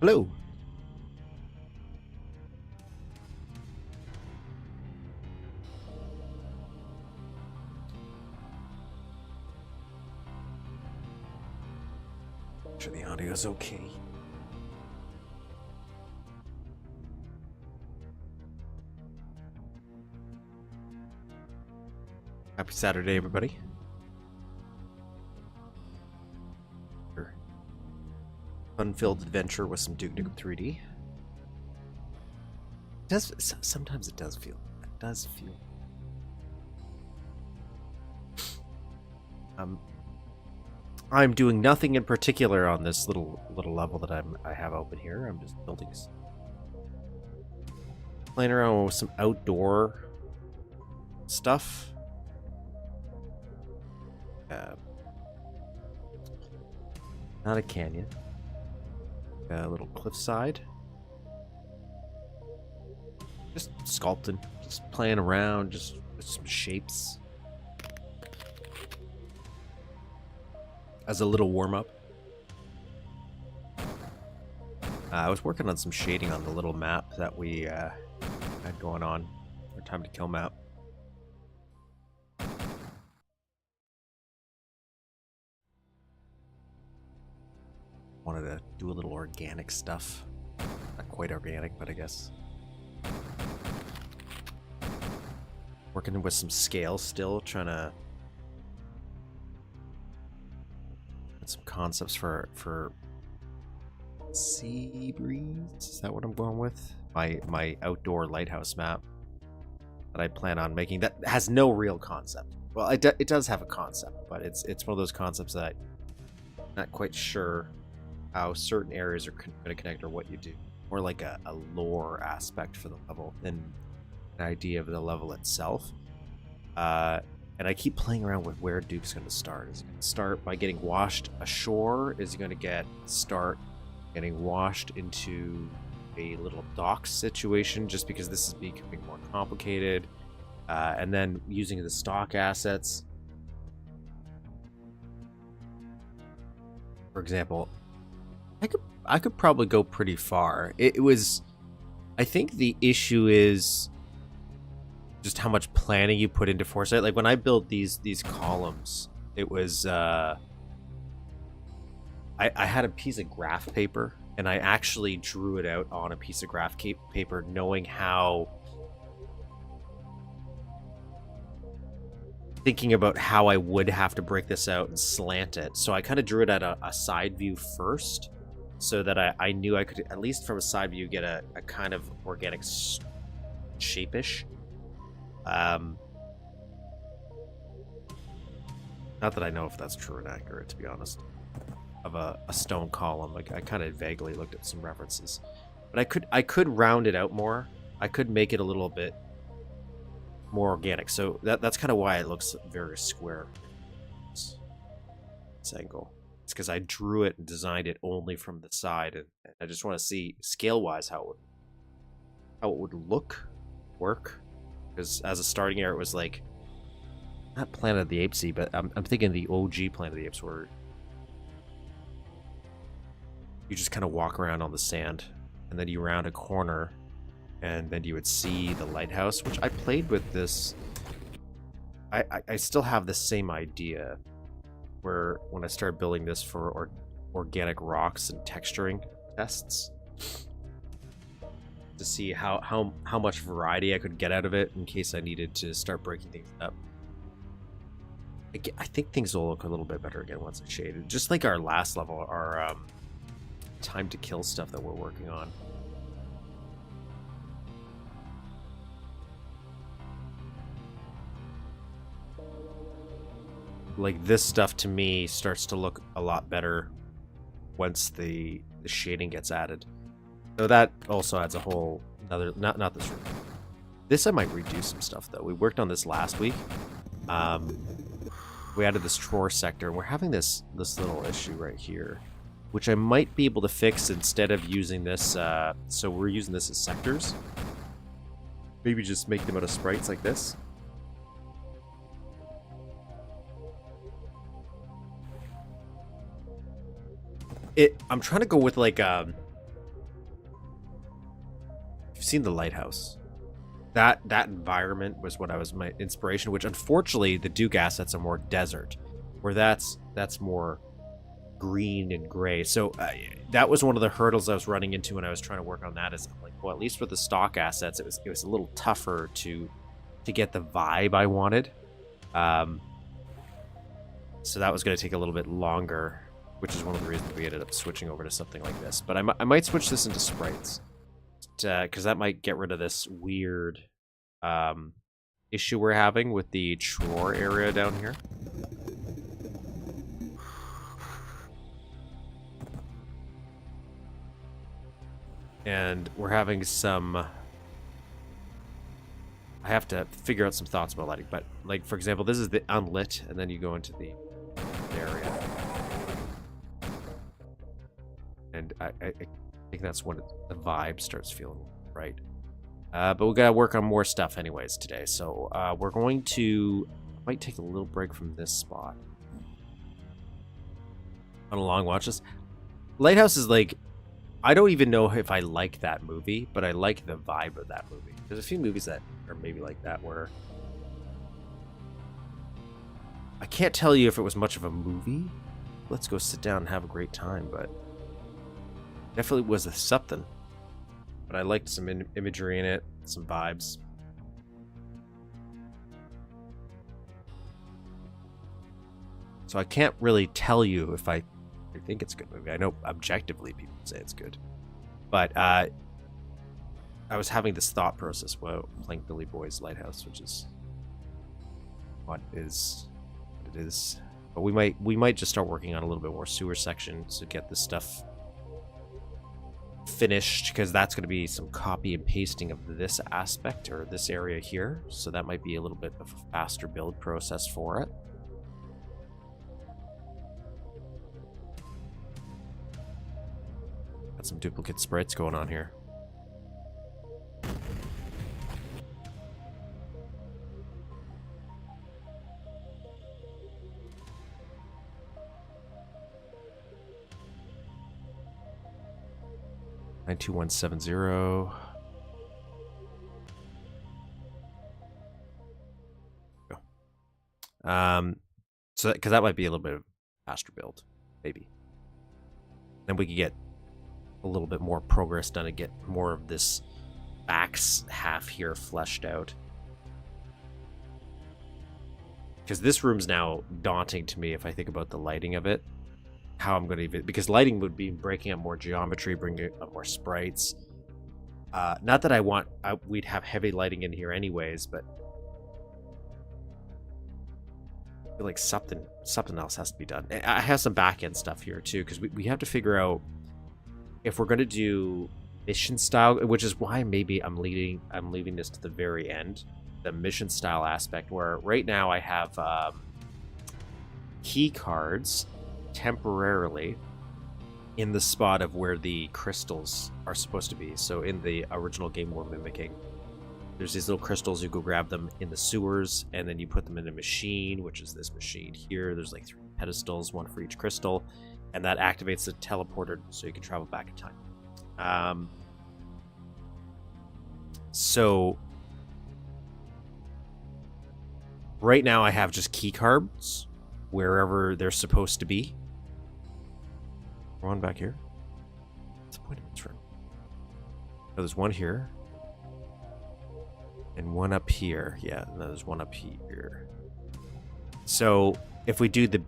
Hello. Make sure the audio's okay. Happy Saturday, everybody. Fun-filled adventure with some Duke Nukem 3D. Sometimes it does feel. I'm doing nothing in particular on this little level that I have open here. I'm just building, playing around with some outdoor stuff. Not a canyon. A little cliffside. Just sculpting, just playing around, just with some shapes. As a little warm-up. I was working on some shading on the little map that we had going on. Our time to kill map. Wanted to do a little organic stuff. Not quite organic, but I guess. Working with some scale still, trying to get some concepts for sea breeze. Is that what I'm going with? My outdoor lighthouse map that I plan on making that has no real concept. Well, it does have a concept, but it's one of those concepts that I'm not quite sure how certain areas are going to connect or what you do. More like a lore aspect for the level than an idea of the level itself. And I keep playing around with where Duke's going to start. Is he going to start by getting washed ashore? Is he going to start getting washed into a little dock situation just because this is becoming more complicated? And then using the stock assets. For example, I could probably go pretty far. I think the issue is just how much planning you put into Foresight. Like when I built these columns, it was I had a piece of graph paper and I actually drew it out on a piece of graph paper, knowing thinking about how I would have to break this out and slant it. So I kind of drew it at a side view first, so that I knew I could, at least from a side view, get a kind of organic shape-ish. Not that I know if that's true and accurate, to be honest. Of a stone column, like I kind of vaguely looked at some references, but I could round it out more. I could make it a little bit more organic. So that's kind of why it looks very square. This angle. It's because I drew it and designed it only from the side, and I just want to see scale-wise how it would work. Because as a starting area, it was like not Planet of the Apes-y, but I'm thinking the OG Planet of the Apes, where you just kind of walk around on the sand, and then you round a corner, and then you would see the lighthouse. Which I played with this. I still have the same idea. Where when I started building this for organic rocks and texturing tests, to see how much variety I could get out of it in case I needed to start breaking things up. I think things will look a little bit better again once it's shaded. Just like our last level, our time to kill stuff that we're working on. Like this stuff to me starts to look a lot better once the shading gets added. So that also adds a whole another not this room. This I might redo some stuff though. We worked on this last week. We added this drawer sector, and we're having this little issue right here, which I might be able to fix instead of using this. So we're using this as sectors. Maybe just make them out of sprites like this. I'm trying to go with like seen the lighthouse. That environment was what I was my inspiration, which unfortunately the Duke assets are more desert, where that's more green and gray. So that was one of the hurdles I was running into when I was trying to work on that. Is I'm like, well, at least with the stock assets, it was a little tougher to get the vibe I wanted. So that was going to take a little bit longer, which is one of the reasons we ended up switching over to something like this. But I might switch this into sprites, because that might get rid of this weird issue we're having with the drawer area down here. And we're having some... I have to figure out some thoughts about lighting, but, like, for example, this is the unlit, and then you go into the area. And I think that's when the vibe starts feeling right. But we gotta work on more stuff anyways today, so we're going to... might take a little break from this spot. On a long watch list. Lighthouse is like... I don't even know if I like that movie, but I like the vibe of that movie. There's a few movies that are maybe like that where... I can't tell you if it was much of a movie. Let's go sit down and have a great time, but... definitely was a something. But I liked some imagery in it, some vibes. So I can't really tell you if I think it's a good movie. I know objectively people say it's good. But I was having this thought process while playing Billy Boy's Lighthouse, which is what it is. But we might just start working on a little bit more sewer section to get this stuff finished, because that's going to be some copy and pasting of this aspect or this area here. So that might be a little bit of a faster build process for it. Got some duplicate sprites going on here. Nine 2-1-7-0. Go. So because that might be a little bit of faster build, maybe. Then we could get a little bit more progress done and get more of this back half here fleshed out. Because this room's now daunting to me if I think about the lighting of it. How I'm going to even... because lighting would be breaking up more geometry, bringing up more sprites. Not that we'd have heavy lighting in here anyways, but I feel like something else has to be done. I have some back-end stuff here too, because we have to figure out if we're going to do mission style, which is why maybe I'm leaving this to the very end, the mission style aspect, where right now I have key cards temporarily in the spot of where the crystals are supposed to be. So in the original game we're mimicking, there's these little crystals. You go grab them in the sewers, and then you put them in a machine, which is this machine here. There's like 3 pedestals, 1 for each crystal. And that activates the teleporter so you can travel back in time. So right now I have just key cards wherever they're supposed to be. One back here. What's the point of this room? Oh, there's one here. And one up here. Yeah, and there's one up here. So if we do the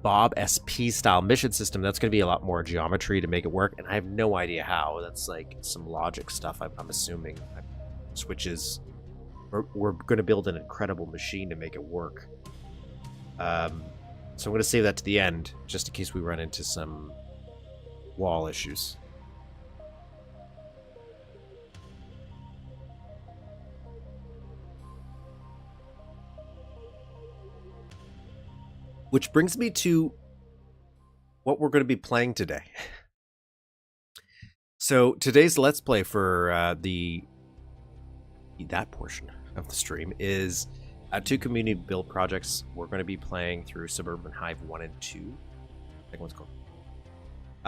Bob SP style mission system, that's going to be a lot more geometry to make it work, and I have no idea how. That's like some logic stuff, I'm assuming. Switches. We're going to build an incredible machine to make it work. So I'm going to save that to the end, just in case we run into some wall issues. Which brings me to what we're going to be playing today. So today's Let's Play for that portion of the stream is 2 community build projects. We're going to be playing through Suburban Hive 1 and 2. I think what's called.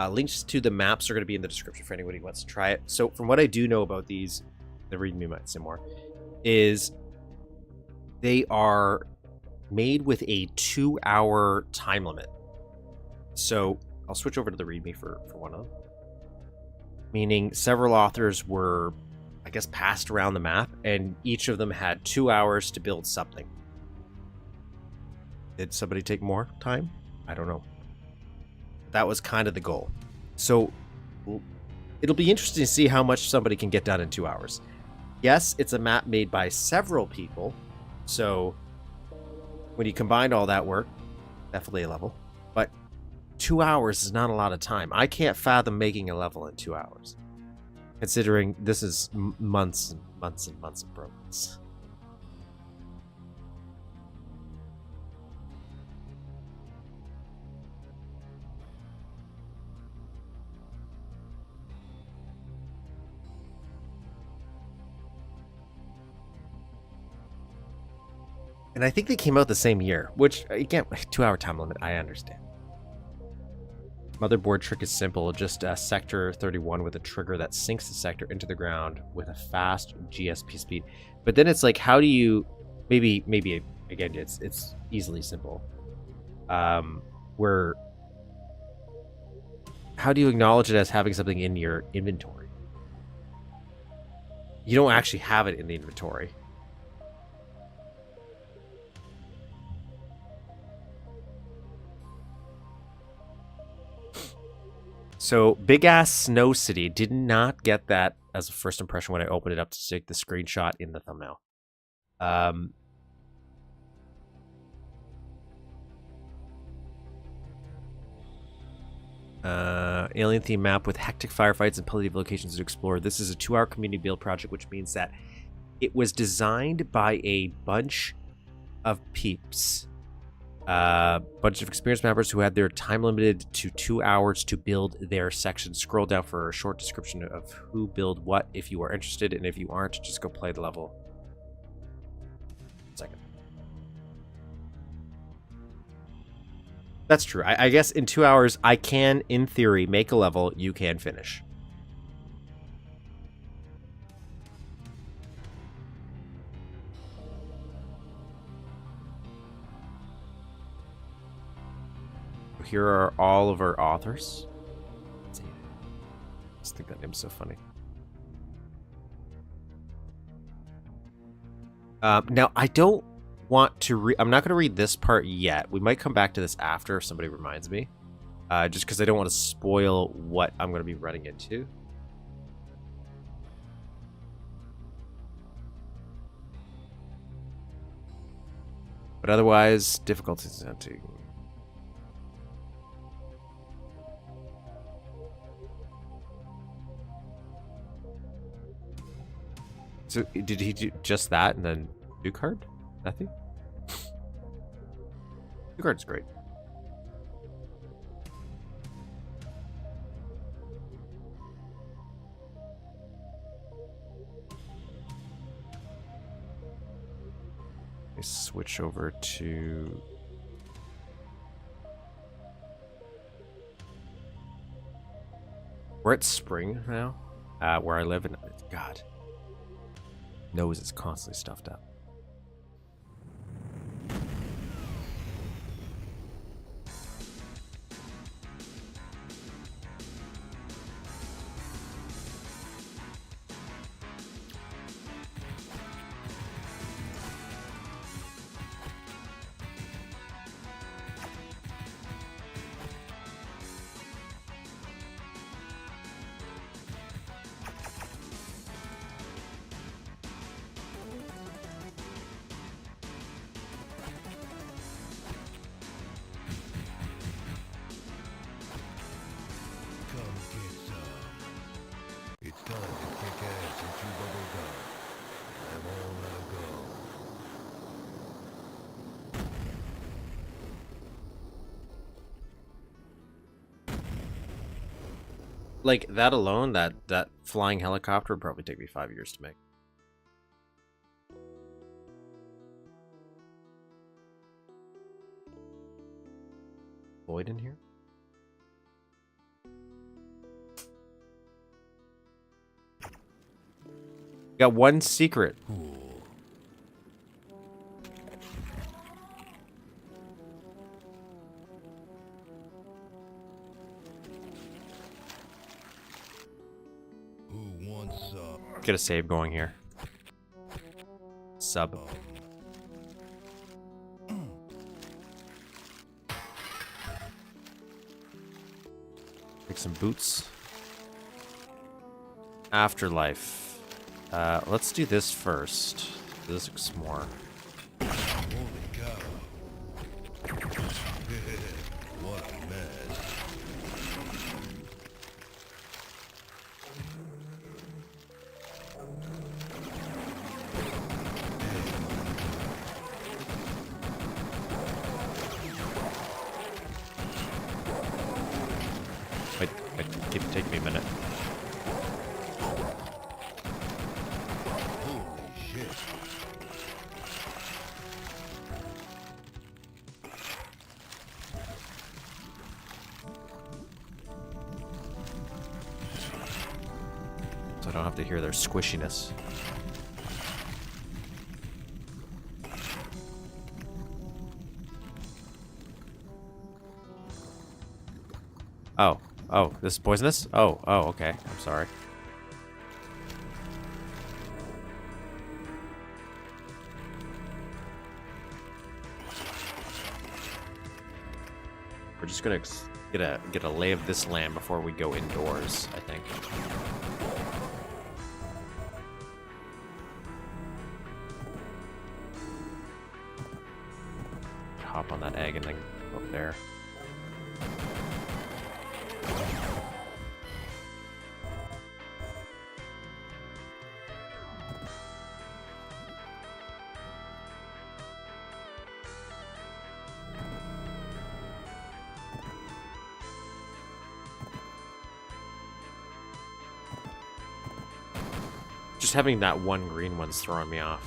Links to the maps are going to be in the description for anybody who wants to try it. So from what I do know about these, the ReadMe might say more, is they are made with a 2-hour time limit. So I'll switch over to the ReadMe for one of them. Meaning several authors were, I guess, passed around the map, and each of them had 2 hours to build something. Did somebody take more time? I don't know. That was kind of the goal. So it'll be interesting to see how much somebody can get done in 2 hours. Yes, it's a map made by several people, so when you combine all that work, definitely a level. But 2 hours is not a lot of time. I can't fathom making a level in 2 hours, considering this is months and months and months of progress. And I think they came out the same year, which, again, 2-hour time limit, I understand. Motherboard trick is simple, just a sector 31 with a trigger that sinks the sector into the ground with a fast GSP speed. But then it's like, how do you, maybe again, it's easily simple. Where, how do you acknowledge it as having something in your inventory? You don't actually have it in the inventory. So, Big Ass Snow City did not get that as a first impression when I opened it up to take the screenshot in the thumbnail. Alien theme map with hectic firefights and plenty of locations to explore. This is a 2-hour community build project, which means that it was designed by a bunch of peeps. Bunch of experienced members who had their time limited to 2 hours to build their section. Scroll down for a short description of who build what if you are interested, and if you aren't, just go play the level. Second. That's true. I guess in 2 hours, I can, in theory, make a level you can finish. Here are all of our authors. I just think that name's so funny. Now, I don't want to read... I'm not going to read this part yet. We might come back to this after if somebody reminds me. Just because I don't want to spoil what I'm going to be running into. But otherwise, difficulties hunting. So did he do just that and then Duke card? Nothing? Duke card's great. Let me switch over to... We're at spring now, where I live, and God, nose is constantly stuffed up. Like, that alone, that flying helicopter would probably take me 5 years to make. Void in here? Got one secret. Get a save going here. Sub. Take some boots. Afterlife. Let's do this first. This looks more. Holy cow. What a mess. Wait, keep taking me a minute. Holy shit. So I don't have to hear their squishiness. Oh, this is poisonous? Oh, okay. I'm sorry. We're just gonna get a lay of this land before we go indoors, I think. Hop on that egg and then go up there. Just having that one green one's throwing me off.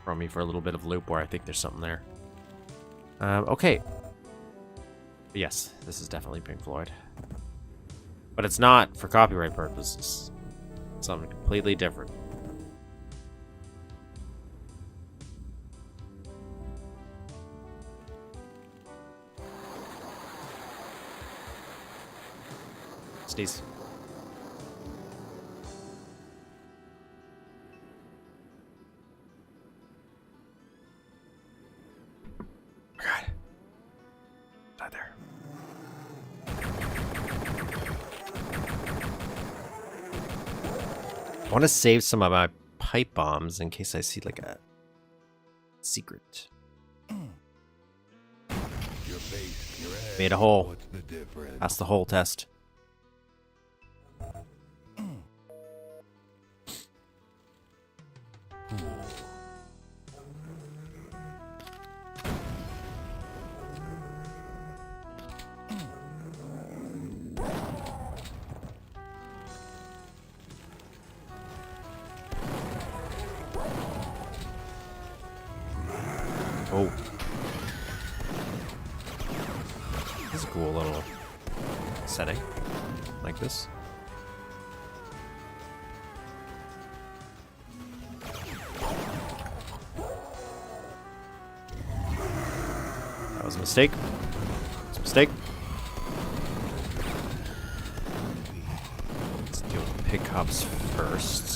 Throwing me for a little bit of loop where I think there's something there. Okay. Yes, this is definitely Pink Floyd. But it's not for copyright purposes. It's something completely different. Sneeze. God. Not there. I want to save some of my pipe bombs in case I see like a secret. Your face, your head. Made a hole. What's the difference? That's the hole test. Oh. This is a cool little setting. Like this. That was a mistake. It's a mistake. Let's deal with pickups first.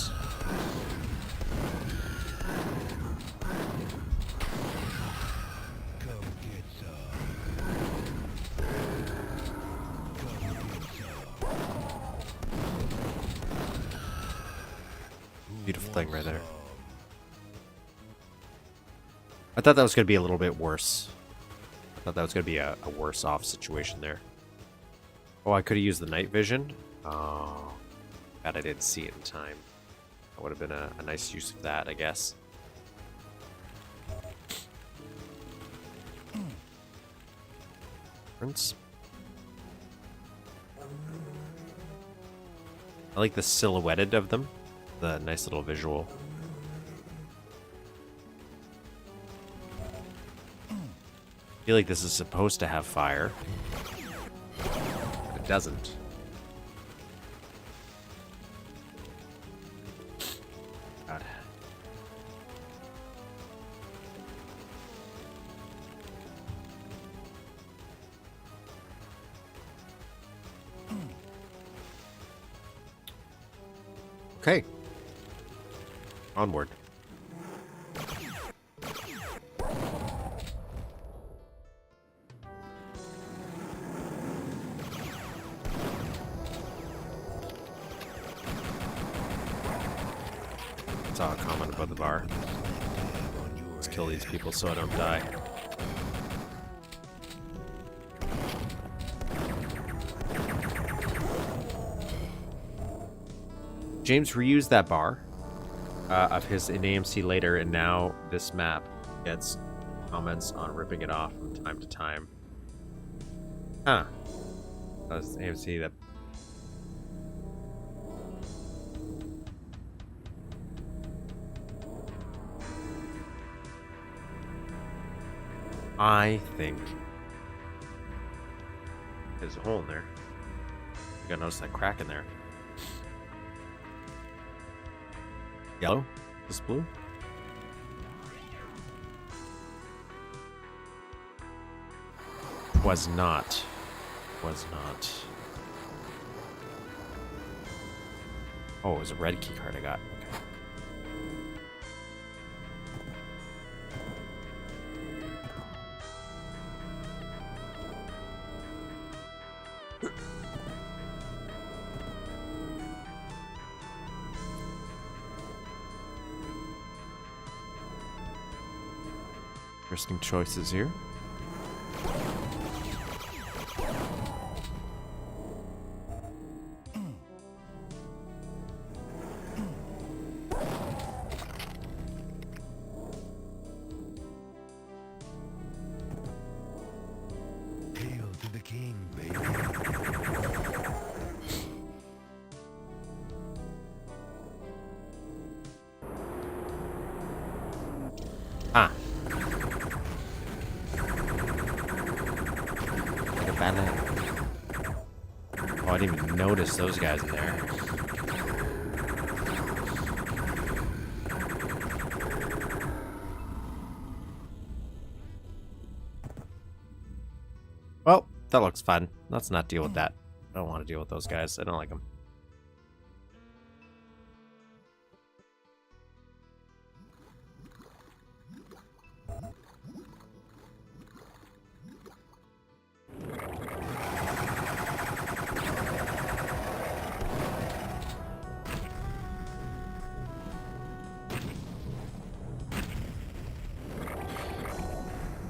Beautiful thing right there. I thought that was going to be a little bit worse. I thought that was going to be a worse off situation there. Oh, I could have used the night vision. Oh, bad I didn't see it in time. That would have been a nice use of that, I guess. I like the silhouetted of them. The nice little visual. I feel like this is supposed to have fire. But it doesn't. Okay. Onward. Saw a comment about the bar. Let's kill these people so I don't die. James reused that bar of his in AMC later, and now this map gets comments on ripping it off from time to time. Huh. That was AMC that... I think there's a hole in there. You gotta notice that crack in there. Yellow? This blue? Was not. Was not. Oh, it was a red key card I got. Okay. Interesting choices here. Hail to the king, baby. Ah. Oh, I didn't even notice those guys in there. Well, that looks fun. Let's not deal with that. I don't want to deal with those guys. I don't like them.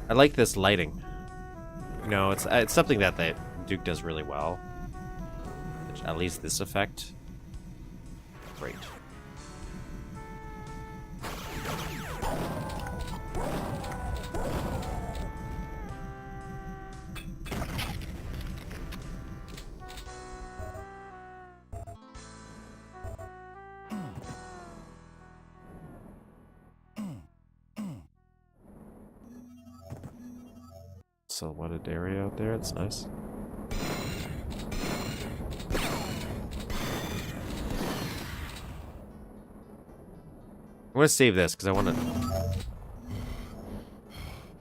I like this lighting. You know, it's something that the Duke does really well. At least this effect. Great. Silhouetted area out there, it's nice. I'm gonna save this because I want to.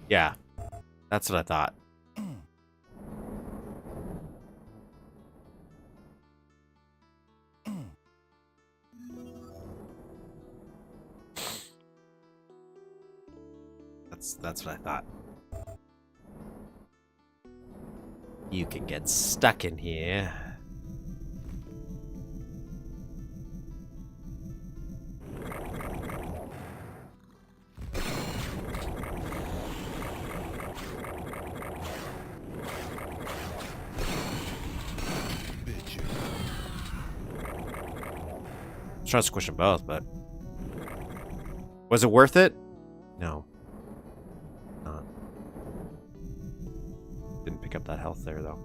Yeah, that's what I thought. That's what I thought. You can get stuck in here. I'm trying to squish them both, but was it worth it? No. Not. Didn't pick up that health there, though.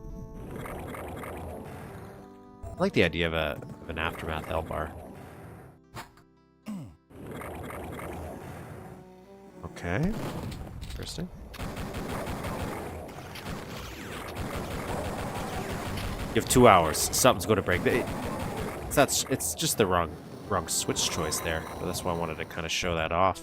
I like the idea of an aftermath health bar. Okay. Interesting. You have 2 hours. Something's going to break. It's just the wrong switch choice there. But that's why I wanted to kind of show that off.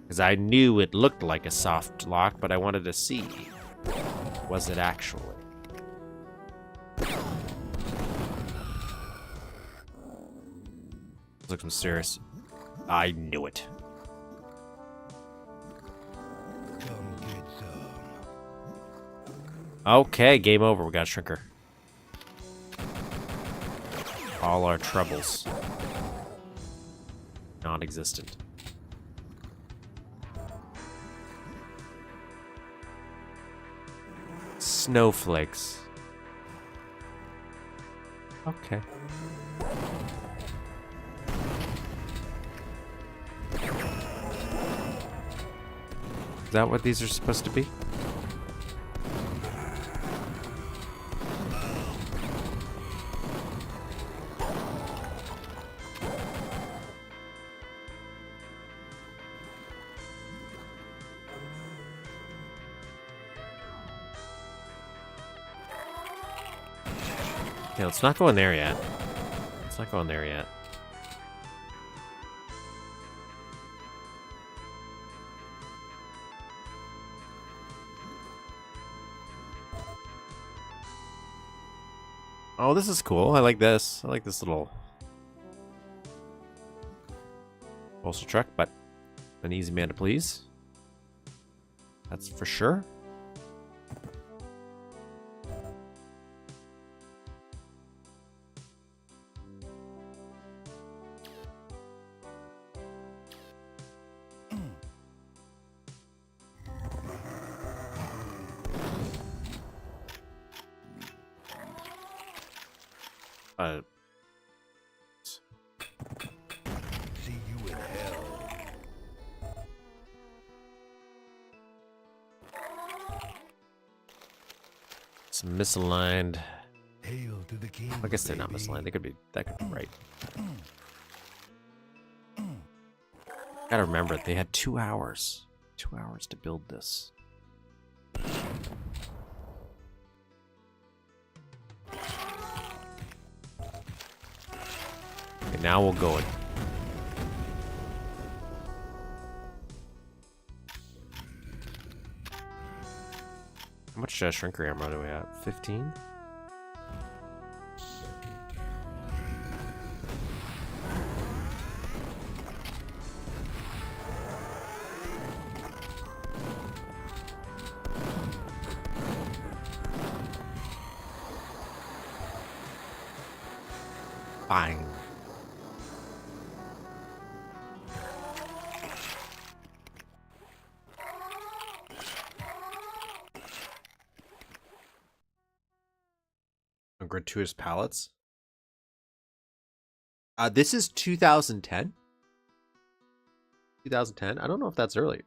Because I knew it looked like a soft lock, but I wanted to see. Was it actually? like some serious. I knew it. Come get some. Okay, game over. We got a shrinker. All our troubles non-existent. Snowflakes. Okay. Is that what these are supposed to be? Okay, let's not go in there yet. Let's not go in there yet. Oh, this is cool. I like this. I like this little postal truck, but an easy man to please. That's for sure. See you in hell. Some misaligned. Hail to the king. I guess they're not baby. misaligned. They could be. That could be right. Gotta remember, they had 2 hours. 2 hours to build this. Okay, now we'll go it. How much shrinker ammo do we have? 15? Fine. Gratuitous pallets. This is 2010. 2010. I don't know if that's early.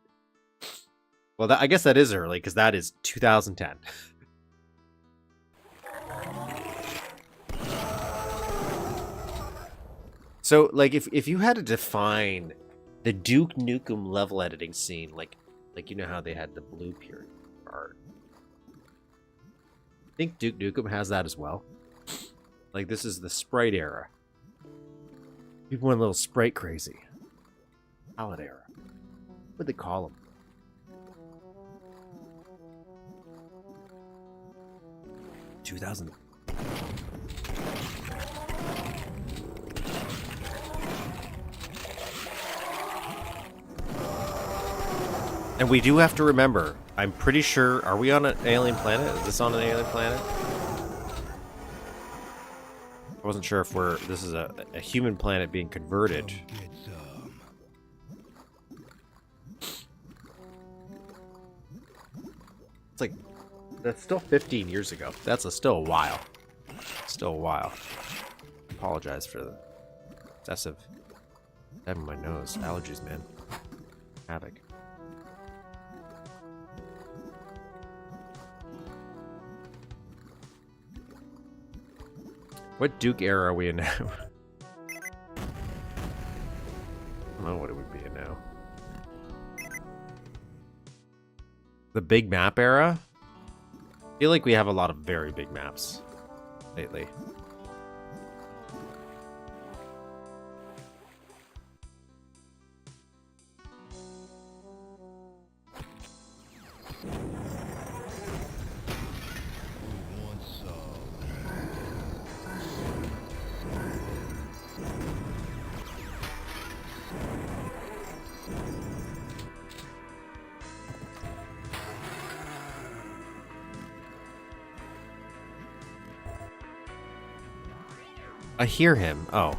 Well, I guess that is early because that is 2010. So, like, if you had to define the Duke Nukem level editing scene, like you know how they had the blue period art. I think Duke Nukem has that as well. Like, this is the sprite era. People went a little sprite crazy. Palette era. What'd they call them? $2,000. And we do have to remember, I'm pretty sure, are we on an alien planet? Is this on an alien planet? I wasn't sure if this is a human planet being converted. Come get some. It's like, that's still 15 years ago. That's still a while. Still a while. Apologize for the excessive having my nose. Allergies, man. Havoc. What Duke era are we in now? I don't know what it would be in now. The big map era? I feel like we have a lot of very big maps lately. Who wants some? I hear him. Oh.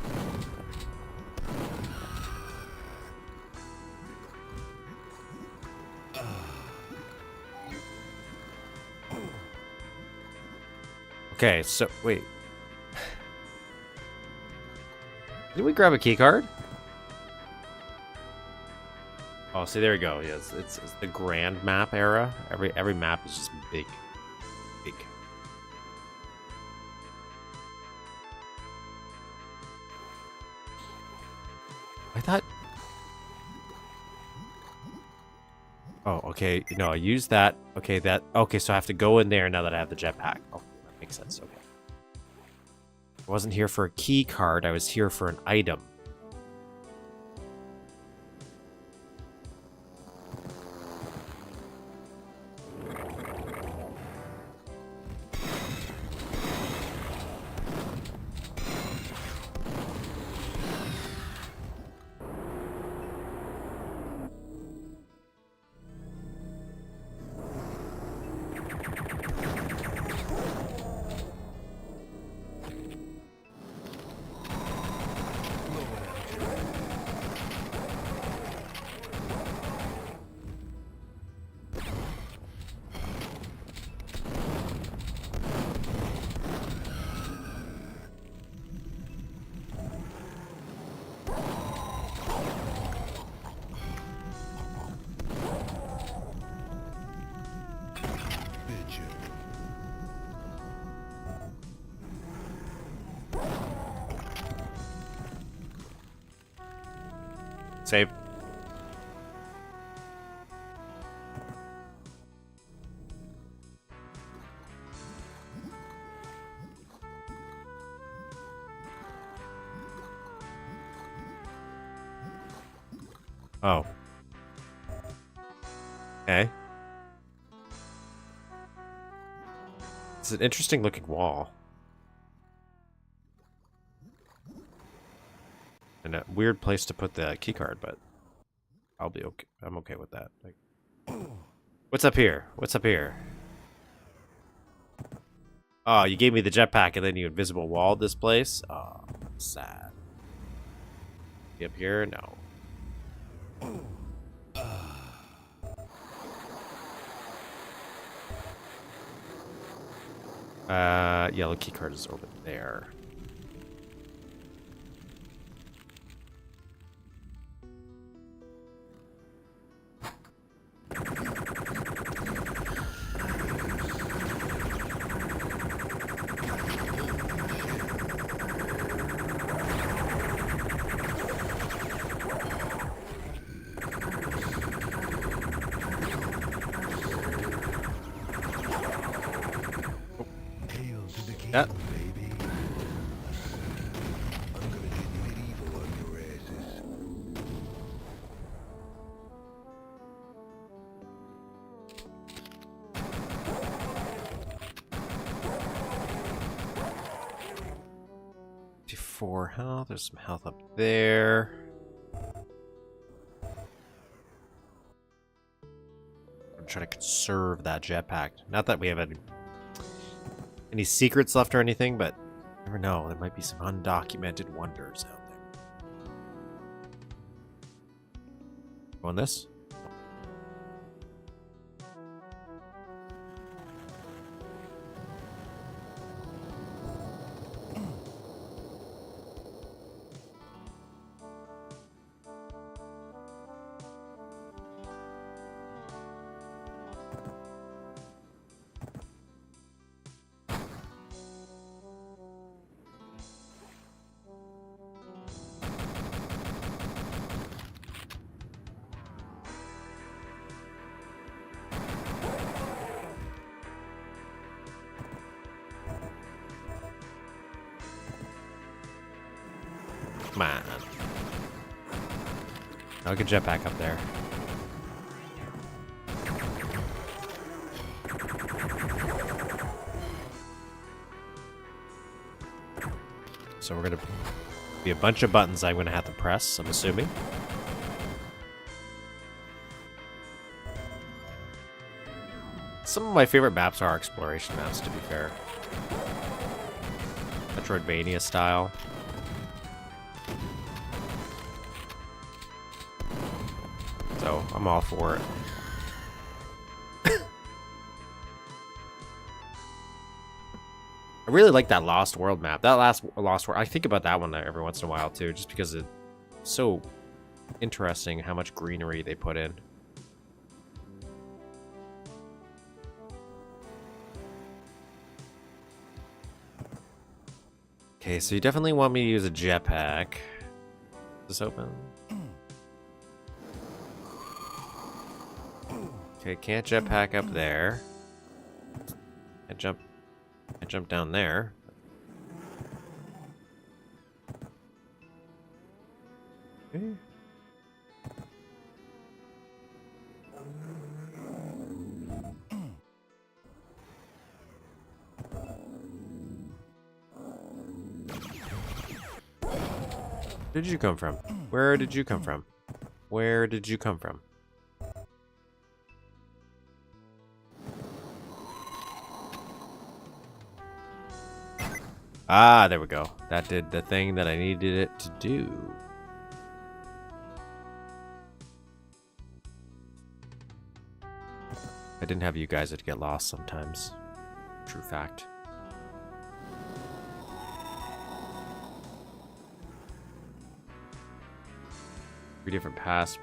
Okay, so wait. Did we grab a key card? Oh, see, there we go. Yes, it's the grand map era. Every map is just big, big. I thought. Oh, okay. No, I use that. Okay, that. Okay, so I have to go in there now that I have the jetpack. Oh, that makes sense. Okay. I wasn't here for a key card. I was here for an item. Save. Oh. Okay. It's an interesting looking wall. And a weird place to put the keycard, but I'll be okay. I'm okay with that. Like, what's up here? What's up here? Oh, you gave me the jetpack and then you invisible walled this place? Oh, sad. Be up here? No. Yellow keycard is over there. Yep. Baby. I'm gonna get medieval on your asses. Four health. There's some health up there. I'm trying to conserve that jetpack. Not that we have any secrets left or anything, but you never know. There might be some undocumented wonders out there. Go on this. Come on. I'll get jetpack up there. So we're gonna be a bunch of buttons I'm gonna have to press, I'm assuming. Some of my favorite maps are exploration maps, to be fair. Metroidvania style. I'm all for it. I really like that Lost World map. That last Lost World, I think about that one every once in a while too, just because it's so interesting how much greenery they put in. Okay, so you definitely want me to use a jetpack. Is this open? Okay, can't jetpack up there. Can't jump down there. Okay. Where did you come from? Where did you come from? Where did you come from? Ah, there we go. That did the thing that I needed it to do. I didn't have you guys, it'd get lost sometimes. True fact. Three different paths.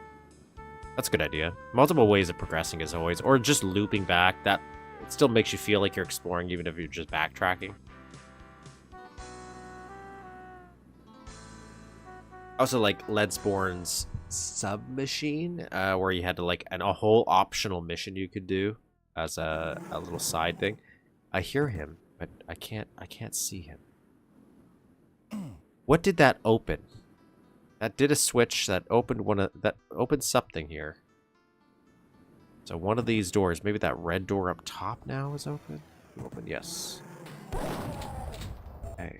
That's a good idea. Multiple ways of progressing as always, or just looping back. That it still makes you feel like you're exploring even if you're just backtracking. Also like Ledsborn's Submachine, where you had to like a whole optional mission you could do as a little side thing. I hear him, but I can't see him. What did that open? That did a switch that opened that opened something here. So one of these doors, maybe that red door up top now is open? Open, yes. Okay.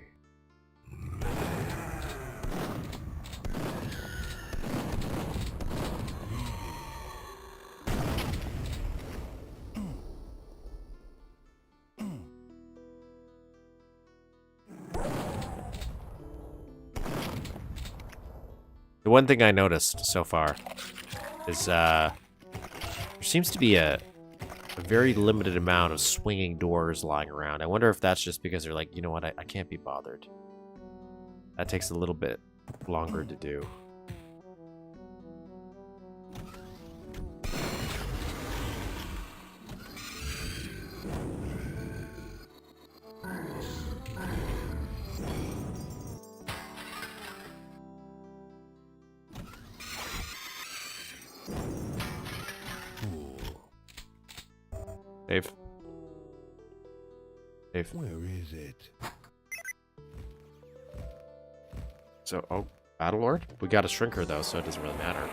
The one thing I noticed so far is there seems to be a very limited amount of swinging doors lying around. I wonder if that's just because they're like, you know what, I can't be bothered. That takes a little bit longer to do. Dave. Dave. Where is it? So, oh, Battlelord? We got a Shrinker though, so it doesn't really matter.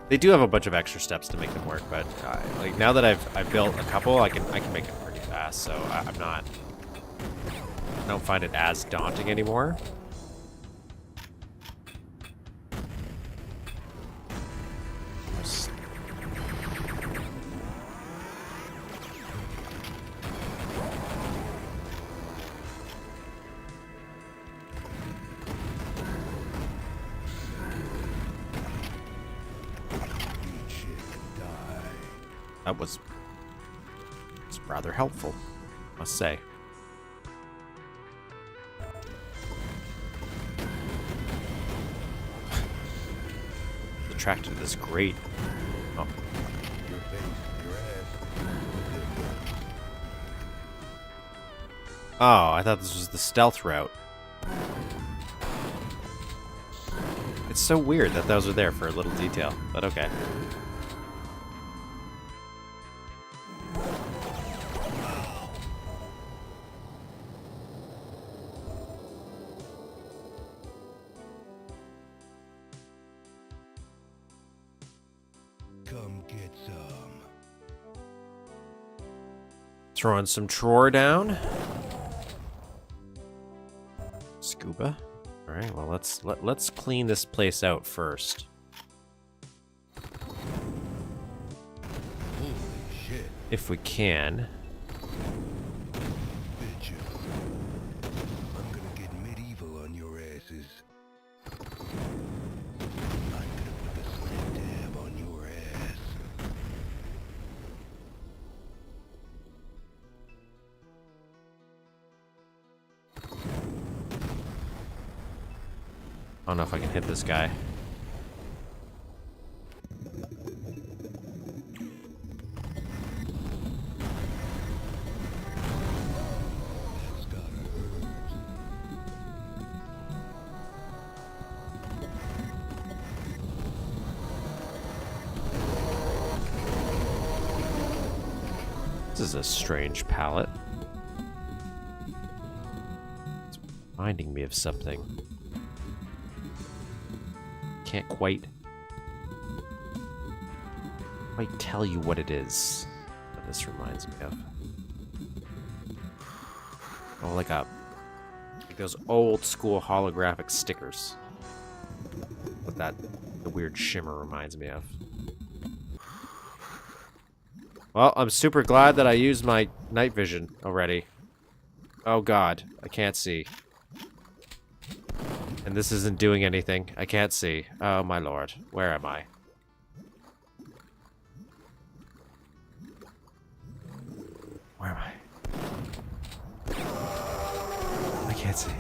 They do have a bunch of extra steps to make them work, but like now that I've built a couple, I can make it pretty fast. So I don't find it as daunting anymore. That was rather helpful, I must say. Attracted to this grate. Oh. Oh, I thought this was the stealth route. It's so weird that those are there for a little detail, but okay. Come get some. Throwing some Tror down. scuba. All right, well let's clean this place out first. Holy shit. If we can. Bitch. I'm gonna get medieval on your asses. I'm gonna put the slam dab on your ass. I don't know if I can hit this guy. That's gotta hurt. This is a strange palette. It's reminding me of something. Can't quite tell you what it is that this reminds me of. Oh, like those old school holographic stickers. What the weird shimmer reminds me of. Well, I'm super glad that I used my night vision already. Oh god, I can't see. And this isn't doing anything. I can't see. Oh my lord. Where am I? Where am I? I can't see.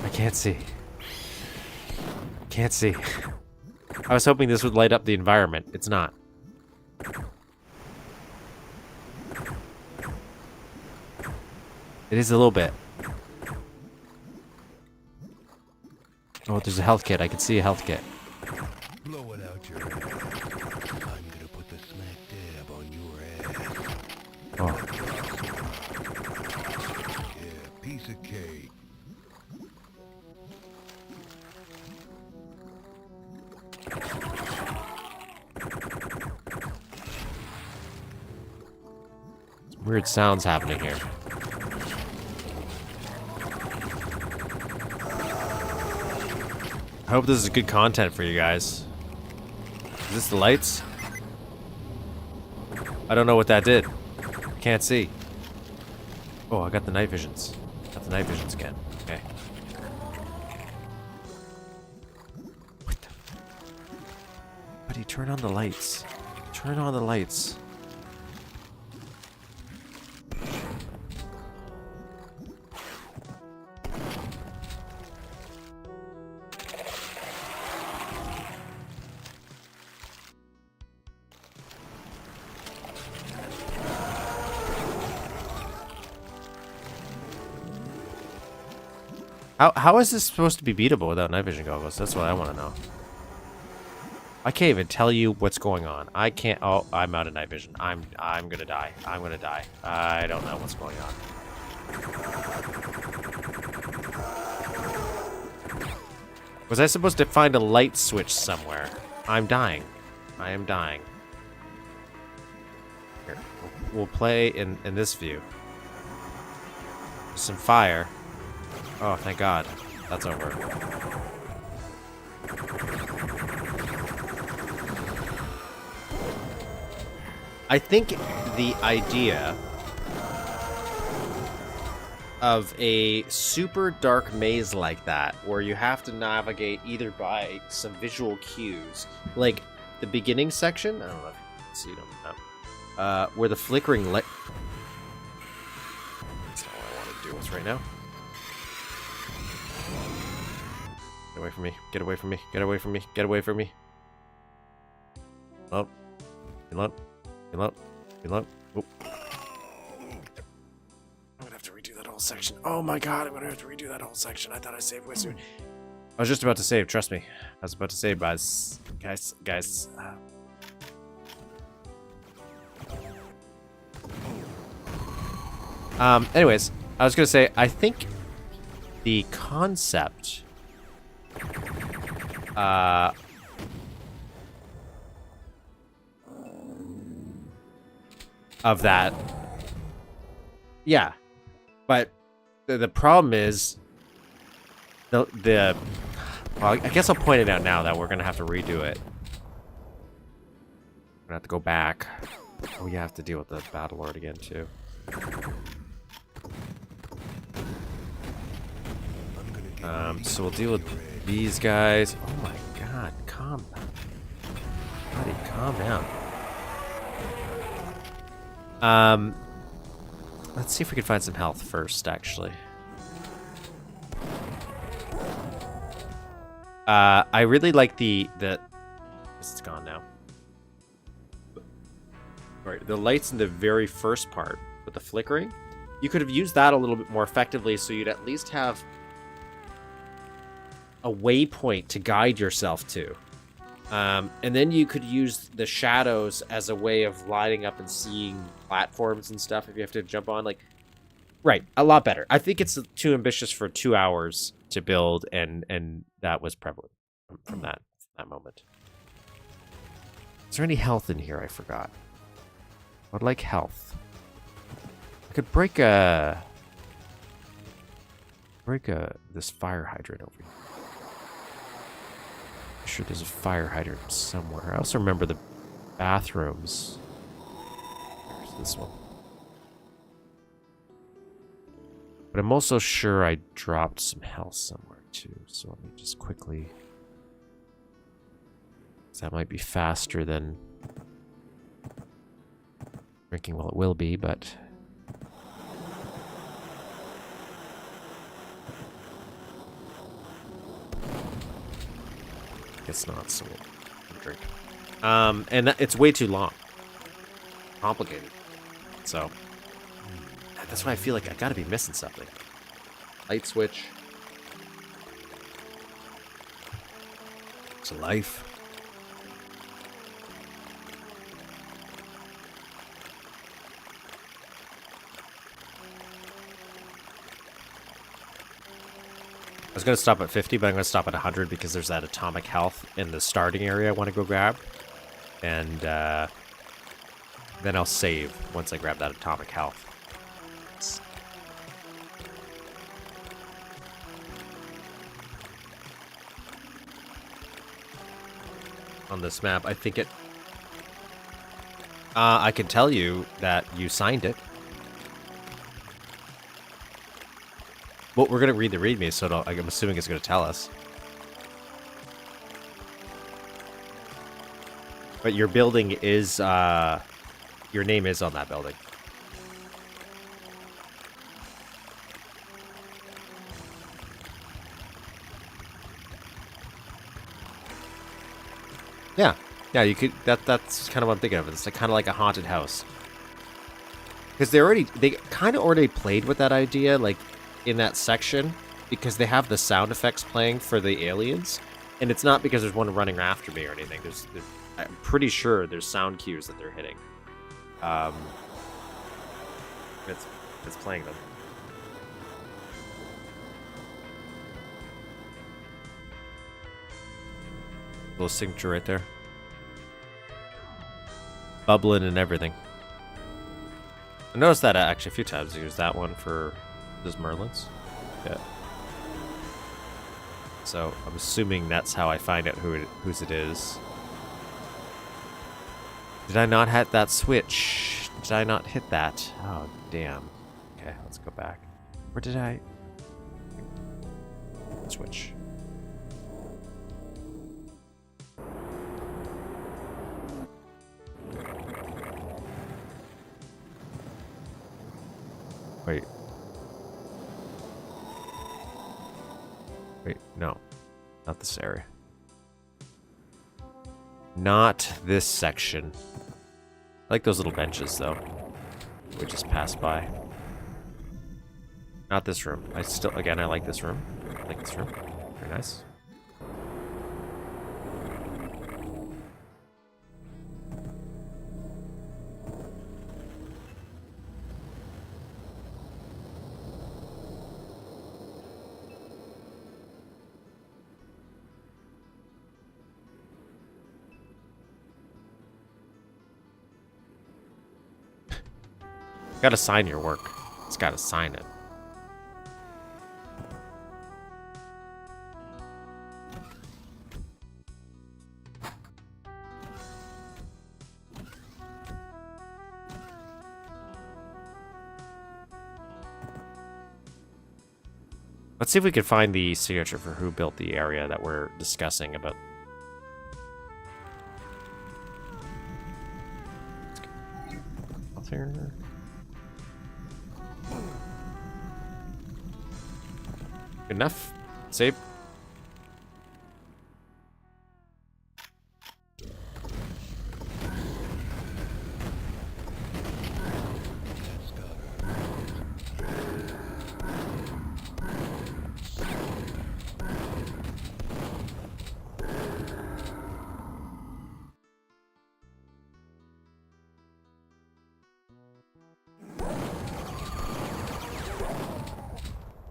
I can't see. Can't see. I was hoping this would light up the environment. It's not. It is a little bit. Oh, there's a health kit. I can see a health kit. Blow it out your ass. I'm gonna put the smack dab on your ass. Oh. Yeah, piece of cake. Some weird sounds happening here. I hope this is good content for you guys. Is this the lights? I don't know what that did. Can't see. Oh, I got the night visions. Got the night visions again. Okay. What the? Buddy, turn on the lights. Turn on the lights. How is this supposed to be beatable without night vision goggles? That's what I want to know. I can't even tell you what's going on. I can't. Oh, I'm out of night vision. I'm gonna die. I'm gonna die. I don't know what's going on. Was I supposed to find a light switch somewhere? I'm dying. I am dying. Here, we'll play in this view. There's some fire. Oh, thank God. That's over. I think the idea of a super dark maze like that, where you have to navigate either by some visual cues, like the beginning section, I don't know if you can see it on the map, where the flickering light... That's not what I want to do with right now. Get away from me. Get away from me. Get away from me. Get away from me. Oh. Heal up. Heal up. Heal up. Oh. I'm gonna have to redo that whole section. Oh my god, I'm gonna have to redo that whole section. I thought I saved way soon. I was just about to save, trust me. I was about to save, guys. Guys. Anyways, I was gonna say, I think the concept of that, yeah, but the problem is the well, I guess I'll point it out now that we're gonna have to redo it. We're gonna have to go back. We have to deal with the Battle Lord again too. So we'll deal with these guys. Oh my god, calm down. Buddy, calm down. Let's see if we can find some health first, actually. I really like the it's gone now. Right, the lights in the very first part with the flickering. You could have used that a little bit more effectively, so you'd at least have a waypoint to guide yourself to. And then you could use the shadows as a way of lighting up and seeing platforms and stuff if you have to jump on. Like, right, a lot better. I think it's too ambitious for 2 hours to build, and that was prevalent from that moment. Is there any health in here? I forgot. I'd like health. I could break this fire hydrant over here. I'm sure there's a fire hydrant somewhere. I also remember the bathrooms. There's this one. But I'm also sure I dropped some health somewhere too. So let me just quickly... that might be faster than drinking. Well, it will be, but... it's not, so we'll drink. And it's way too long. Complicated. So... that's why I feel like I gotta be missing something. Light switch. It's a life. I was going to stop at 50, but I'm going to stop at 100 because there's that atomic health in the starting area I want to go grab. And then I'll save once I grab that atomic health. On this map, I think it... I can tell you that you signed it. Well, we're going to read the ReadMe, so I'm assuming it's going to tell us. But your building is, your name is on that building. Yeah. Yeah, you could, that's kind of what I'm thinking of. It's like, kind of like a haunted house. Because they kind of already played with that idea, like, in that section, because they have the sound effects playing for the aliens, and it's not because there's one running after me or anything. I'm pretty sure there's sound cues that they're hitting. It's playing them. Little signature right there. Bubbling and everything. I noticed that actually a few times. There's that one for this Merlin's. Yeah. So I'm assuming that's how I find out whose it is. Did I not hit that switch? Did I not hit that? Oh, damn. Okay, let's go back. Where did I... switch. Wait. Wait, no. Not this area. Not this section. I like those little benches, though. We just passed by. Not this room. Again, I like this room. I like this room. Very nice. Gotta sign your work. It's gotta sign it. Let's see if we can find the signature for who built the area that we're discussing about. Here. Good enough. Save.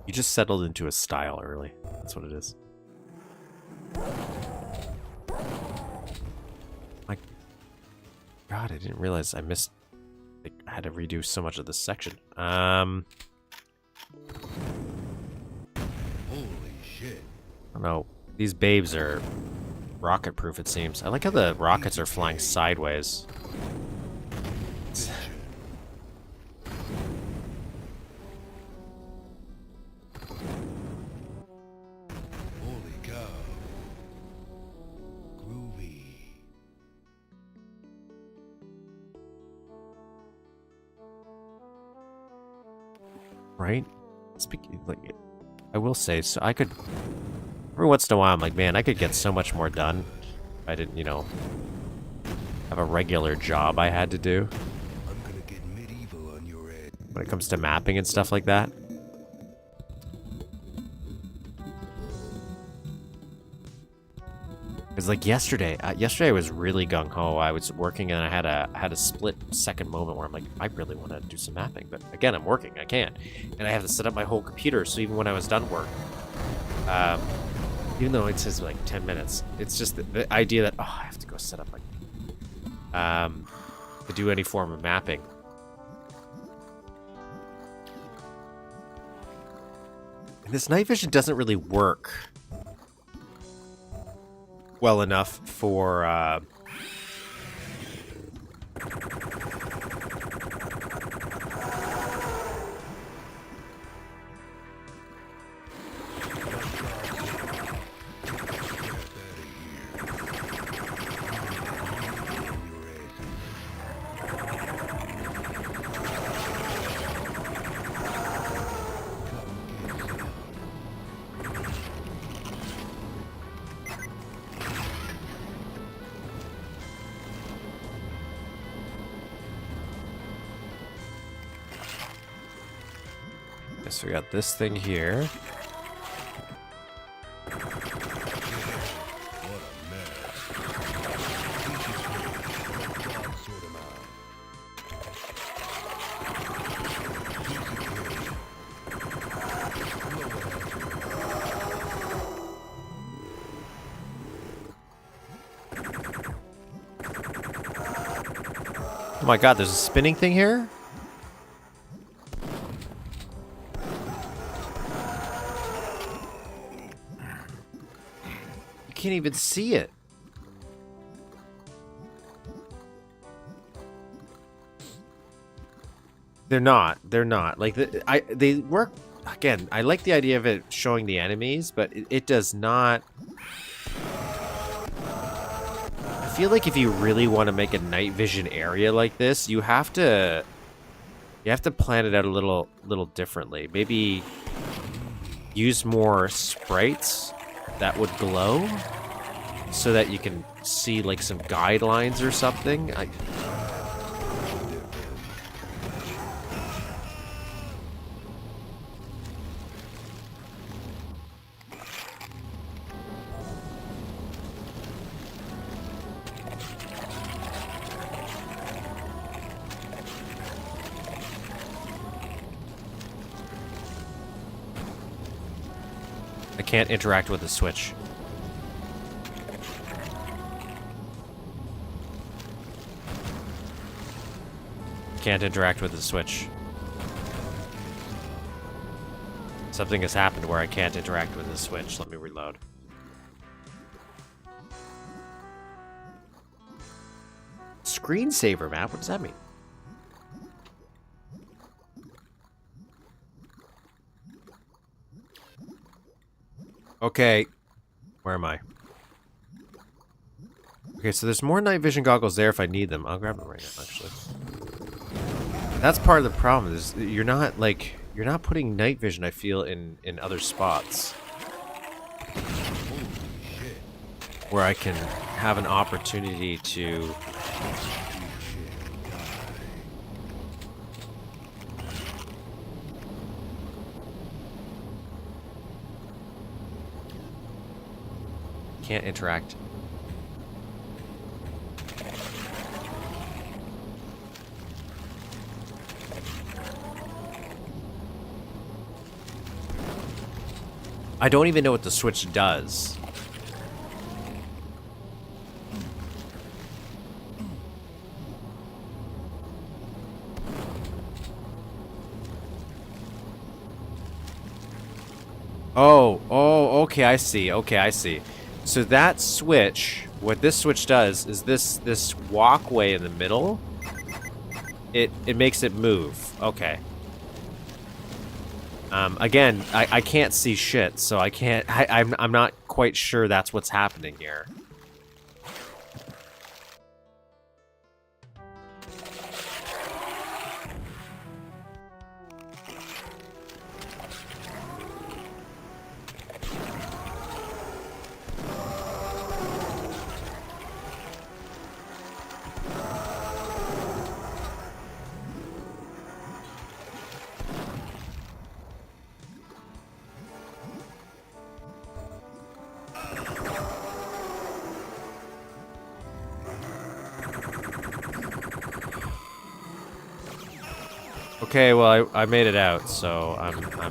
You just settled into a style early. That's what it is. My God, I didn't realize I missed. I had to redo so much of this section. Holy shit. I don't know. These babes are rocket-proof, it seems. I like how the rockets are flying sideways. Holy cow. Groovy. Right? Speaking, like, I will say, so I could, every once in a while, I'm like, man, I could get so much more done if I didn't, you know, have a regular job I had to do I'm gonna get medieval on your head. when it comes to mapping and stuff like that. Because like yesterday I was really gung-ho. I was working and I had a split second moment where I'm like, I really want to do some mapping, but again, I'm working, I can't, and I have to set up my whole computer. So even when I was done work, even though it says like 10 minutes, it's just the idea that I have to go set up like to do any form of mapping. And this night vision doesn't really work well enough for so we got this thing here. Oh my God, there's a spinning thing here? You can't even see it. They're not. They're not. Like, they work... Again, I like the idea of it showing the enemies, but it does not... I feel like if you really want to make a night vision area like this, you have to plan it out a little differently. Maybe use more sprites that would glow so that you can see like some guidelines or something. I can't interact with the switch. Can't interact with the switch. Something has happened where I can't interact with the switch. Let me reload. Screensaver map? What does that mean? Okay. Where am I? Okay, so there's more night vision goggles there if I need them. I'll grab them right now, actually. That's part of the problem, is you're not, like, you're not putting night vision, I feel, in other spots. Where I can have an opportunity to... Can't interact. I don't even know what the switch does. Oh, okay, I see. Okay, I see. So that switch, what this switch does is this walkway in the middle, it makes it move. Okay. Again, I can't see shit, so I can't. I'm not quite sure that's what's happening here. Okay, well, I made it out, so I'm okay now.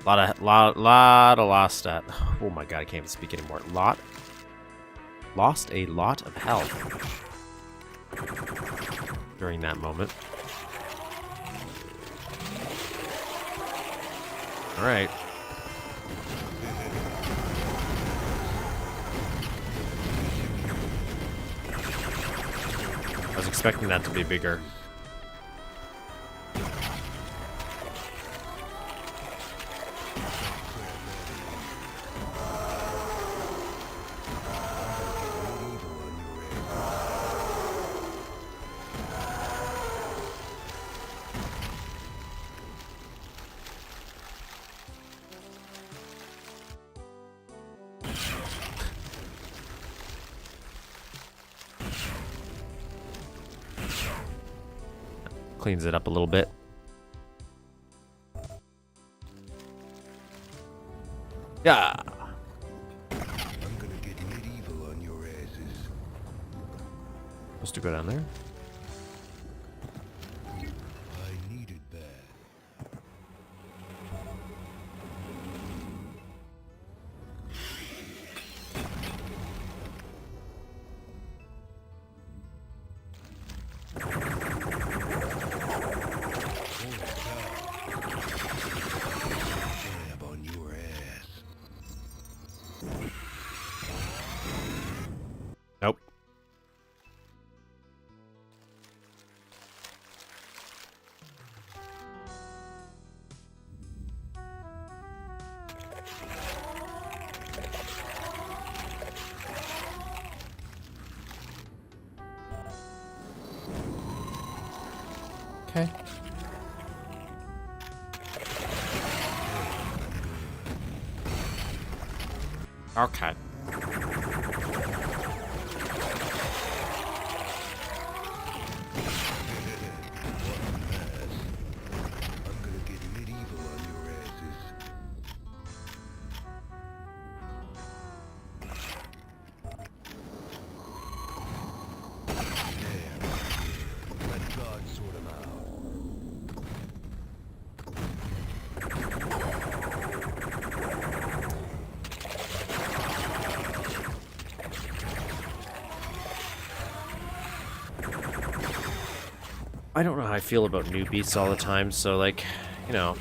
Lot of lost at. Oh my god, I can't even speak anymore. Lost a lot of health during that moment. All right. I was expecting that to be bigger. Cleans it up a little bit. Yeah. I'm gonna get medieval on your asses. Supposed to go down there? I needed that. Jab on your ass. Nope. Okay. Okay. I'm gonna get medieval on your asses. There. Let God sort 'em out. I don't know how I feel about new beasts all the time, so like, you know.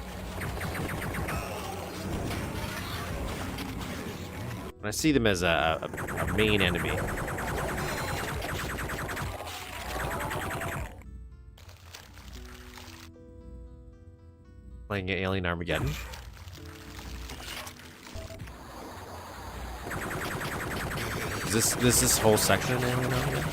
I see them as a main enemy. Playing Alien Armageddon. Is this whole section in Alien Armageddon?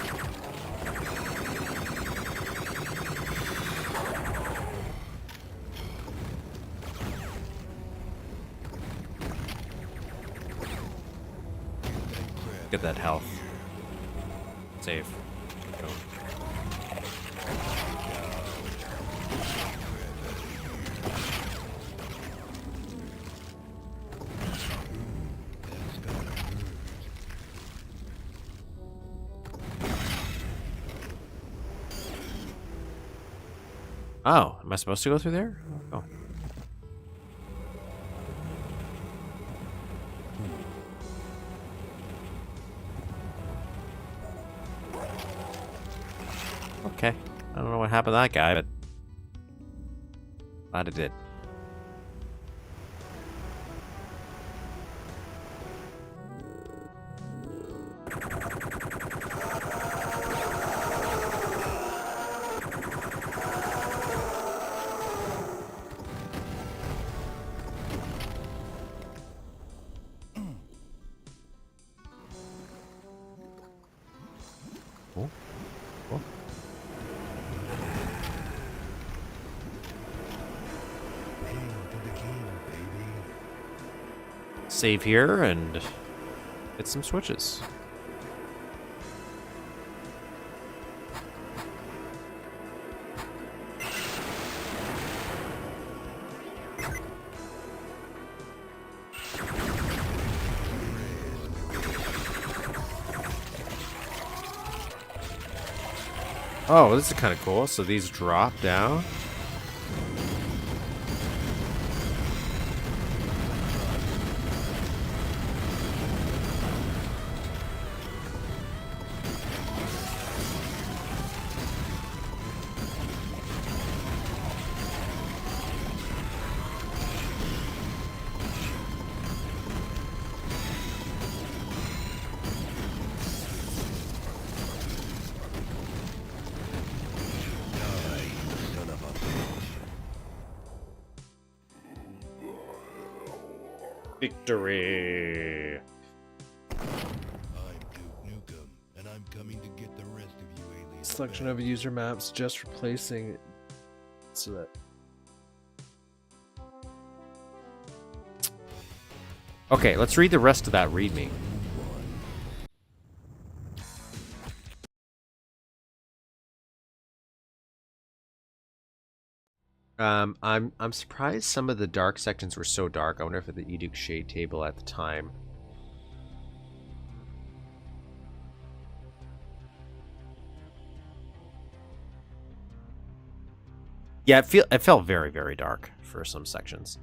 Get that health. Save. Go. Oh, am I supposed to go through there? Oh. Okay. I don't know what happened to that guy, but glad it did. Cool. Cool. Save here and get some switches. Oh, this is kind of cool. So these drop down. Victory! I'm Duke Nukem, and I'm coming to get the rest of you aliens. Selection of user maps, just replacing it so that. Okay, let's read the rest of that ReadMe. I'm surprised some of the dark sections were so dark. I wonder if the Educ shade table at the time. Yeah, it felt very, very dark for some sections.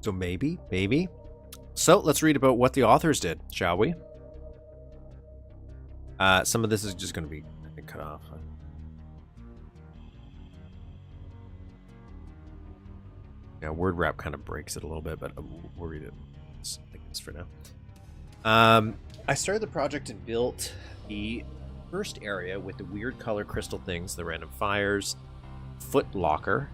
So maybe. So let's read about what the authors did, shall we? Some of this is just going to be, I think, cut off. Yeah, word wrap kind of breaks it a little bit, but we'll read it, I guess, for now. I started the project and built the first area with the weird color crystal things, the random fires, foot locker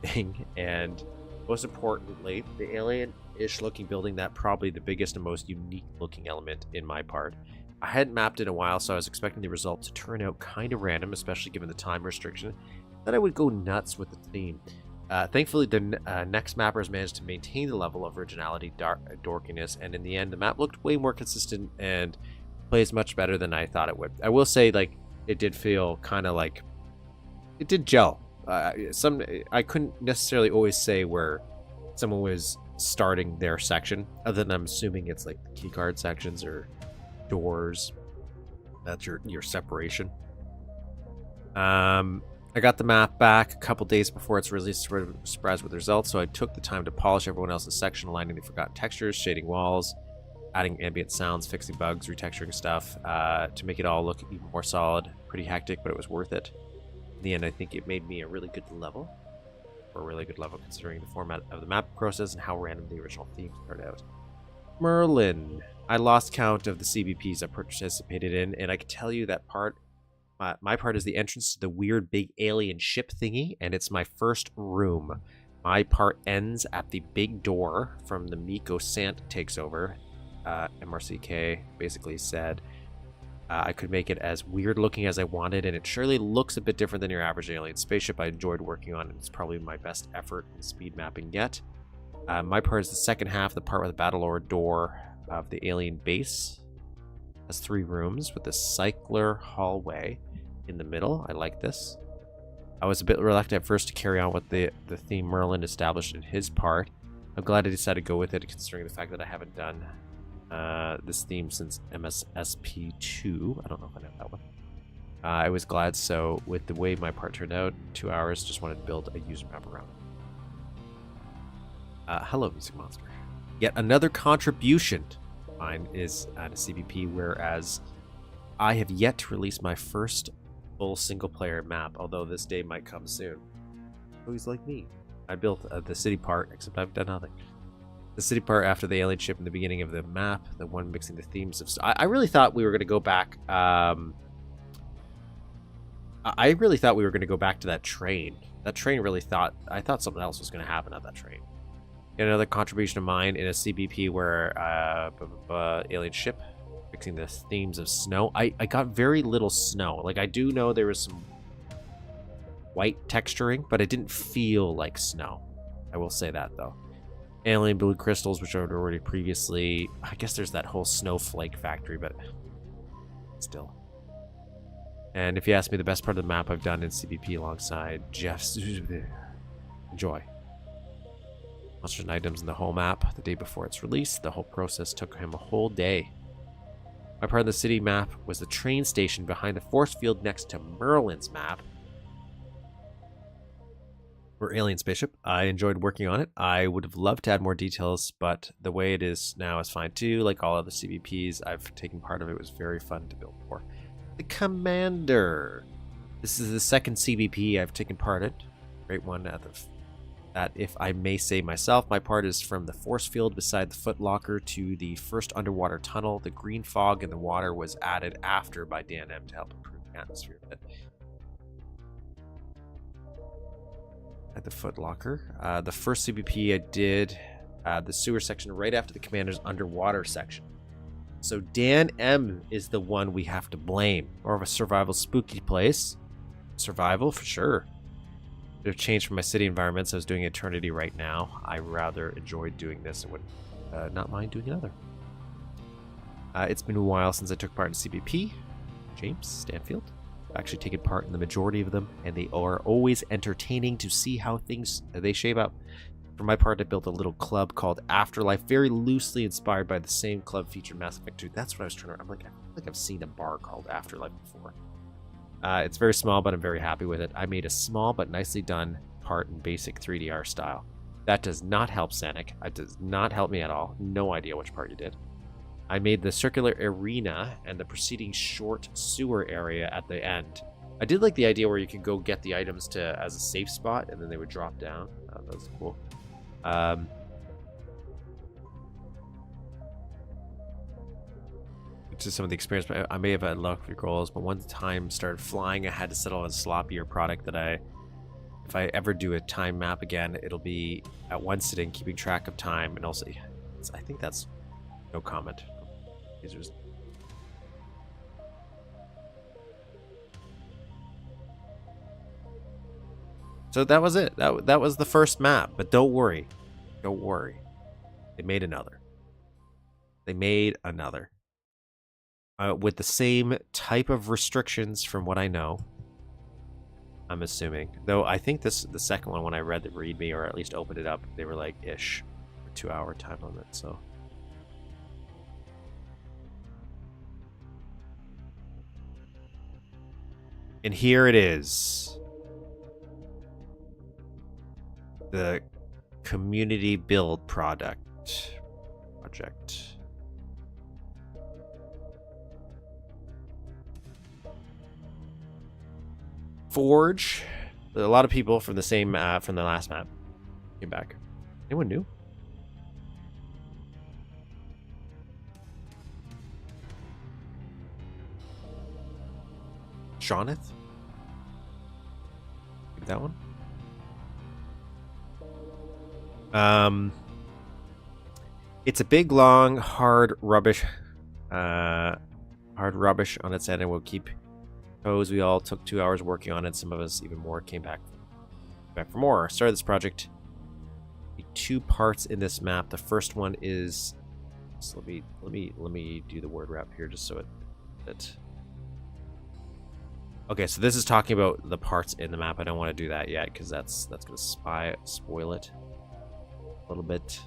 thing, and most importantly, the alien-ish looking building, that probably the biggest and most unique looking element in my part. I hadn't mapped it in a while, so I was expecting the result to turn out kind of random, especially given the time restriction. Then I would go nuts with the theme. Thankfully, the next mappers managed to maintain the level of originality, dorkiness, and in the end, the map looked way more consistent and plays much better than I thought it would. I will say, like, it did feel kind of like it did gel. I couldn't necessarily always say where someone was starting their section, other than I'm assuming it's like the keycard sections or doors. That's your separation. I got the map back a couple days before its release, surprised with the results, so I took the time to polish everyone else's section, aligning the forgotten textures, shading walls, adding ambient sounds, fixing bugs, retexturing stuff, to make it all look even more solid. Pretty hectic, but it was worth it. In the end, I think it made me a really good level. for a really good level considering the format of the map process and how random the original theme started out. Merlin. I lost count of the CBPs I participated in, and I can tell you that part, my part is the entrance to the weird big alien ship thingy, and it's my first room. My part ends at the big door from the Miko Sant takes over. MRCK basically said I could make it as weird looking as I wanted, and it surely looks a bit different than your average alien spaceship I enjoyed working on, and it's probably my best effort in speed mapping yet. My part is the second half, the part with the Battlelord door of the alien base. It has 3 rooms with a cycler hallway in the middle. I like this. I was a bit reluctant at first to carry on with the theme Merlin established in his part. I'm glad I decided to go with it, considering the fact that I haven't done this theme since MSSP2. I don't know if I know that one. I was glad, so with the way my part turned out, 2 hours, just wanted to build a user map around it. Hello, Music Monster. Yet another contribution. Mine is at a CBP, whereas I have yet to release my first full single-player map, although this day might come soon. Always like me. I built the city part, except I've done nothing. The city part after the alien ship in the beginning of the map, the one mixing the themes of... I really thought we were going to go back... I really thought we were going to go back to that train. That train really thought... I thought something else was going to happen at that train. Another contribution of mine in a CBP where alien ship fixing the themes of snow. I got very little snow. Like, I do know there was some white texturing, but it didn't feel like snow. I will say that, though. Alien blue crystals, which I had already previously... I guess there's that whole snowflake factory, but still. And if you ask me, the best part of the map I've done in CBP alongside Jeff's... Enjoy. Monsters and items in the whole map the day before its release. The whole process took him a whole day. My part of the city map was the train station behind the force field next to Merlin's map. Or alien spaceship. I enjoyed working on it. I would have loved to add more details, but the way it is now is fine too. Like all other CBPs I've taken part of, it was very fun to build for. The Commander. This is the second CBP I've taken part in. Great one at the... That, if I may say myself, my part is from the force field beside the footlocker to the first underwater tunnel. The green fog in the water was added after by Dan M to help improve the atmosphere a bit. At the footlocker. The first CBP I did the sewer section right after the commander's underwater section. So Dan M is the one we have to blame. More of a survival spooky place. Survival for sure. Bit of change from my city environments. I was doing Eternity right now. I rather enjoyed doing this and would not mind doing another. It's been a while since I took part in CBP. James Stanfield. I've actually taken part in the majority of them, and they are always entertaining to see how things they shape up. For my part, I built a little club called Afterlife, very loosely inspired by the same club featured Mass Effect 2. That's what I was trying to... I feel like I've seen a bar called Afterlife before. It's very small, but I'm very happy with it. I made a small but nicely done part in basic 3DR style. That does not help Sanic. It does not help me at all. No idea which part you did. I made the circular arena and the preceding short sewer area at the end. I did like the idea where you could go get the items to as a safe spot, and then they would drop down. That was cool. To some of the experience, but I may have had luck with goals, but one time started flying, I had to settle on a sloppier product that if I ever do a time map again, it'll be at one sitting, keeping track of time, and also, I think that's no comment. So that was it. That was the first map, but don't worry. Don't worry. They made another. With the same type of restrictions from what I know. I'm assuming. Though I think the second one, when I read the ReadMe, or at least opened it up, they were like, ish. A 2-hour time limit, so. And here it is. The community build project. Forge A lot of people from the same from the last map came back. Anyone new? Shawneth? Maybe that one? It's a big, long, hard rubbish on its end, and will keep toes. We all took 2 hours working on it. Some of us even more came back for more. Started this project. 2 parts in this map. The first one is, so let me do the word wrap here just so it. Okay, so this is talking about the parts in the map. I don't want to do that yet because that's gonna spoil it a little bit.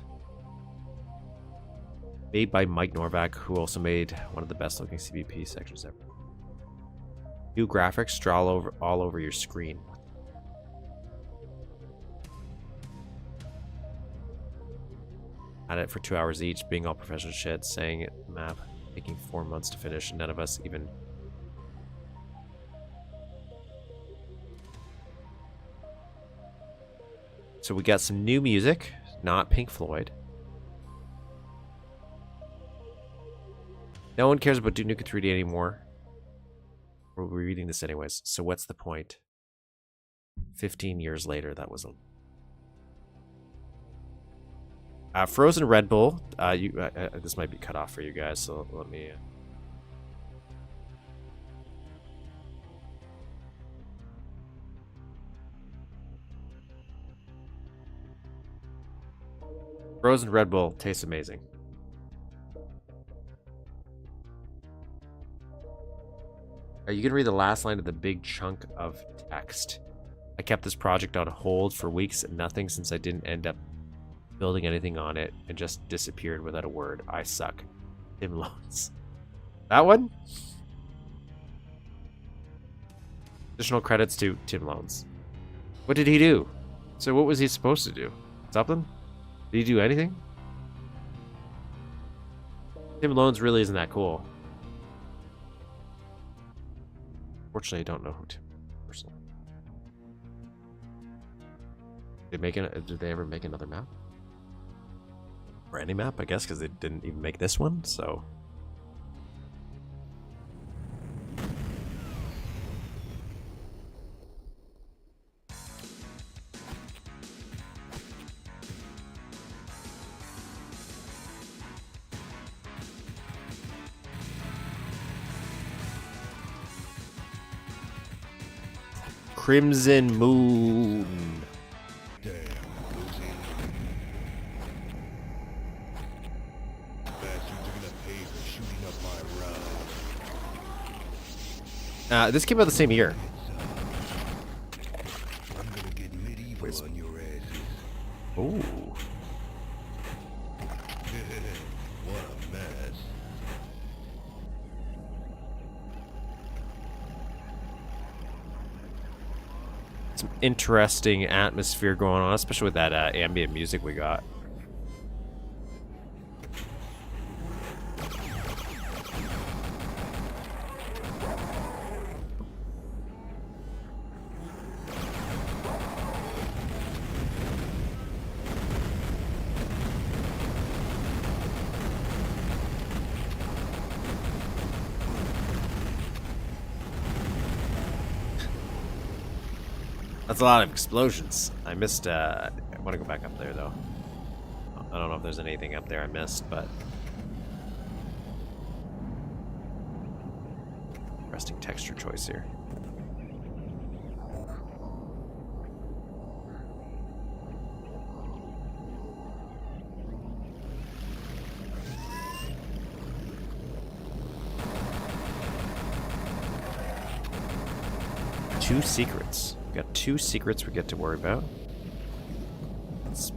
Made by Mike Norvac, who also made one of the best looking CBP sections ever. New graphics draw all over your screen. At it for 2 hours each, being all professional shit, saying it map, taking 4 months to finish, and none of us even. So we got some new music, not Pink Floyd. No one cares about Duke Nukem 3D anymore. We're reading this anyways, so what's the point? 15 years later, that was a... Frozen Red Bull. This might be cut off for you guys, so let me... Frozen Red Bull tastes amazing. You can read the last line of the big chunk of text. I kept this project on hold for weeks and nothing since I didn't end up building anything on it and just disappeared without a word. I suck. Tim Loans. That one? Additional credits to Tim Loans. What did he do? So what was he supposed to do? Something? Did he do anything? Tim Loans really isn't that cool. Fortunately, I don't know who Tim personally. Did they ever make another map? Or any map, I guess, because they didn't even make this one, so. Crimson Moon. Damn, Lucy. Bastards are gonna pay for shooting up my ride. This came out the same year. I'm gonna get medieval on your asses. Ooh. What a mess. Some interesting atmosphere going on, especially with that ambient music we got. That's a lot of explosions. I missed, I want to go back up there, though. I don't know if there's anything up there I missed, but... Interesting texture choice here. Two secrets. We got 2 secrets we get to worry about. Let's...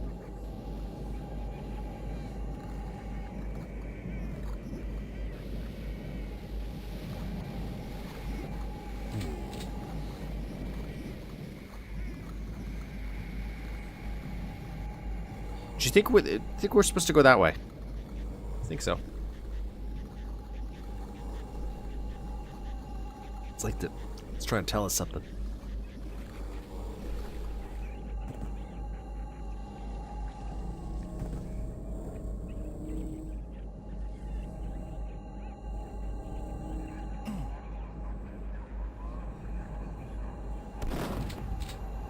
Do you think we're supposed to go that way? I think so. It's like it's trying to tell us something.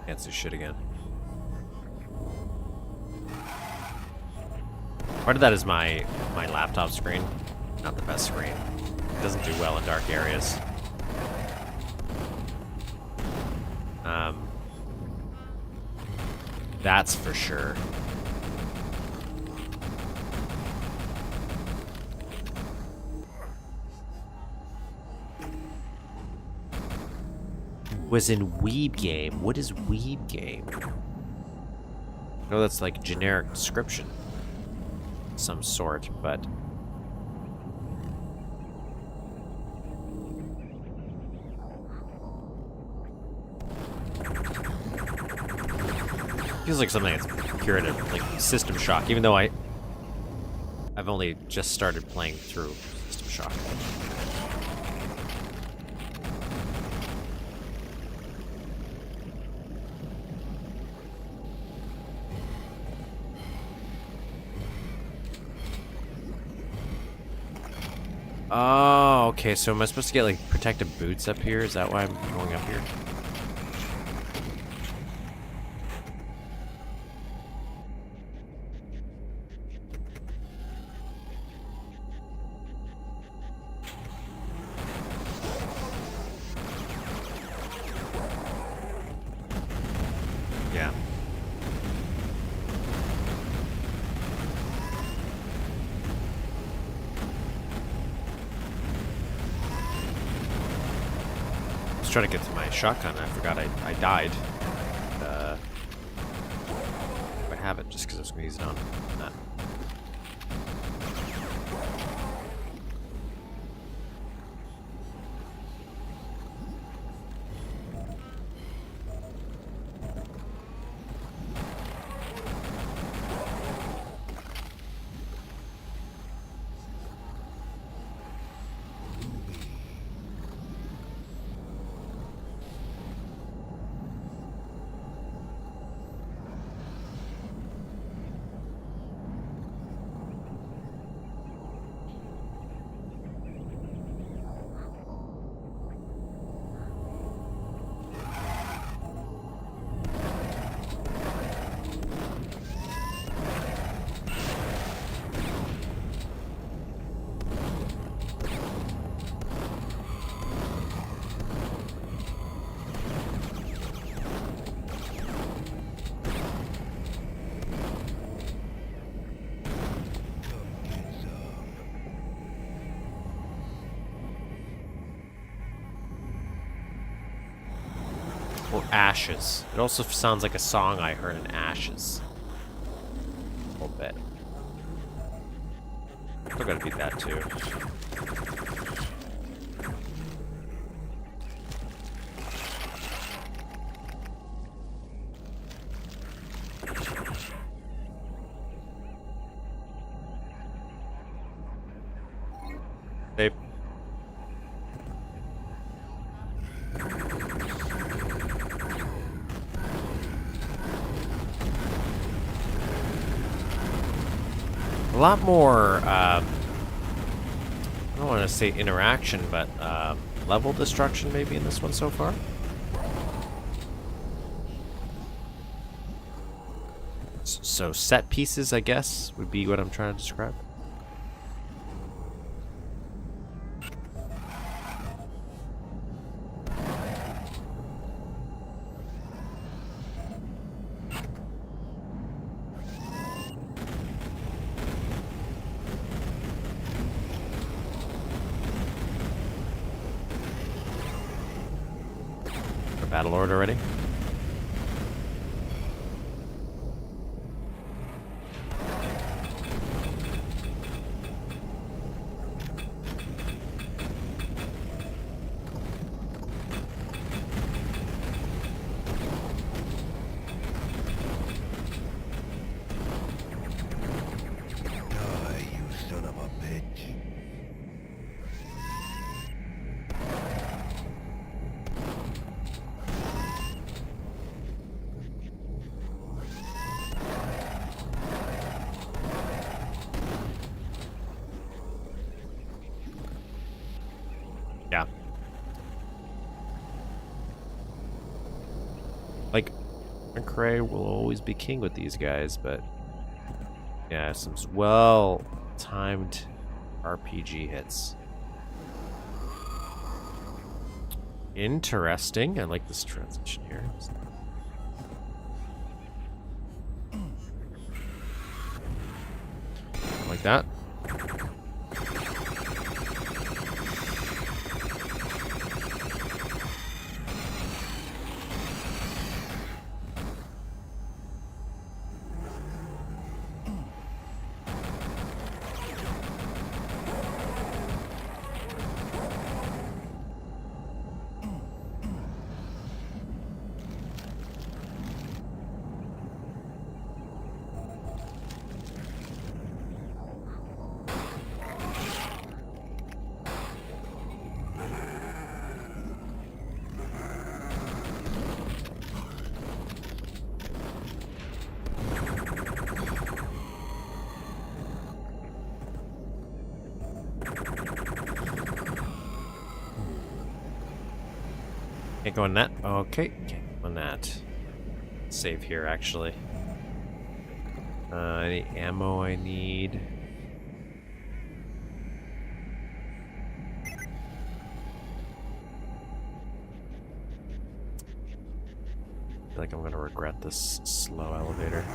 Can't see shit again. Part of that is my laptop screen. Not the best screen. It doesn't do well in dark areas. That's for sure. Was in Weeb Game. What is Weeb Game? I know that's like generic description. Some sort, but feels like something that's curative, like System Shock, even though I've only just started playing through System Shock. Oh, okay, so am I supposed to get like protective boots up here? Is that why I'm going up here? Yeah. I was trying to get to my shotgun. I forgot I died. I have it just because I was going to use it on that. Or Ashes. It also sounds like a song I heard in Ashes. A little bit. Still gotta beat that too. Babe. A lot more, I don't want to say interaction, but level destruction maybe in this one so far. So set pieces, I guess, would be what I'm trying to describe. Battle Lord already? Yeah. Like, McRae will always be king with these guys, but yeah, some well-timed RPG hits. Interesting. I like this transition here. Like that. Can't go on that. Okay, can't go on that. Save here, actually. Any ammo I need? I feel like I'm gonna regret this slow elevator.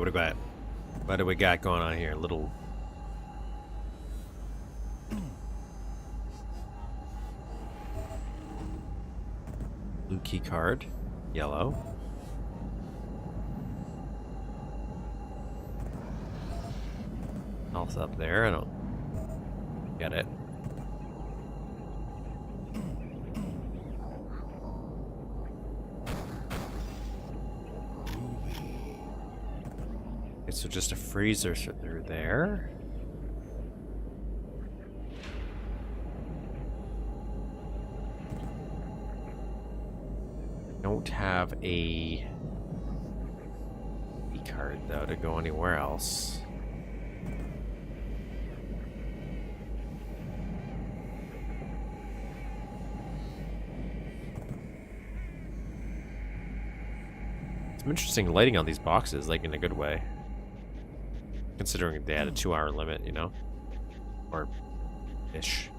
Okay, what do we got going on here? Little blue key card, yellow. Health up there. I don't get it. So just a freezer through there. Don't have a key card though to go anywhere else. Some interesting lighting on these boxes, like in a good way. Considering they had a 2-hour limit, you know? Or ish.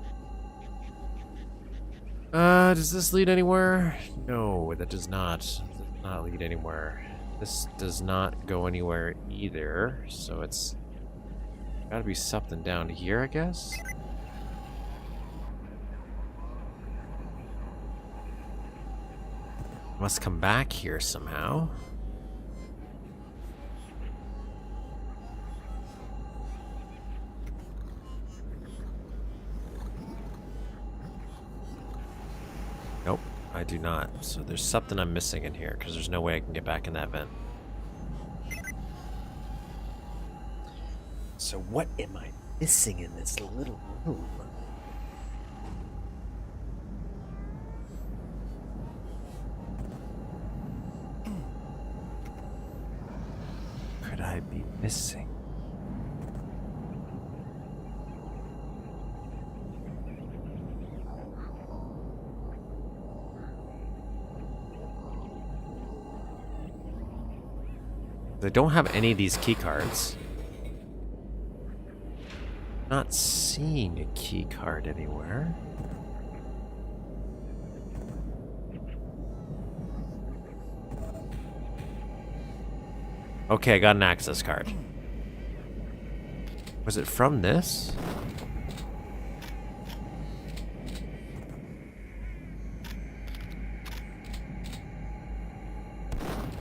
Does this lead anywhere? No, that does not. It does not lead anywhere. This does not go anywhere either, so it's gotta be something down here, I guess? Must come back here somehow. Nope, I do not. So there's something I'm missing in here, because there's no way I can get back in that vent. So what am I missing in this little room? Could I be missing? I don't have any of these key cards. Not seeing a key card anywhere. Okay, I got an access card. Was it from this?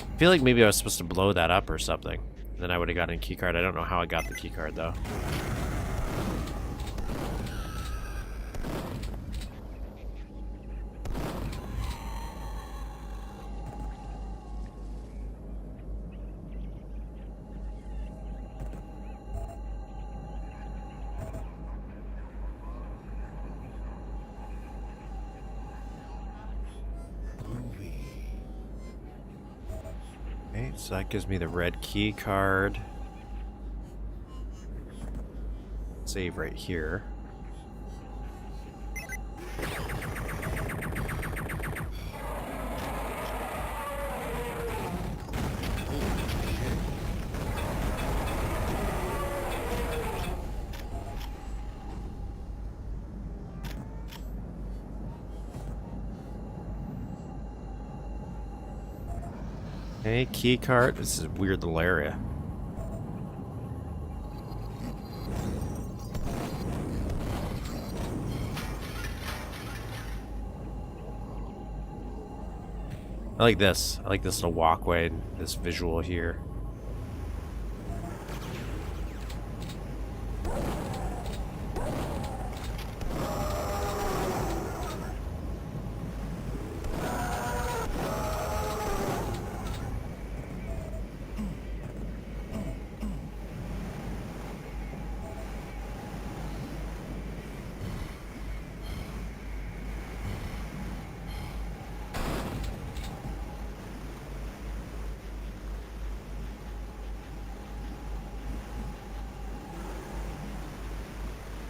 I feel like maybe I was supposed to blow that up or something. Then I would have gotten a key card. I don't know how I got the key card though. So that gives me the red key card. Save right here. Hey, key card. This is a weird little area. I like this. I like this little walkway and this visual here.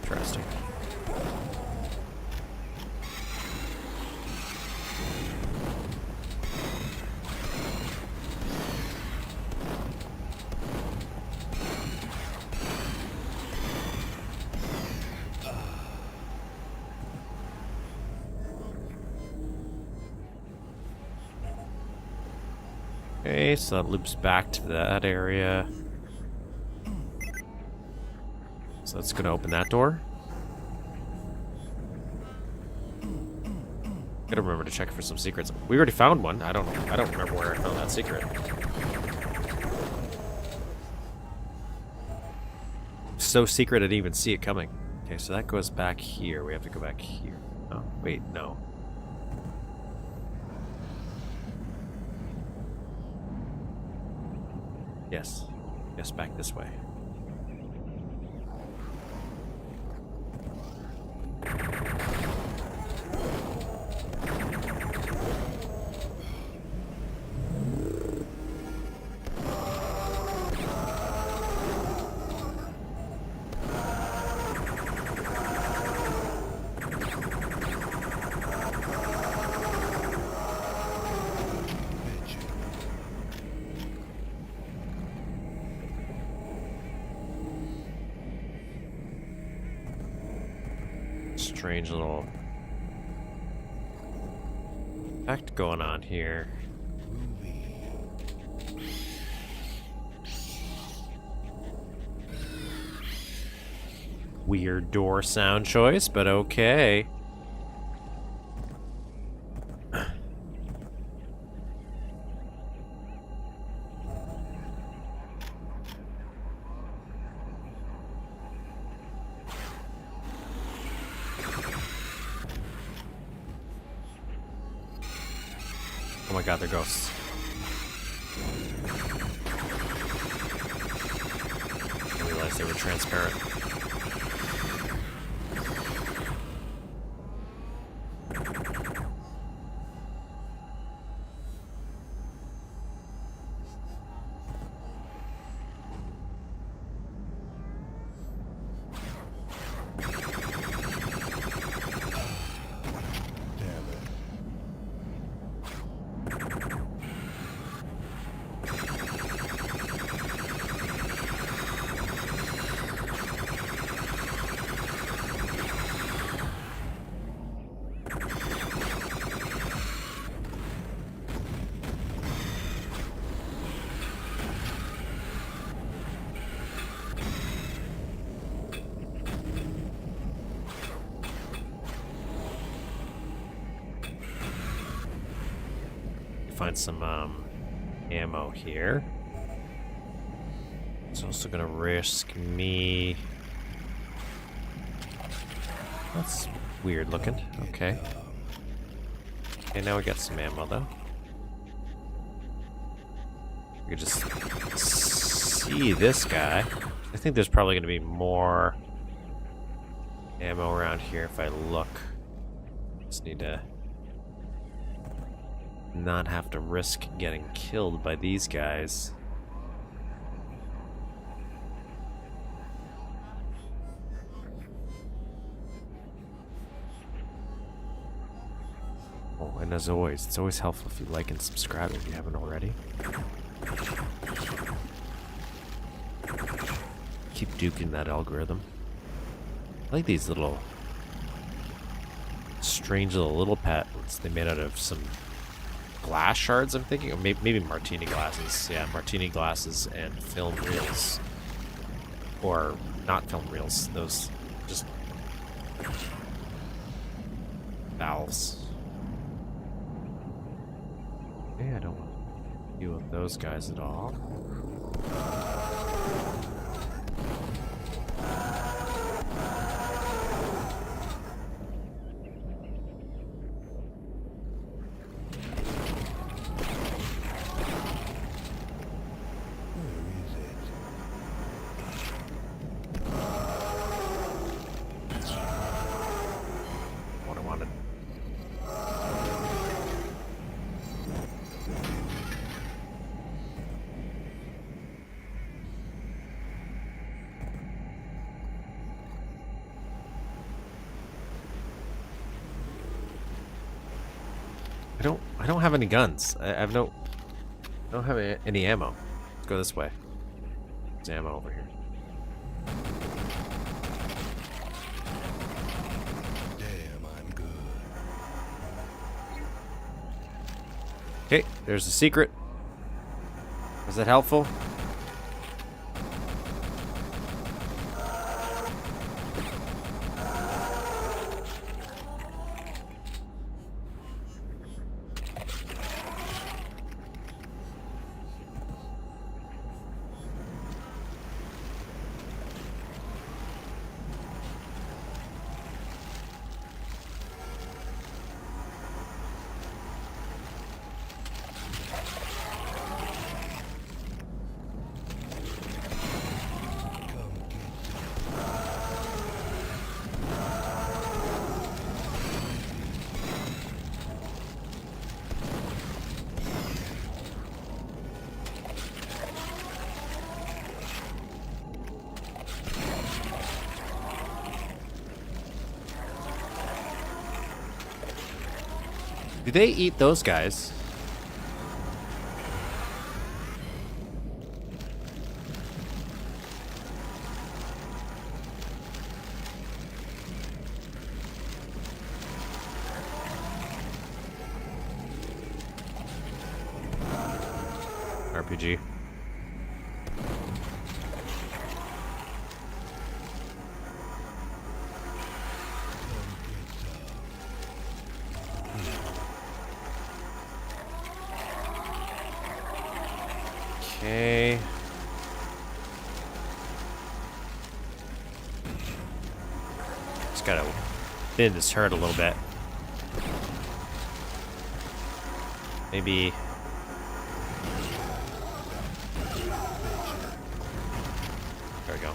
Interesting. Okay, so that loops back to that area. So that's gonna open that door. Gotta remember to check for some secrets. We already found one. I don't remember where I found that secret. So secret I didn't even see it coming. Okay, so that goes back here. We have to go back here. Oh, wait, no. Yes. Yes, back this way. Strange little act going on here. Weird door sound choice, but okay. Oh my god, they're ghosts. I realized they were transparent. Find some ammo here. It's also gonna risk me. That's weird looking. Okay. Okay, now we got some ammo though. We could just see this guy. I think there's probably gonna be more ammo around here if I look. Just need to not have to risk getting killed by these guys. Oh, and as always, it's always helpful if you like and subscribe if you haven't already. Keep duking that algorithm. I like these little strange little pets they made out of some glass shards, I'm thinking, or maybe martini glasses. Yeah, martini glasses and film reels. Or not film reels, those just valves. Okay, I don't want to deal with those guys at all. What I wanted. I don't have any guns. I don't have any ammo. Let's go this way. There's ammo over here. Damn, I'm good. Okay, there's a secret. Was that helpful? Do they eat those guys? RPG. Okay. Just gotta thin this herd a little bit. Maybe. There we go.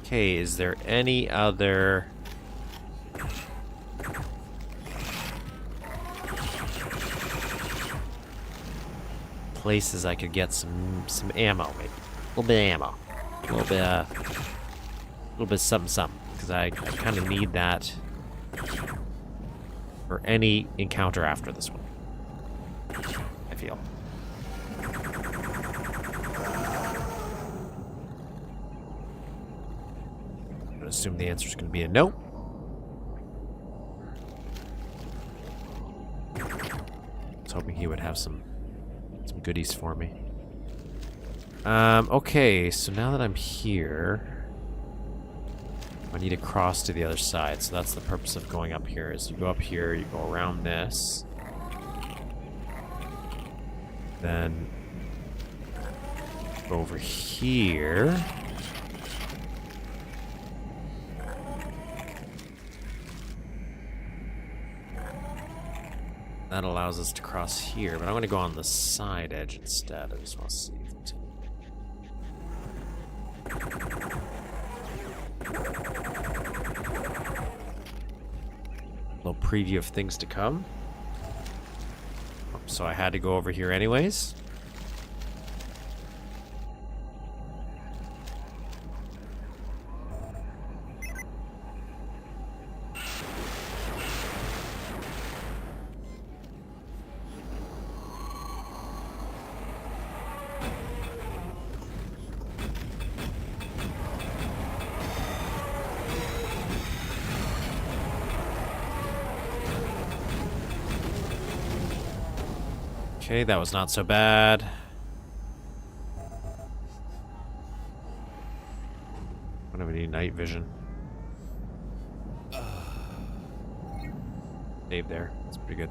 Okay, is there any other places I could get some ammo, maybe? A little bit of ammo. A little bit something, because I kind of need that for any encounter after this one, I feel. I'm gonna assume the answer is gonna be a no. I was hoping he would have some goodies for me. Okay, so now that I'm here, I need to cross to the other side. So that's the purpose of going up here, is you go up here, you go around this. Then go over here. That allows us to cross here, but I'm going to go on the side edge instead. I just want to see if it's... preview of things to come. So I had to go over here anyways. Okay, that was not so bad. I don't have any night vision. Save there. That's pretty good.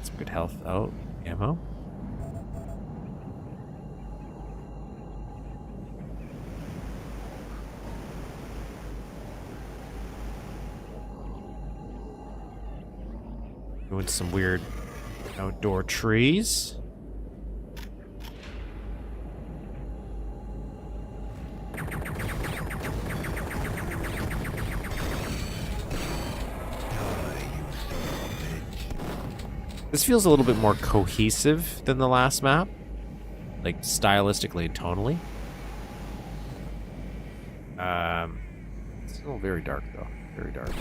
Some good health. Oh, ammo. Doing some weird outdoor trees. This feels a little bit more cohesive than the last map, like stylistically and tonally. It's still very dark though, very dark.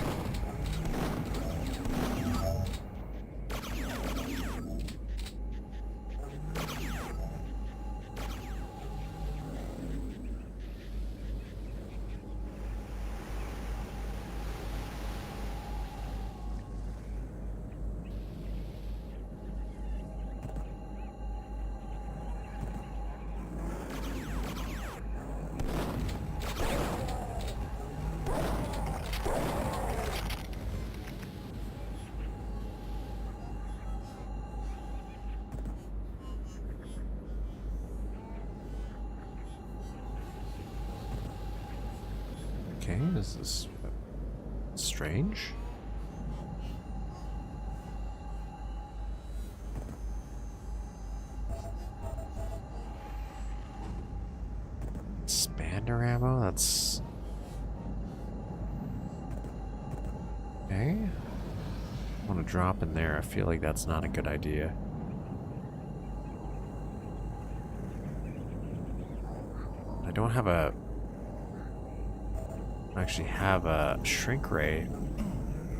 Okay, this is strange. Expander ammo, that's... Okay. I want to drop in there. I feel like that's not a good idea. I don't have a... actually have a shrink ray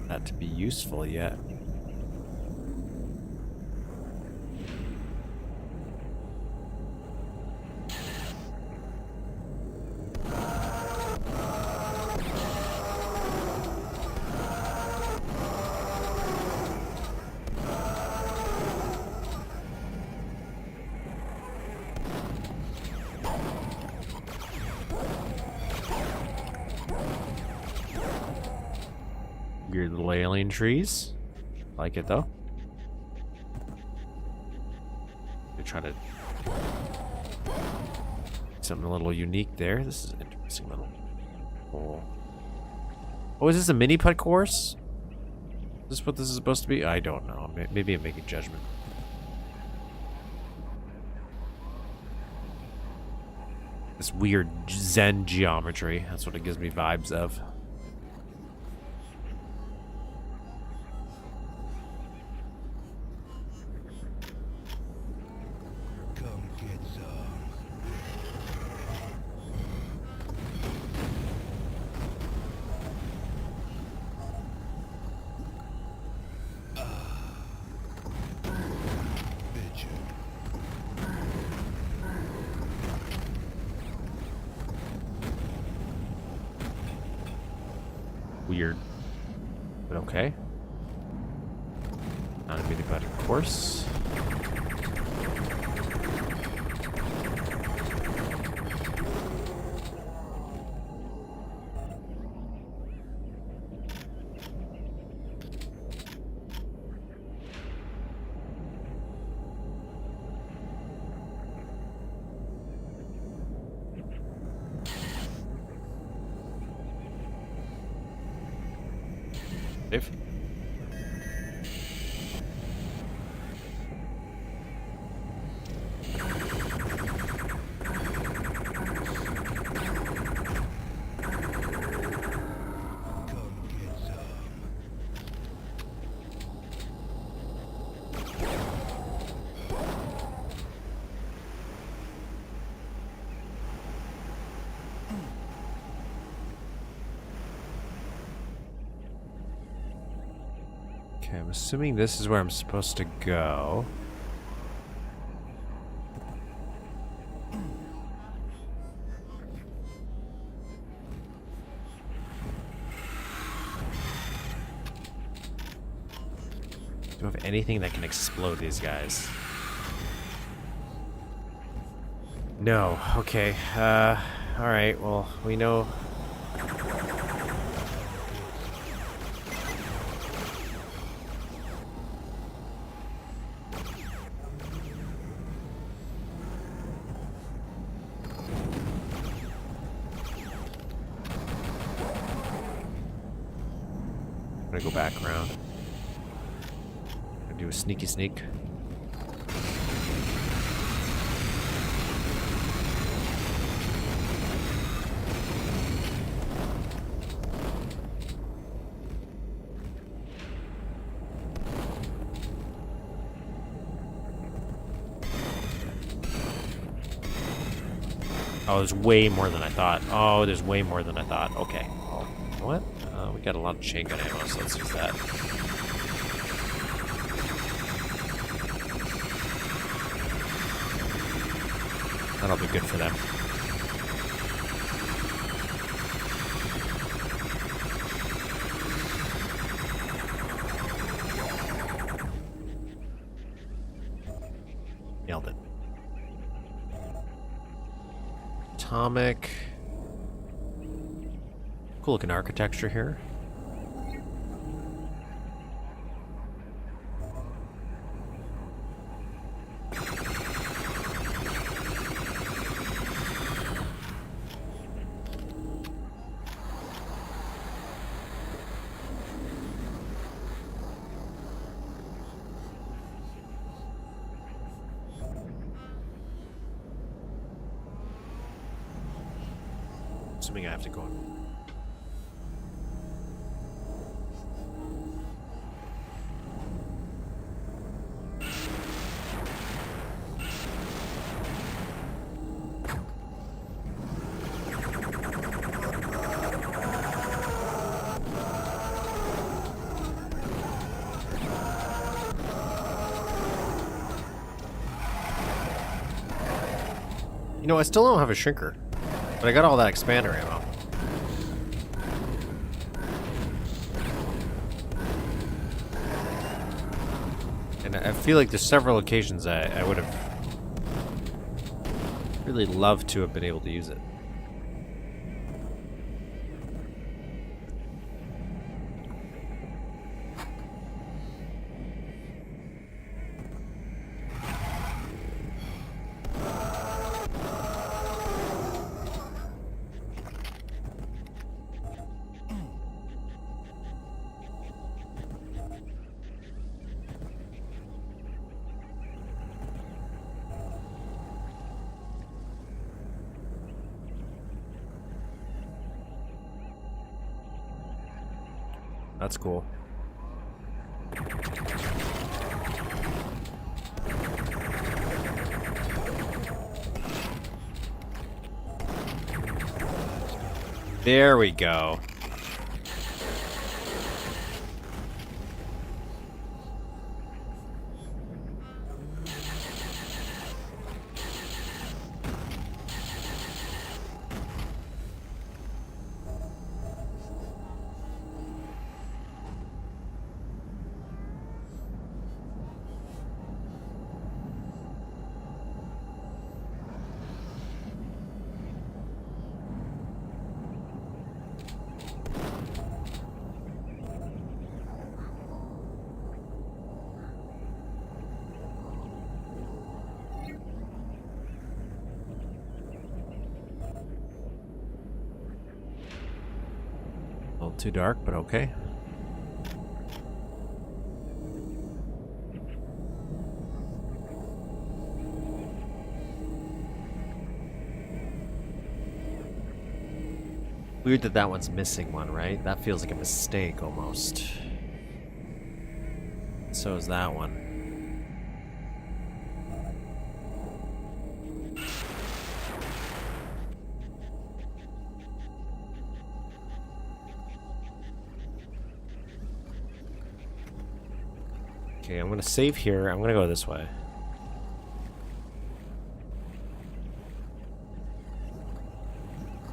that to be useful yet. Weird little alien trees. Like it though. They try to something a little unique there. This is an interesting little hole. Oh, is this a mini putt course? Is this what this is supposed to be? I don't know. Maybe I'm making judgment. This weird Zen geometry. That's what it gives me vibes of. Weird, but okay. Not a mini putt course. If Okay, I'm assuming this is where I'm supposed to go. Do I have anything that can explode these guys? No. Okay. Alright, well, we know... I'm gonna go back around. Gonna do a sneaky sneak. Oh, there's way more than I thought. Oh, there's way more than I thought. Okay. Oh, you know what? We got a lot of chain gun ammo, so let's use that. That'll be good for them. Nailed it. Atomic. Cool looking architecture here. Assuming I have to go on. You know, I still don't have a shrinker. But I got all that expander ammo. And I feel like there's several occasions I would have really loved to have been able to use it. That's cool. There we go. A little too dark, but okay. Weird that that one's missing one, right? That feels like a mistake almost. So is that one. Okay, I'm gonna save here. I'm gonna go this way.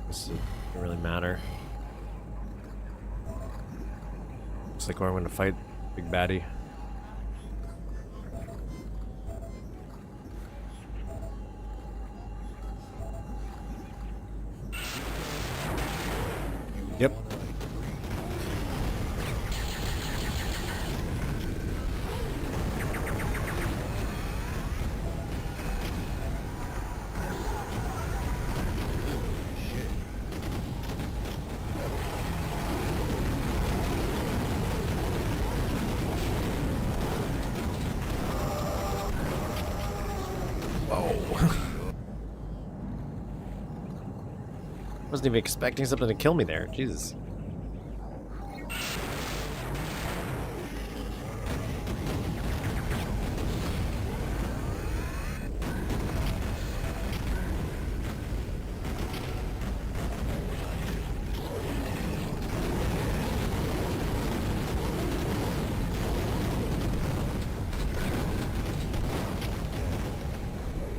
This doesn't really matter. Looks like where I'm gonna fight Big Baddie. Yep. Wasn't even expecting something to kill me there. Jesus.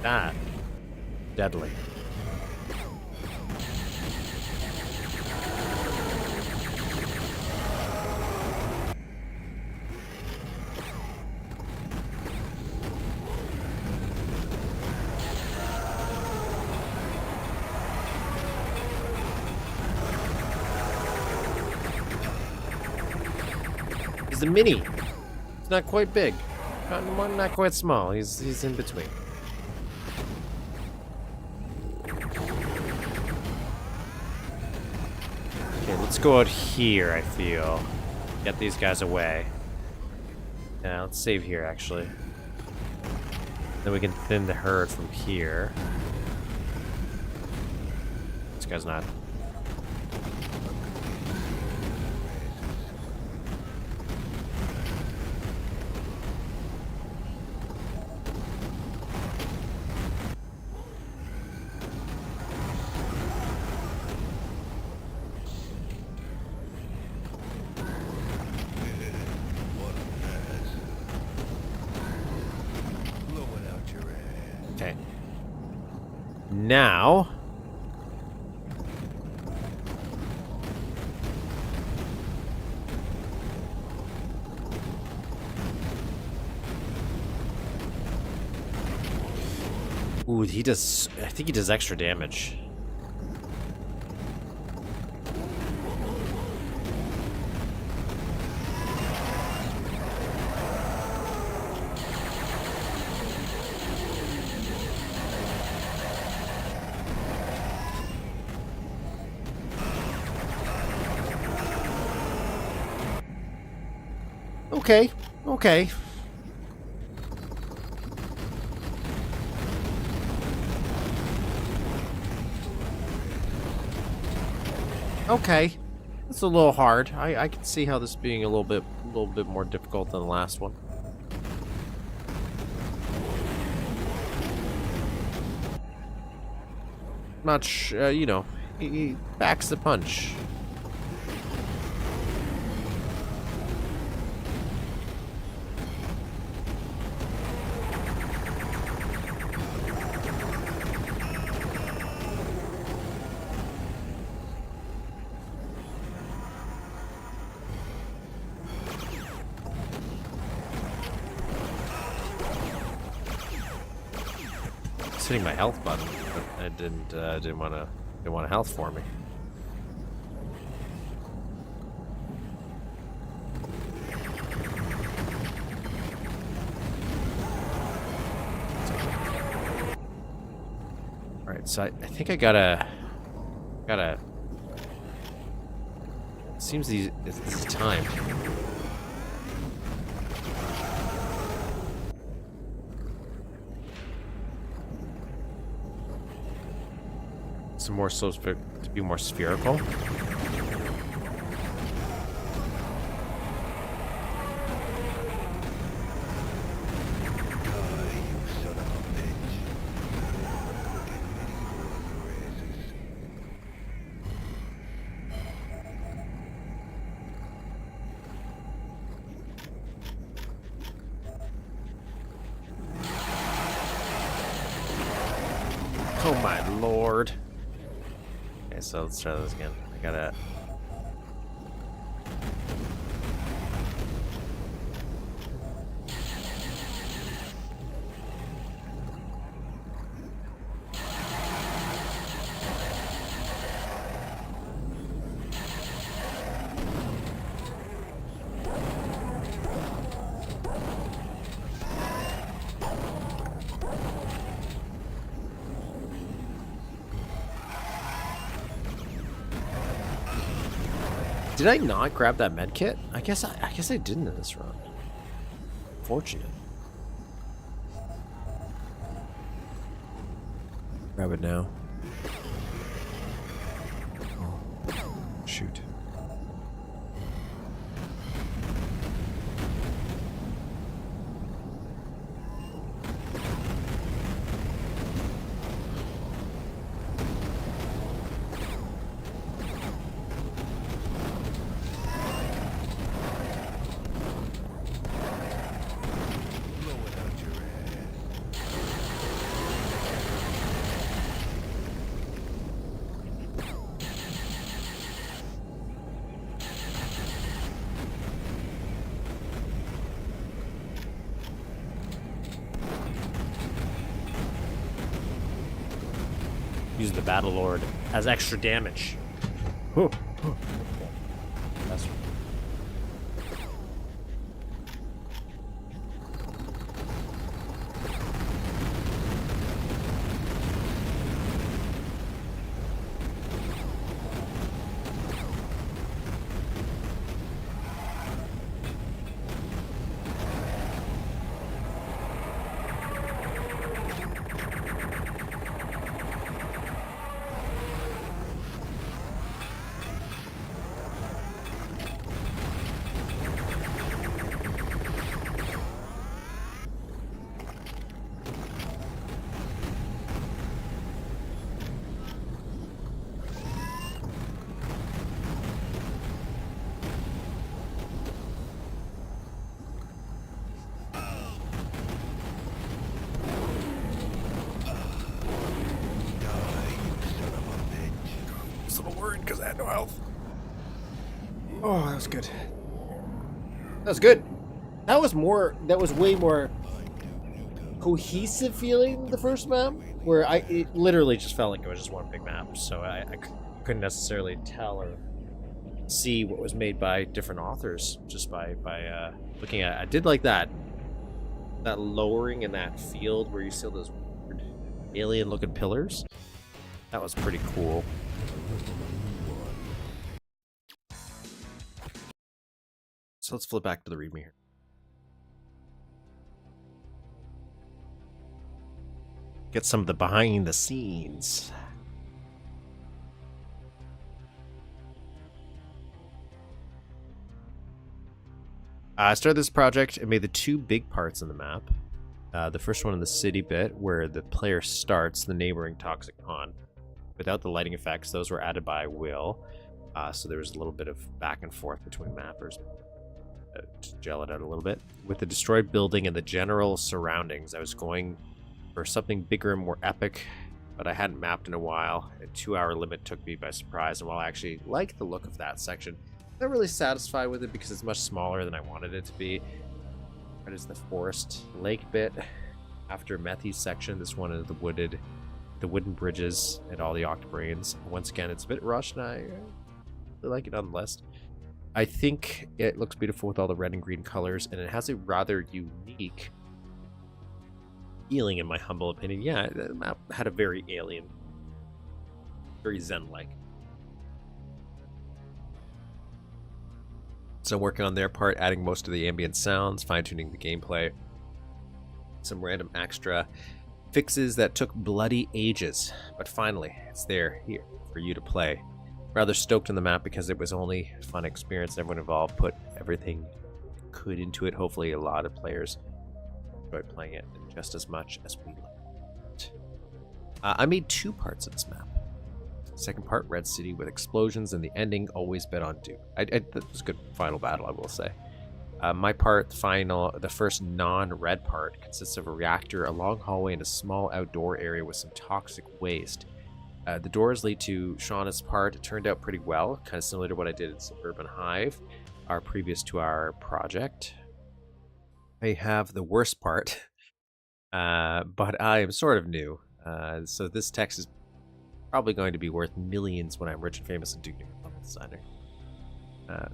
Ah. Deadly. He's a mini. He's not quite big. Not quite small. He's in between. Okay, let's go out here, I feel. Get these guys away. Yeah, let's save here, actually. Then we can thin the herd from here. This guy's not. Okay. Now. Ooh, he does. I think he does extra damage. Okay, okay. Okay. That's a little hard. I can see how this being a little bit more difficult than the last one. Much, you know, he backs the punch. Hitting my health button, but I didn't want a health for me. All right, so I think I gotta. Seems this is time. Some more slopes to be more spherical. Oh my lord. Okay, so let's try this again. I gotta... Did I not grab that med kit? I guess I didn't in this run. Fortunate. Grab it now. Oh, shoot. Use the Battle Lord as extra damage. That's a little worried because I had no health. Oh, that was good. That was good. That was way more cohesive feeling the first map, where it literally just felt like it was just one big map, so I couldn't necessarily tell or see what was made by different authors just by looking at it. I did like that lowering in that field where you see those weird alien looking pillars. That was pretty cool. So let's flip back to the ReadMe here. Get some of the behind the scenes. I started this project and made the two big parts in the map. The first one in the city bit, where the player starts the neighboring toxic pond. Without the lighting effects, those were added by Will. So there was a little bit of back and forth between mappers to gel it out a little bit. With the destroyed building and the general surroundings, I was going for something bigger and more epic, but I hadn't mapped in a while. A 2-hour limit took me by surprise, and while I actually like the look of that section, I'm not really satisfied with it because it's much smaller than I wanted it to be. That is the forest lake bit. After Methy's section, this one is the wooden bridges and all the octobrains. Once again, it's a bit rushed, and I really like it nonetheless. I think it looks beautiful with all the red and green colors, and it has a rather unique feeling, in my humble opinion. Yeah, the map had a very alien, very zen-like. So I'm working on their part, adding most of the ambient sounds, fine-tuning the gameplay, some random extra fixes that took bloody ages, but finally, it's there here for you to play. Rather stoked on the map because it was only a fun experience. Everyone involved put everything they could into it. Hopefully a lot of players enjoyed playing it just as much as we liked. I made two parts of this map. Second part, Red City with explosions, and the ending, always bet on Duke. That was a good final battle, I will say. My part, the first non-red part, consists of a reactor, a long hallway, and a small outdoor area with some toxic waste. The doors lead to Shauna's part. It turned out pretty well, kind of similar to what I did in Suburban Hive, previous to our project. I have the worst part, but I am sort of new. So this text is probably going to be worth millions when I'm rich and famous and Duke Nukem level designer.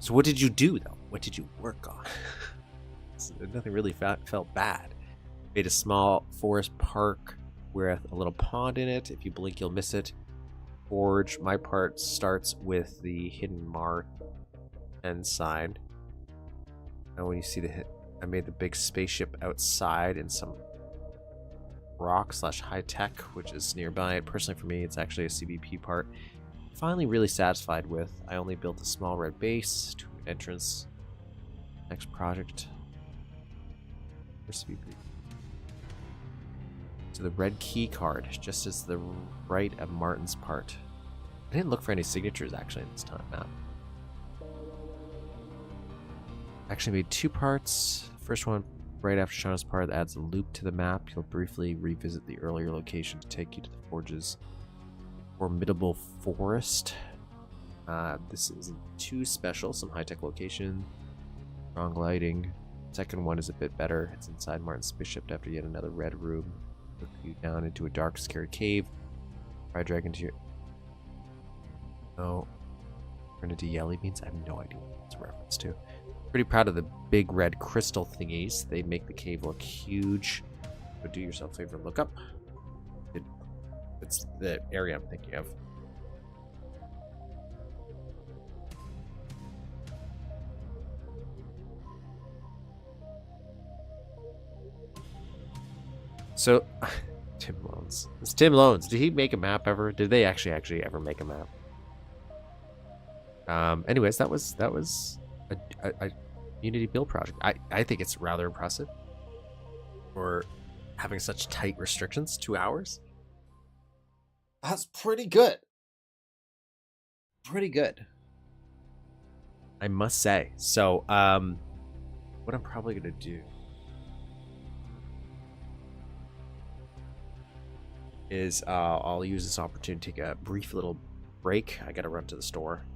So what did you do, though? What did you work on? Nothing really felt bad. Made a small forest park with a little pond in it. If you blink, you'll miss it. Forge. My part starts with the hidden mark inside. And when you see I made the big spaceship outside in some rock / high tech, which is nearby. Personally, for me, it's actually a CBP part. Finally really satisfied with. I only built a small red base to an entrance. Next project. CBP. To the red key card, just as the right of Martin's part. I didn't look for any signatures actually in this time map. Actually made 2 parts. First one right after Shauna's part that adds a loop to the map. You'll briefly revisit the earlier location to take you to the Forge's formidable forest. This isn't too special. Some high-tech location, strong lighting. Second one is a bit better. It's inside Martin's spaceship after yet another red room. Look you down into a dark, scary cave. Try dragging to your... Oh. Turn into yelly beans? I have no idea what it's a reference to. Pretty proud of the big red crystal thingies. They make the cave look huge. So do yourself a favor and look up. It's the area I'm thinking of. So, Tim Loans. It's Tim Loans. Did he make a map ever? Did they actually ever make a map? Anyways, that was a Unity build project. I think it's rather impressive for having such tight restrictions. 2 hours. That's pretty good. Pretty good, I must say. So, what I'm probably gonna do is I'll use this opportunity to take a brief little break. I gotta run to the store.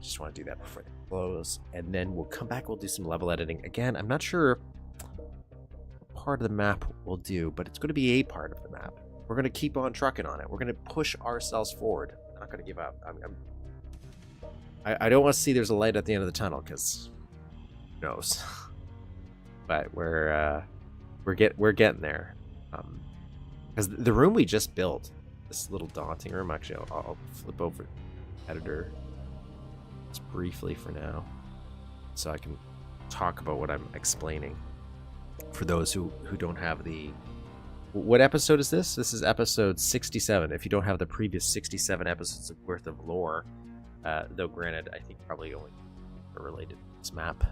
Just want to do that before they close, and then we'll come back. We'll do some level editing again. I'm not sure what part of the map we'll do, but it's going to be a part of the map. We're going to keep on trucking on it. We're going to push ourselves forward. I'm not going to give up. I don't want to see there's a light at the end of the tunnel, because who knows. But we're getting there. Because the room we just built, this little daunting room. Actually, I'll flip over editor just briefly for now, so I can talk about what I'm explaining for those who don't have the... What episode is this? This is episode 67. If you don't have the previous 67 episodes worth of lore, though granted, I think probably only related to this map.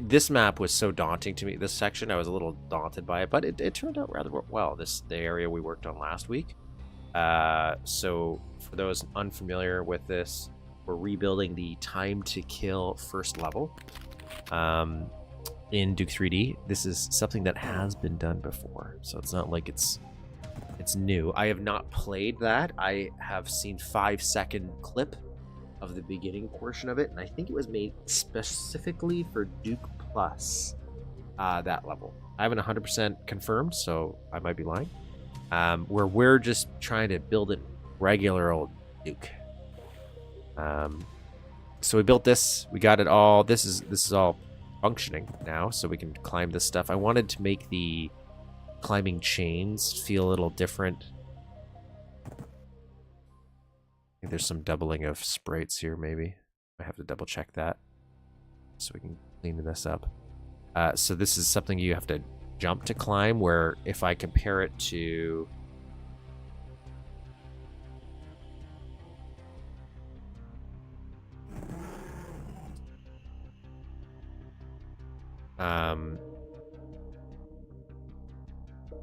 This map was so daunting to me. This section, I was a little daunted by it, but it turned out rather well. The area we worked on last week. So for those unfamiliar with this, we're rebuilding the time to kill first level in Duke 3D. This is something that has been done before, so it's not like it's new. I have not played that. I have seen 5-second clip of the beginning portion of it, and I think it was made specifically for Duke Plus, that level. I haven't 100% confirmed, so I might be lying. Where we're just trying to build it regular old Duke. So we built this. We got it all. This is all functioning now, so we can climb this stuff. I wanted to make the climbing chains feel a little different. I think there's some doubling of sprites here, maybe. I have to double check that so we can clean this up. So this is something you have to jump to climb, where if I compare it to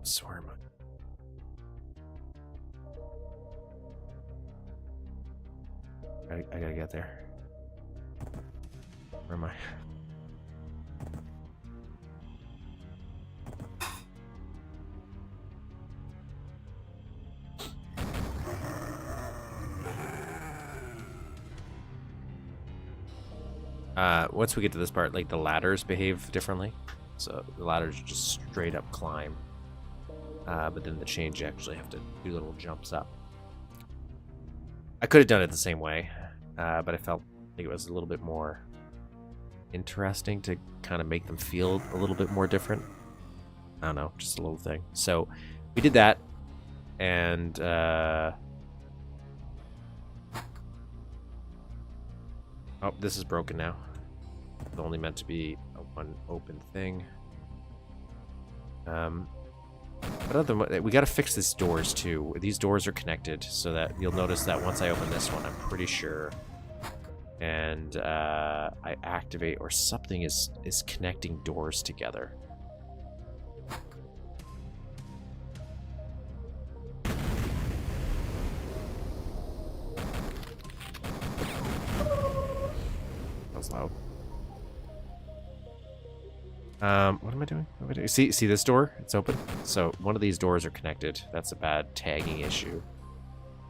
sorry, I gotta get there. Where am I? Once we get to this part, like the ladders behave differently. So the ladders just straight up climb. But then the chains you actually have to do little jumps up. I could have done it the same way, but I felt like it was a little bit more interesting to kind of make them feel a little bit more different. I don't know, just a little thing. So we did that, and oh, this is broken now. It's only meant to be a one open thing. But other than we got to fix these doors too. These doors are connected, so that you'll notice that once I open this one, I'm pretty sure, and I activate, or something is connecting doors together. That was loud. What am I doing? What am I doing? See this door? It's open. So one of these doors are connected. That's a bad tagging issue.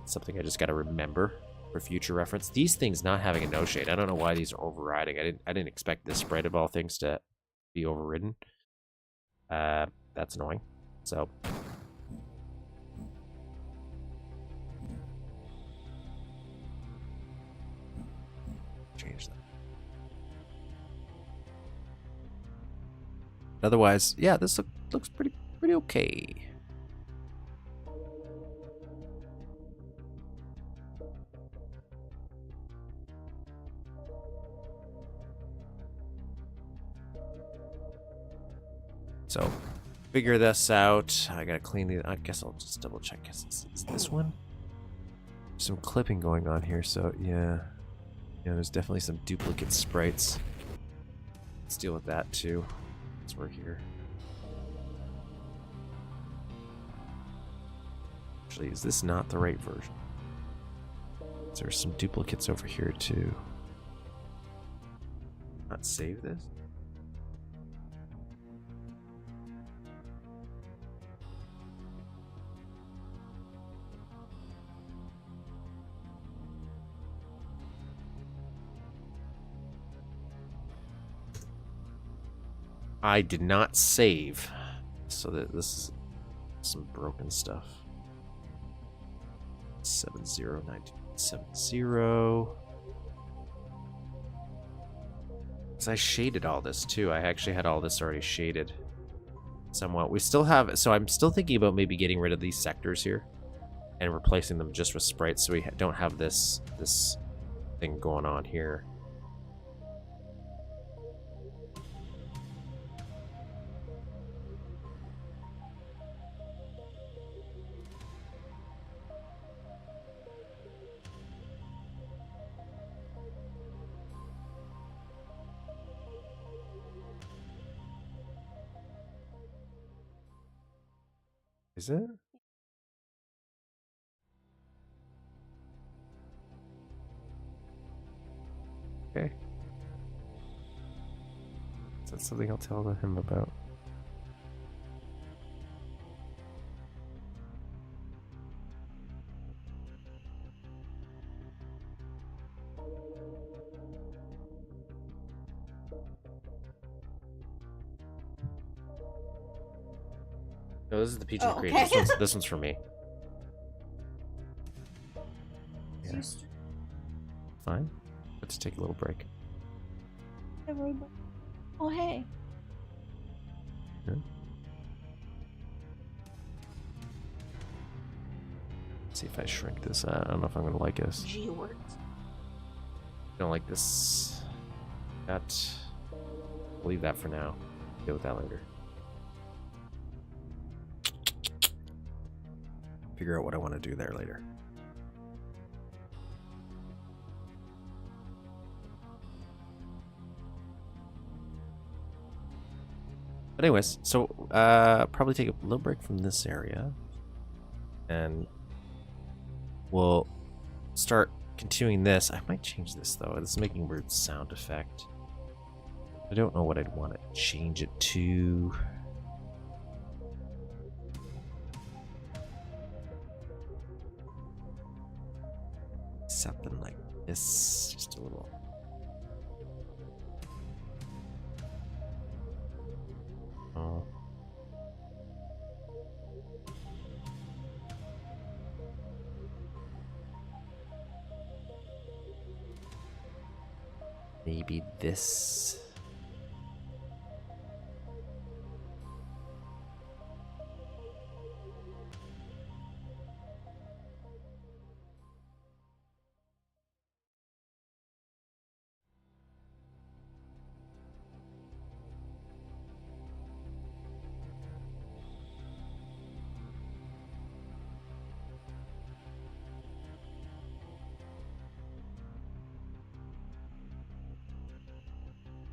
Something I just got to remember for future reference. These things not having a no shade. I don't know why these are overriding. I didn't expect this spread of all things to be overridden. That's annoying. So change that. Otherwise, yeah, this looks pretty okay. So, figure this out. I gotta clean these. I guess I'll just double check. Is this one? Some clipping going on here, so yeah. Yeah, there's definitely some duplicate sprites. Let's deal with that too. We're here. Actually, is this not the right version? There's some duplicates over here too. Not save this? I did not save, so that this is some broken stuff. 701970. Because I shaded all this too. I actually had all this already shaded somewhat. We still have, so I'm still thinking about maybe getting rid of these sectors here and replacing them just with sprites, so we don't have this thing going on here. Is it? Okay. Is that something I'll tell him about? No, this is the peach and cream. Okay. This one's for me. Yeah. Fine. Let's take a little break. Oh, hey. Good. Let's see if I shrink this. I don't know if I'm gonna like this. G words. Don't like this. That. I'll leave that for now. Deal with that later. Figure out what I want to do there later. But anyways, so probably take a little break from this area, and we'll start continuing this. I might change this though. This is making a weird sound effect. I don't know what I'd want to change it to. Something like this, just a little. Oh. Maybe this.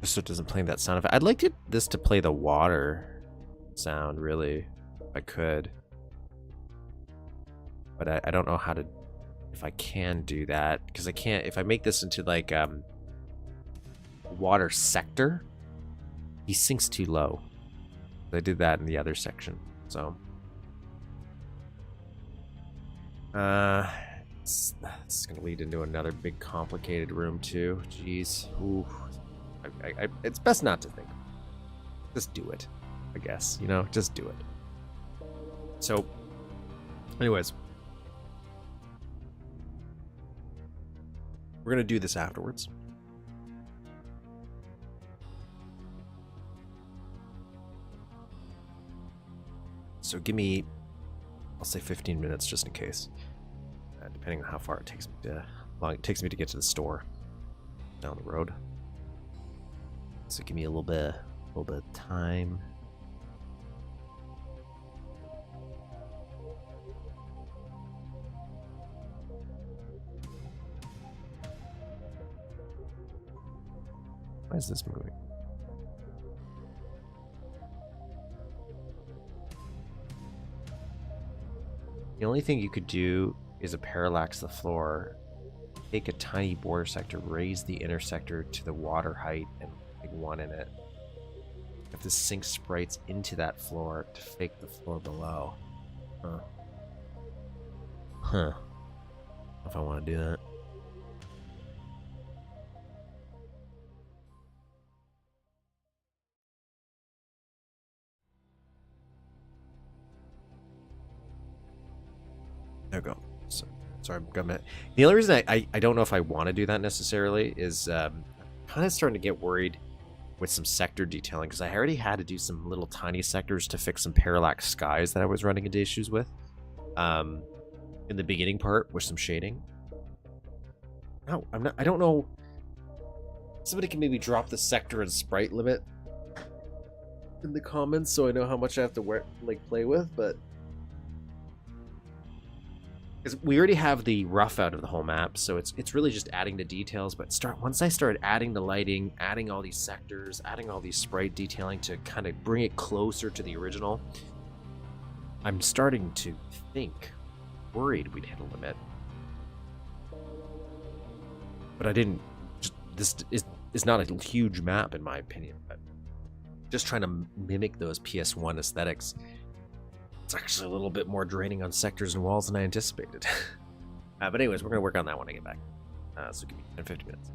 Just so it doesn't play that sound effect. I'd like this to play the water sound, really, if I could. But I don't know how to, if I can do that, because I can't, if I make this into like water sector, he sinks too low. I did that in the other section, so. It's gonna lead into another big complicated room too. Jeez. Ooh. It's best not to think. Just do it, I guess. You know, just do it. So, anyways, we're gonna do this afterwards. So give me, I'll say 15 minutes just in case, depending on how far it takes me to, how long it takes me to get to the store down the road. So give me a little bit of time. Why is this moving? The only thing you could do is a parallax the floor, take a tiny border sector, raise the inner sector to the water height, and make one in it. You have to sink sprites into that floor to fake the floor below. Huh. Huh. If I want to do that. There we go. So, sorry, I'm gonna. The only reason I don't know if I want to do that necessarily is kind of starting to get worried with some sector detailing, because I already had to do some little tiny sectors to fix some parallax skies that I was running into issues with in the beginning part with some shading. No, I'm not. I don't know. Somebody can maybe drop the sector and sprite limit in the comments so I know how much I have to play with, but. Because we already have the rough out of the whole map, so it's really just adding the details. But once I started adding the lighting, adding all these sectors, adding all these sprite detailing to kind of bring it closer to the original, I'm starting to worried we'd hit a limit. But I didn't. This is not a huge map in my opinion. But just trying to mimic those PS1 aesthetics. It's actually a little bit more draining on sectors and walls than I anticipated. But anyways, we're going to work on that when I get back. So give me 10, 15 minutes.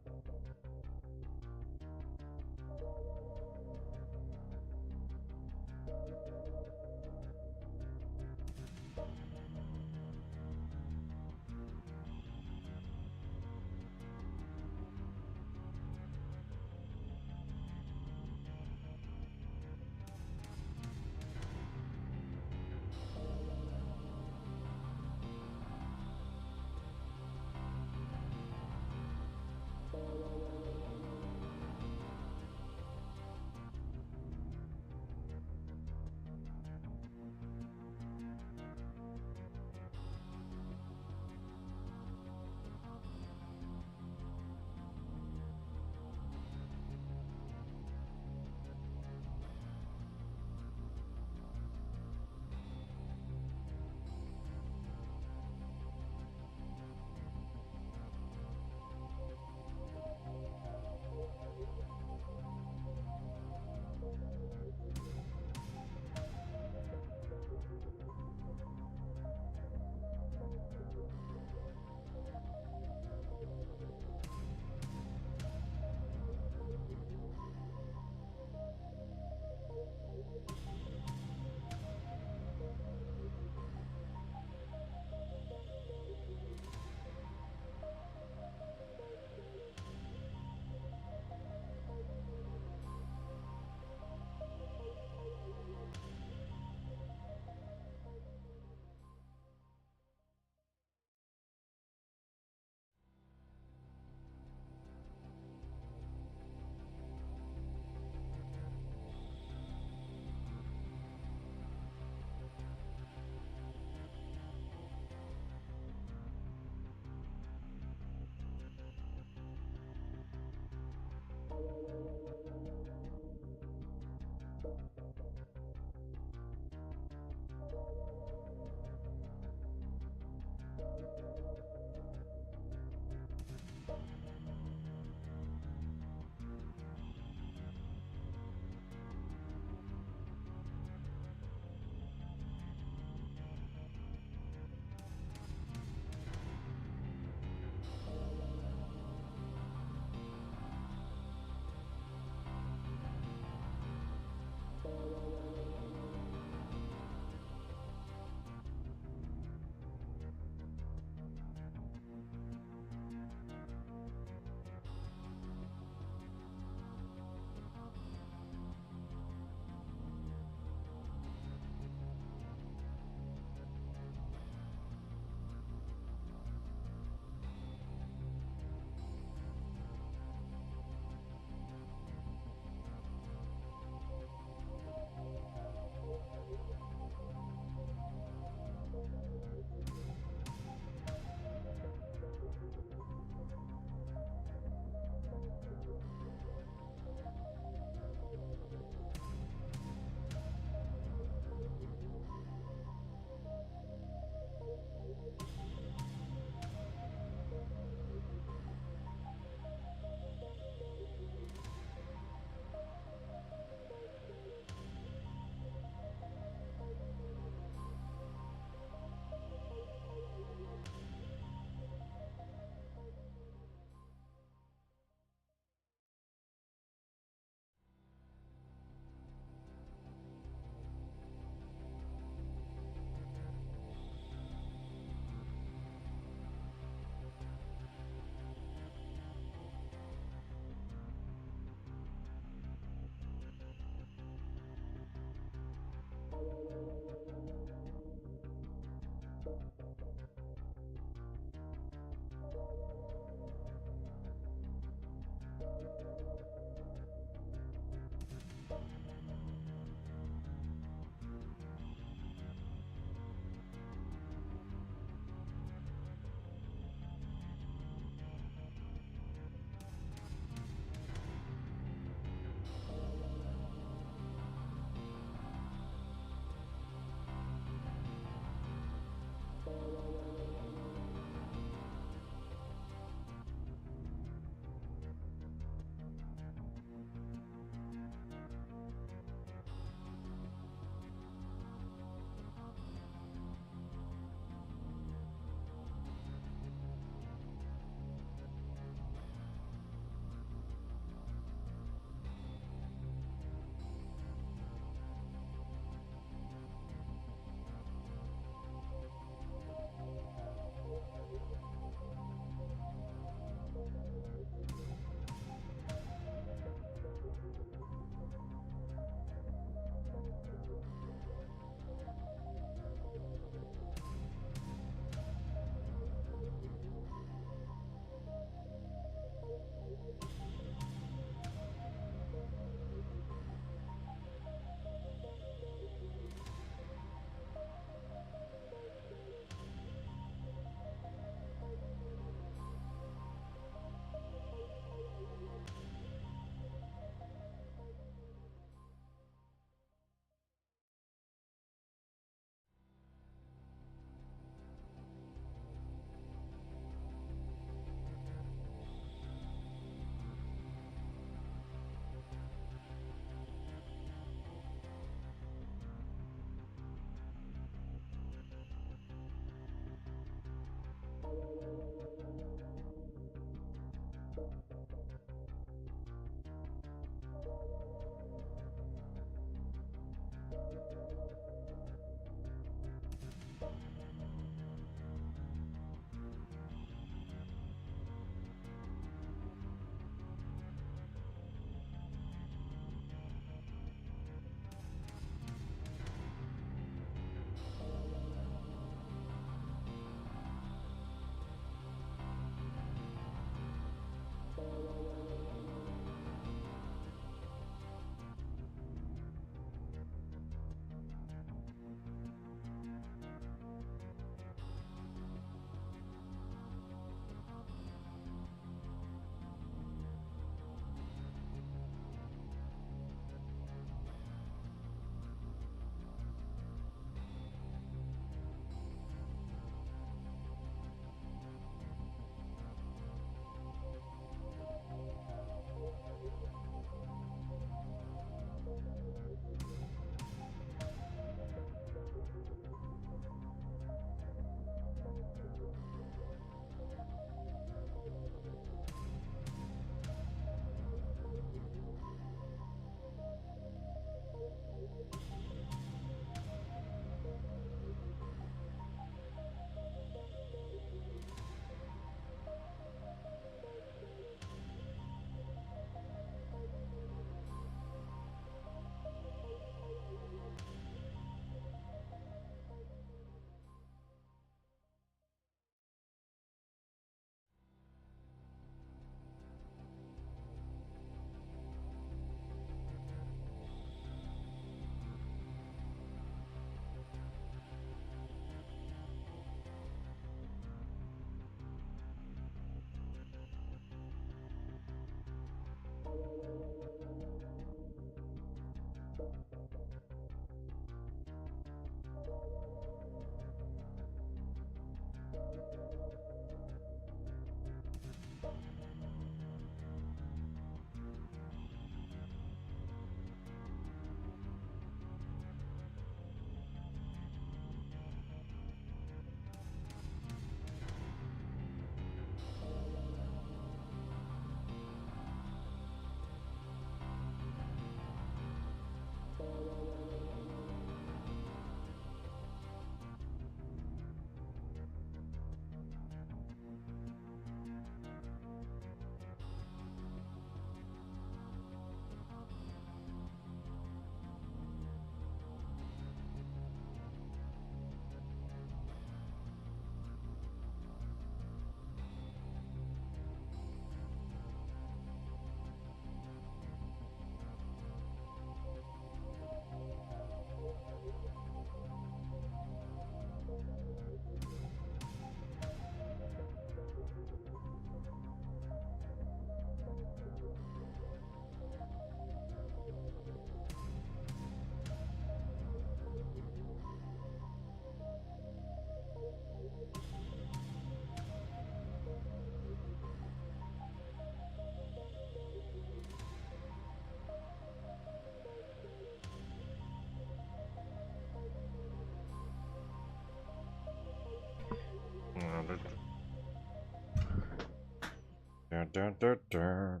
dun, dun, dun.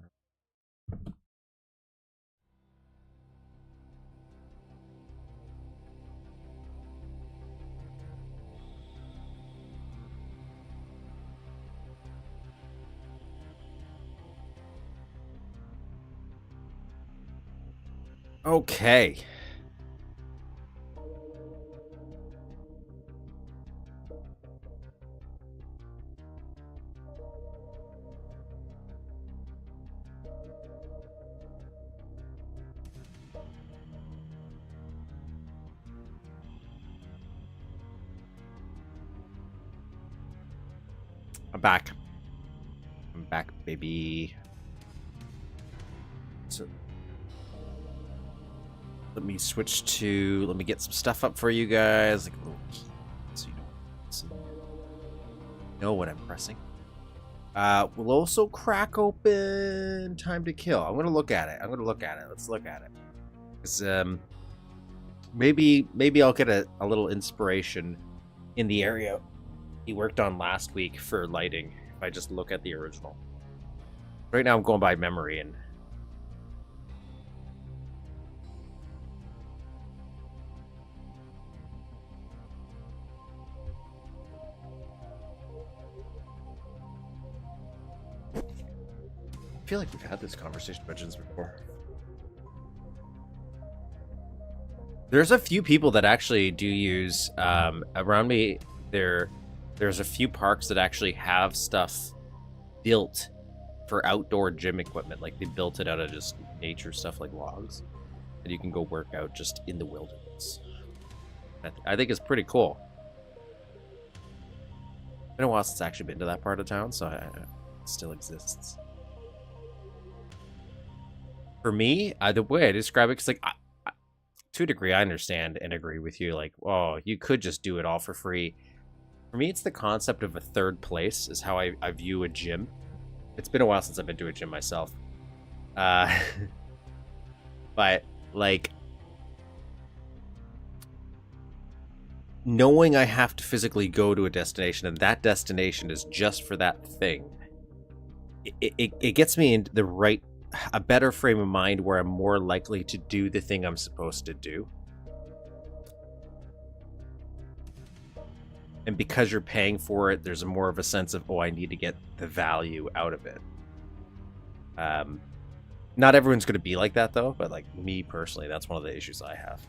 Okay. I'm back. I'm back, baby. So let me switch to. Let me get some stuff up for you guys, like a little key, so you know what I'm pressing. We'll also crack open Time to Kill. I'm gonna look at it. Let's look at it. 'Cause, maybe I'll get a little inspiration in the area he worked on last week for lighting if I just look at the original. Right now I'm going by memory and I feel like we've had this conversation about Jins before. There's a few people that actually do use around me. There's a few parks that actually have stuff built for outdoor gym equipment. Like they built it out of just nature stuff like logs, and you can go work out just in the wilderness. I think it's pretty cool. It's been a while since I've actually been to that part of town, so it still exists. For me, the way I describe it, because like to a degree, I understand and agree with you. Like, oh, you could just do it all for free. For me, it's the concept of a third place is how I view a gym. It's been a while since I've been to a gym myself. But, like, knowing I have to physically go to a destination and that destination is just for that thing, it gets me in a better frame of mind where I'm more likely to do the thing I'm supposed to do. And because you're paying for it, there's more of a sense of, oh, I need to get the value out of it. Not everyone's going to be like that, though, but like me personally, that's one of the issues I have.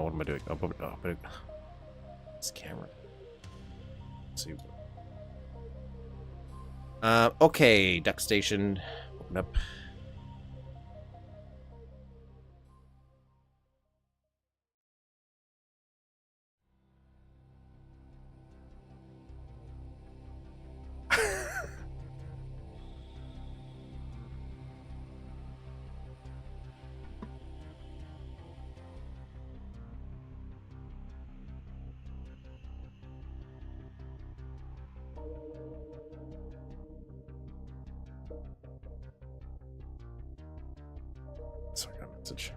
What am I doing? Oh, this camera. Let's see. Okay, duck station. Open up. Sorry, I got a message.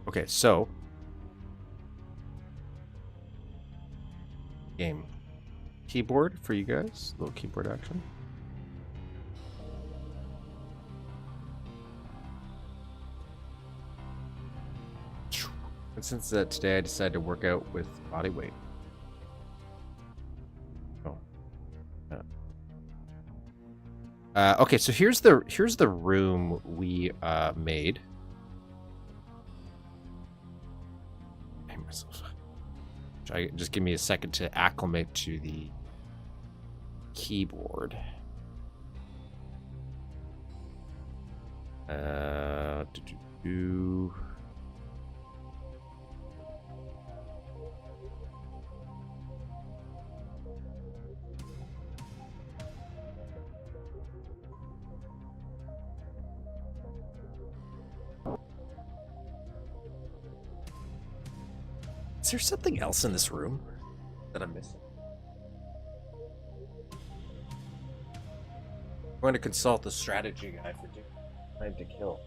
Okay, so game keyboard for you guys. Little keyboard action. since today I decided to work out with body weight. Oh. Okay, so here's the room we made. Myself. Just give me a second to acclimate to the keyboard. Is there something else in this room that I'm missing? I'm going to consult the strategy guide for Time to Kill.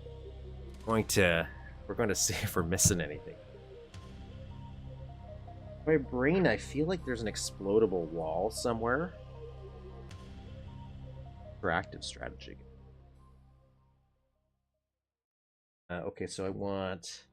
We're going to see if we're missing anything. My brain, I feel like there's an explodable wall somewhere. Proactive strategy. Okay, so I want...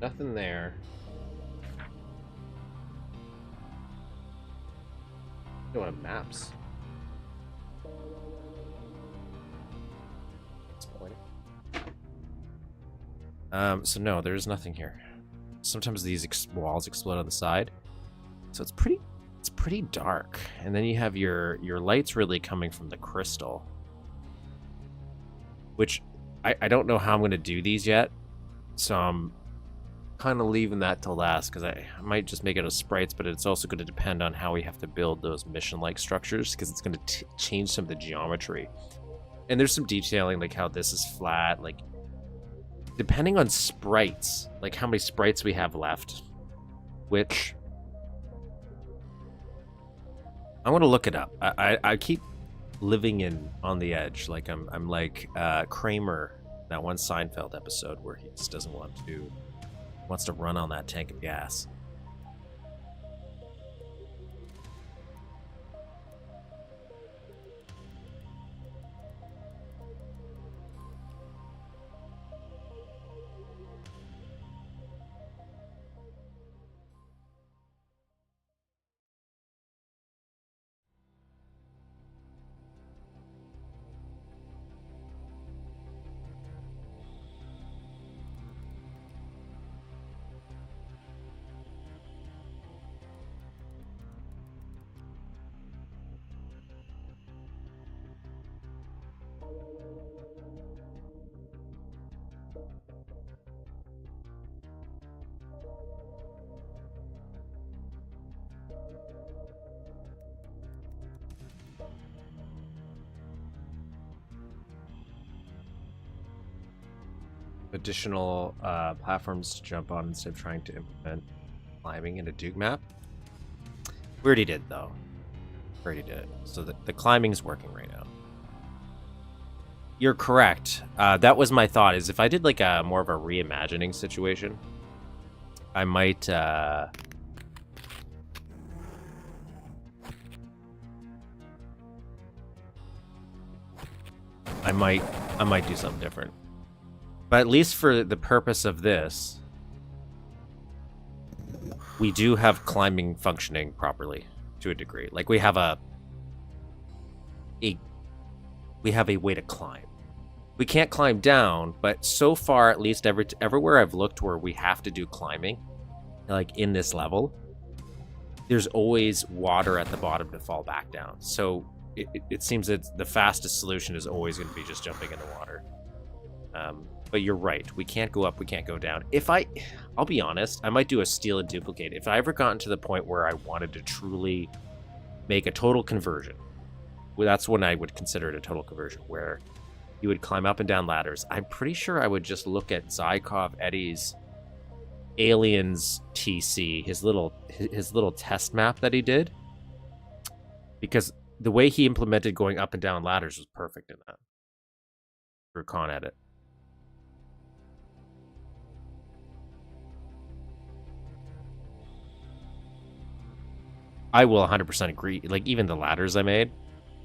Nothing there. Don't have maps. Disappointing. So no, there's nothing here. Sometimes these walls explode on the side, so it's pretty dark. And then you have your lights really coming from the crystal, which I don't know how I'm gonna do these yet. So I'm kind of leaving that till last because I might just make it as sprites, but it's also going to depend on how we have to build those mission-like structures because it's going to change some of the geometry. And there's some detailing, like how this is flat, like depending on sprites, like how many sprites we have left, which I want to look it up. I keep living on the edge, like I'm like Kramer, that one Seinfeld episode where he just doesn't wants to run on that tank of gas. Additional platforms to jump on instead of trying to implement climbing in a Duke map. We already did, though. We already did it. So the climbing's working right now. You're correct. That was my thought, is if I did like a more of a reimagining situation, I might... I might do something different. But at least for the purpose of this, we do have climbing functioning properly to a degree. Like we have a way to climb. We can't climb down, but so far, at least everywhere I've looked where we have to do climbing, like in this level, there's always water at the bottom to fall back down. So it seems that the fastest solution is always going to be just jumping in the water. But you're right. We can't go up. We can't go down. I'll be honest. I might do a steal and duplicate. If I ever gotten to the point where I wanted to truly make a total conversion, well, that's when I would consider it a total conversion, where you would climb up and down ladders. I'm pretty sure I would just look at Zykov Eddie's Aliens TC, his little test map that he did, because the way he implemented going up and down ladders was perfect in that. For Con Edit. I will 100% agree. Like, even the ladders I made,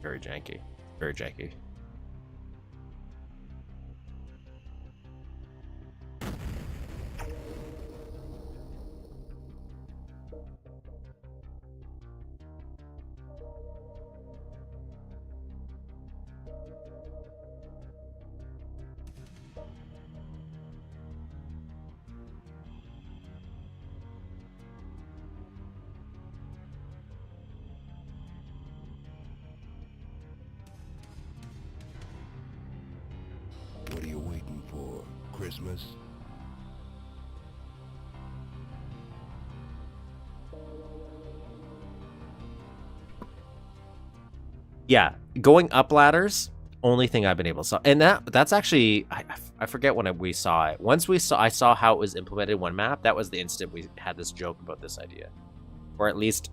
very janky. Very janky. What are you waiting for? Christmas? Yeah, going up ladders, only thing I've been able to saw. And that's actually, I forget when we saw it. Once I saw how it was implemented in one map, that was the instant we had this joke about this idea. Or at least,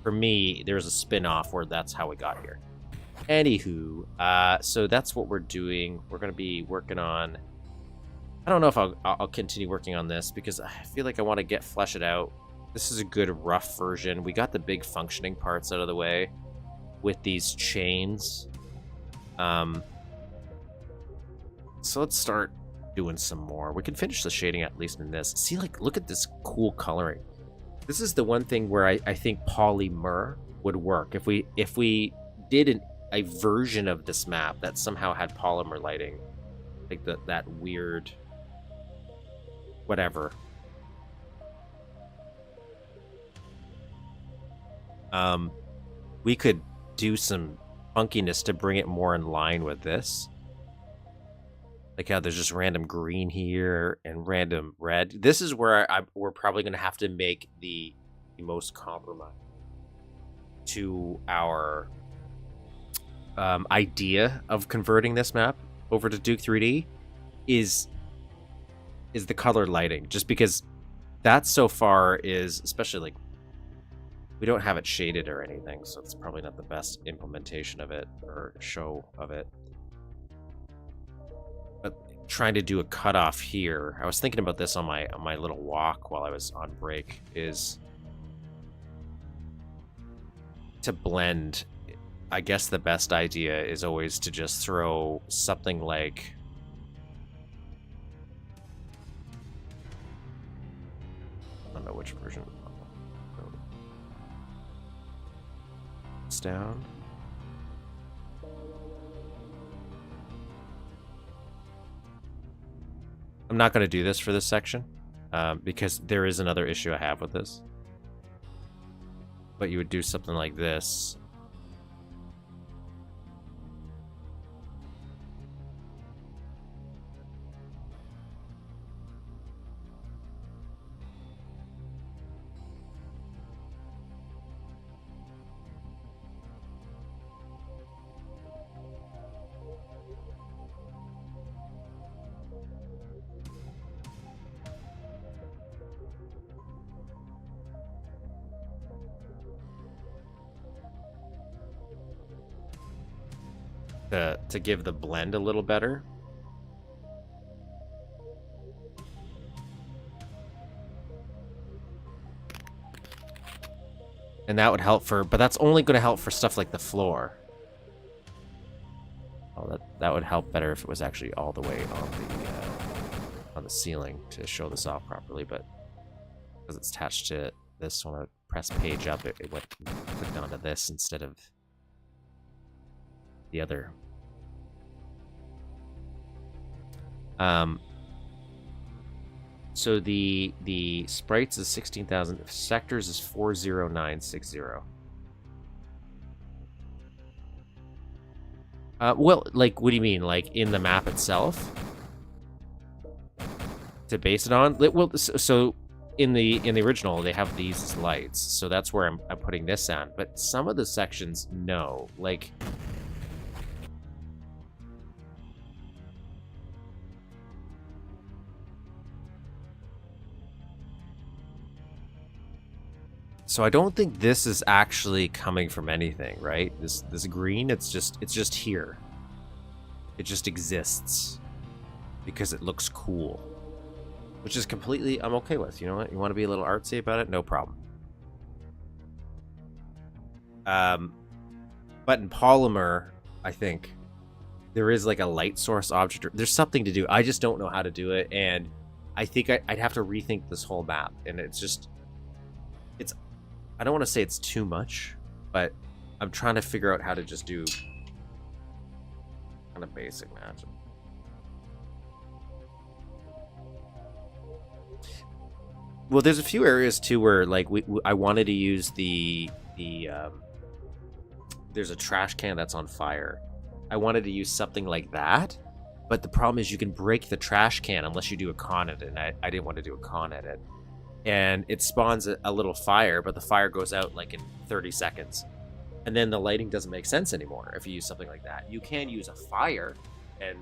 for me, there's a spin-off where that's how we got here. Anywho, so that's what we're doing. We're going to be working on... I don't know if I'll continue working on this, because I feel like I want to flesh it out. This is a good rough version. We got the big functioning parts out of the way with these chains. So let's start doing some more. We can finish the shading at least in this. See, like, look at this cool coloring. This is the one thing where I think polymer would work. If we did a version of this map that somehow had polymer lighting, like that weird whatever. We could do some funkiness to bring it more in line with this. Like how there's just random green here and random red. This is where we're probably going to have to make the most compromise to our idea of converting this map over to Duke 3D is the color lighting. Just because that so far is, especially like, we don't have it shaded or anything, so it's probably not the best implementation of it or show of it. But trying to do a cutoff here, I was thinking about this on my little walk while I was on break, is to blend. I guess the best idea is always to just throw something like, I don't know which version. It's down. I'm not going to do this for this section because there is another issue I have with this. But you would do something like this. To give the blend a little better. And that would help for, but that's only going to help for stuff like the floor. Oh, that would help better if it was actually all the way on the ceiling to show this off properly, but because it's attached to this, when I press page up, it went clicked onto this instead of the other. So the sprites is 16,000, sectors is 40960. Well, like, what do you mean? Like in the map itself? to base it on. Well, so in the original they have these as lights, so that's where I'm putting this on. But some of the sections, no, like. So I don't think this is actually coming from anything, right? This green, it's just here. It just exists because it looks cool, which is completely I'm okay with. You know what? You want to be a little artsy about it? No problem. But in polymer, I think there is like a light source object. There's something to do. I just don't know how to do it, and I think I'd have to rethink this whole map. And it's I don't want to say it's too much, but I'm trying to figure out how to just do kind of basic magic. Well, there's a few areas too where like I wanted to use the there's a trash can that's on fire. I wanted to use something like that, but the problem is you can break the trash can unless you do a con edit, and I didn't want to do a con edit. And it spawns a little fire, but the fire goes out like in 30 seconds. And then the lighting doesn't make sense anymore if you use something like that. You can use a fire, and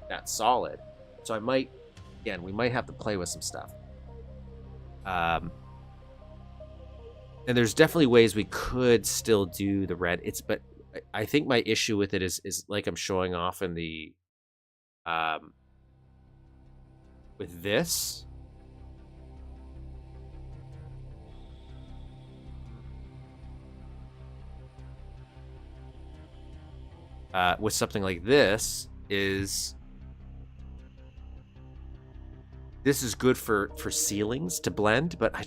that's solid. So we might have to play with some stuff. And there's definitely ways we could still do the red. But I think my issue with it is like I'm showing off in the, with this. With something like this is good for ceilings to blend, but I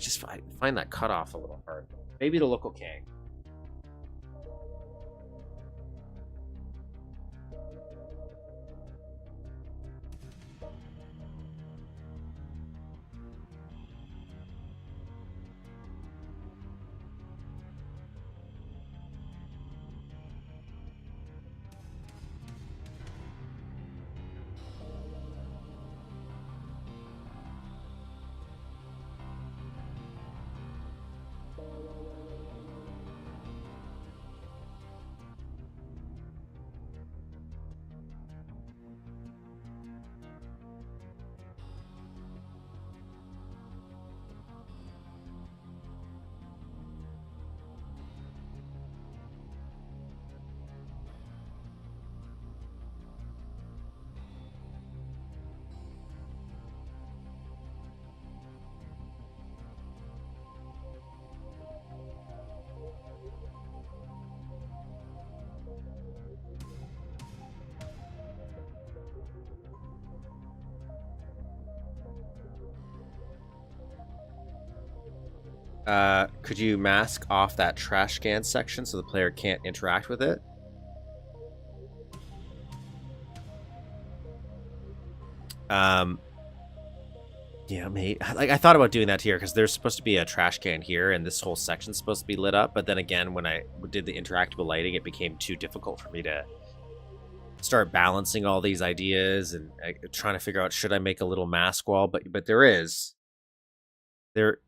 find that cutoff a little hard. Maybe it'll look okay. Could you mask off that trash can section so the player can't interact with it? Yeah, mate. Like, I thought about doing that here because there's supposed to be a trash can here, and this whole section's supposed to be lit up. But then again, when I did the interactable lighting, it became too difficult for me to start balancing all these ideas and trying to figure out, should I make a little mask wall? But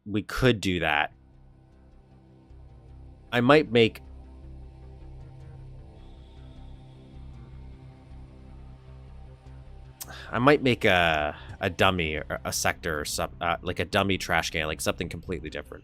we could do that. I might make a dummy or a sector or some like a dummy trash can, like something completely different.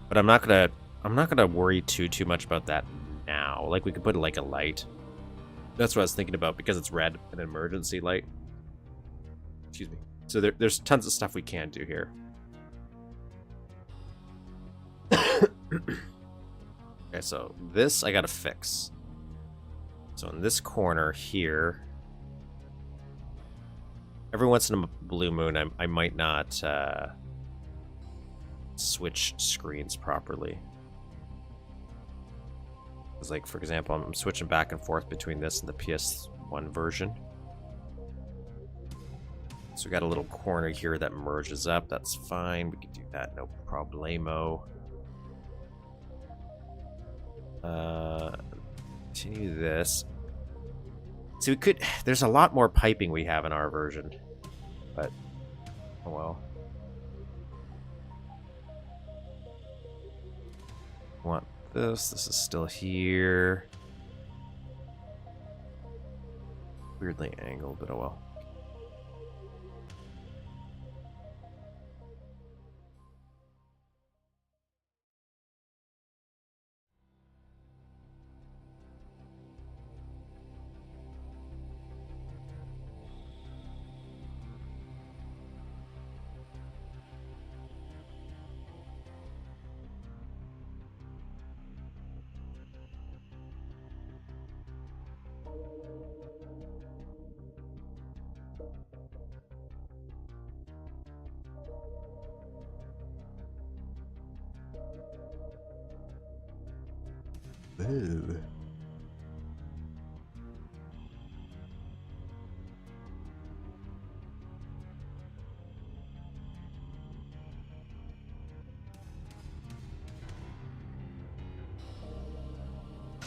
But I'm not gonna worry too much about that now. Like, we could put like a light. That's what I was thinking about, because it's red, an emergency light. Excuse me. So there's tons of stuff we can do here. Okay, so this I gotta fix. So in this corner here, Every once in a blue moon, I might not switch screens properly. Because, like, for example, I'm switching back and forth between this and the PS1 version. So we got a little corner here that merges up. That's fine. We can do that, no problemo. Continue this. So we could... There's a lot more piping we have in our version. But, oh well. Want this. This is still here. Weirdly angled, but oh well. Ooh.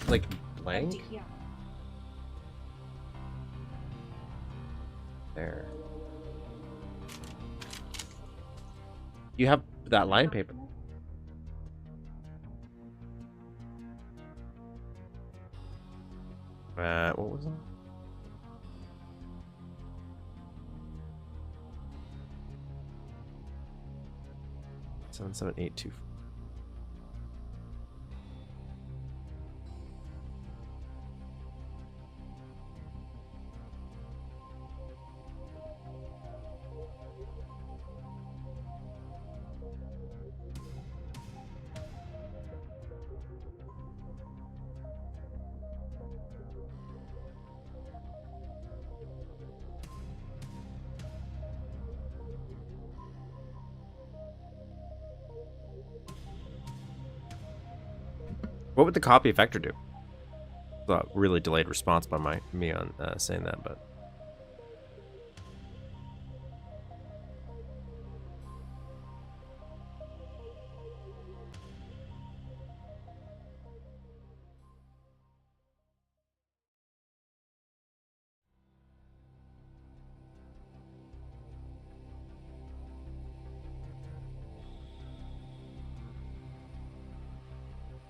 Like blank? There. You have that line paper. What was that? 77824. What would the copy effector do? A really delayed response by me on saying that, but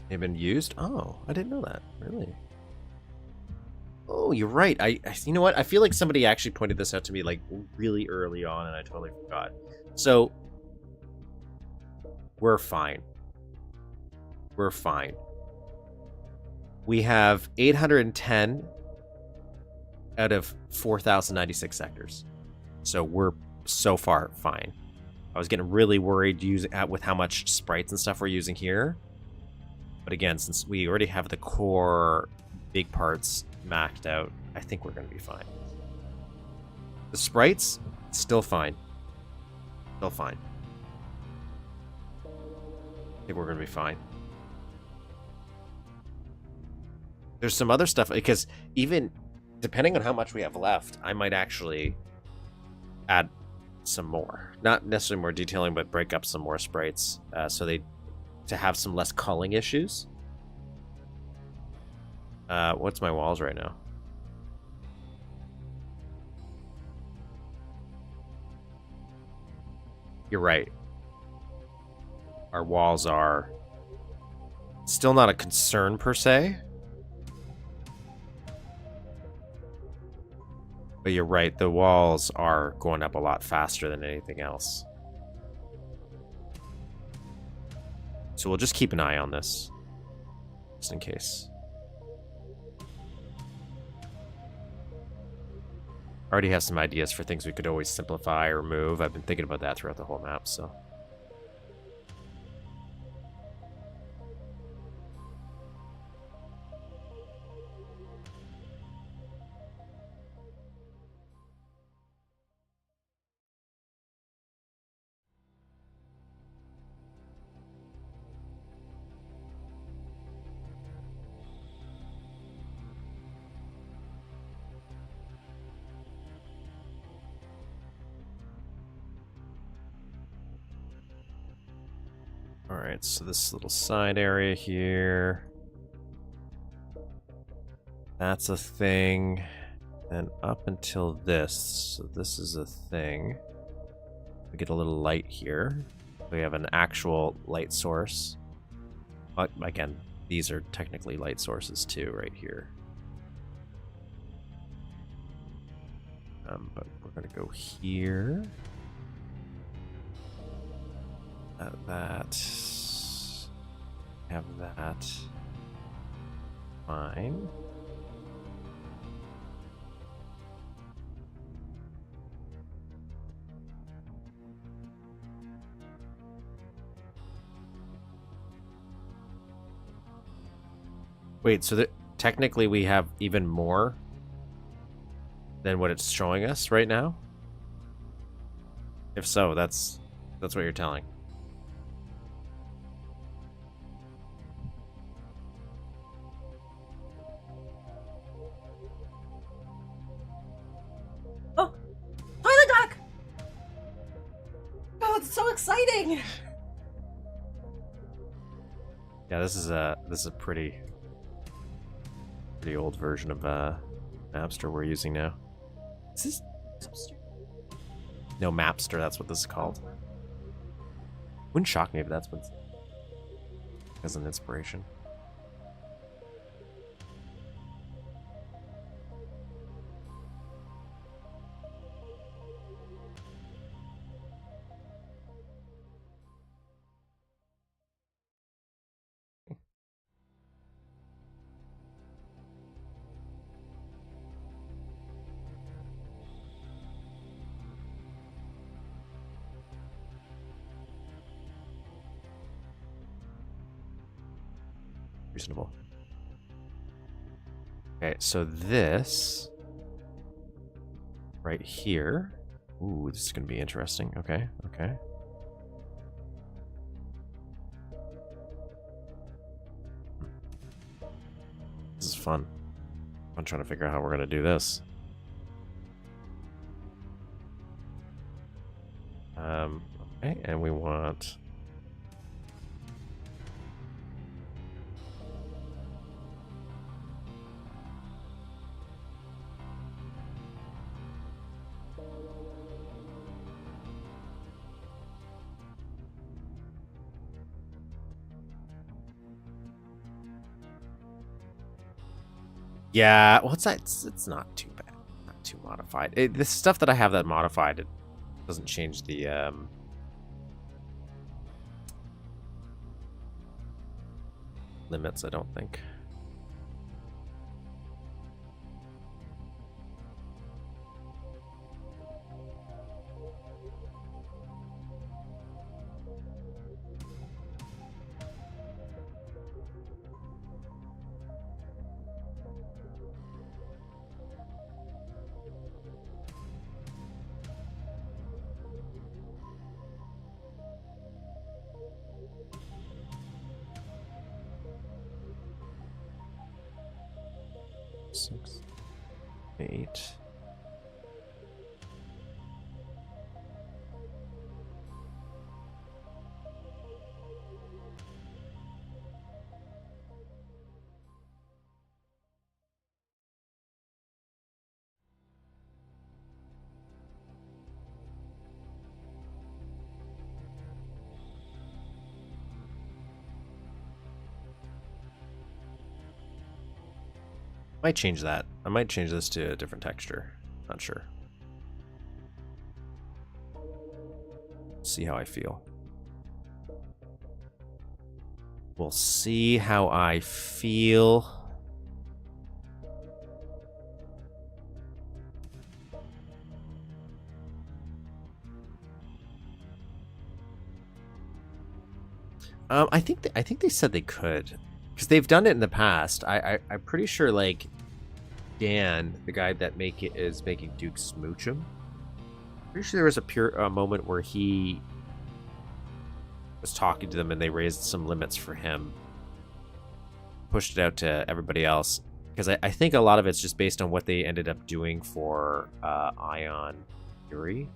they've been used. Oh, I didn't know that. Really? Oh, you're right. You know what? I feel like somebody actually pointed this out to me like really early on, and I totally forgot. So we're fine. We're fine. We have 810 out of 4,096 sectors. So we're so far fine. I was getting really worried with how much sprites and stuff we're using here. But again, since we already have the core big parts maxed out, I think we're going to be fine. The sprites, still fine. Still fine. I think we're going to be fine. There's some other stuff, because even depending on how much we have left, I might actually add some more. Not necessarily more detailing, but break up some more sprites to have some less culling issues. What's my walls right now? You're right. Our walls are still not a concern per se. But you're right, the walls are going up a lot faster than anything else. So we'll just keep an eye on this, just in case. I already have some ideas for things we could always simplify or move. I've been thinking about that throughout the whole map, so. Alright, so this little side area here. That's a thing. And up until this, so this is a thing. We get a little light here. We have an actual light source. But again, these are technically light sources too, right here. But we're gonna go here. That. Have that. Fine. Wait, so that technically we have even more than what it's showing us right now? If so, that's what you're telling. Oh, toilet dock! Oh, it's so exciting! Yeah, this is a pretty old version of Mapster we're using now. Is this no Mapster? That's what this is called. Wouldn't shock me if that's what's as an inspiration. Reasonable. Okay, so this right here. Ooh, this is going to be interesting. Okay, okay. This is fun. I'm trying to figure out how we're going to do this. Okay, and we want... Yeah, well, it's not too bad. Not too modified. The stuff that I have that modified, it doesn't change the limits, I don't think. Six, 8. Might change that. I might change this to a different texture. Not sure. See how I feel. We'll see how I feel. I think they said they could, because they've done it in the past. I'm pretty sure, like, Dan, the guy that is making Duke Nukem. Pretty sure there was a moment where he was talking to them and they raised some limits for him, pushed it out to everybody else, because I think a lot of it's just based on what they ended up doing for Ion Fury,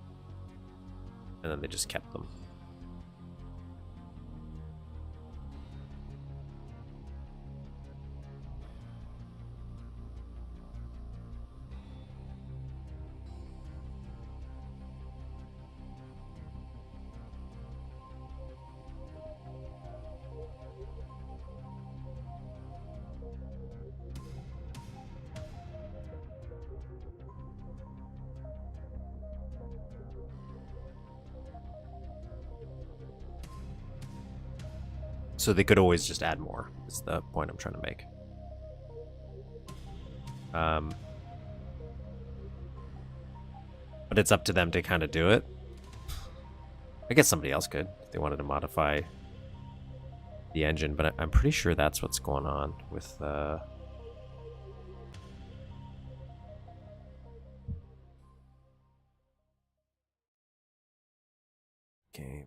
and then they just kept them. So they could always just add more, is the point I'm trying to make. But it's up to them to kind of do it. I guess somebody else could if they wanted to modify the engine, but I'm pretty sure that's what's going on with game.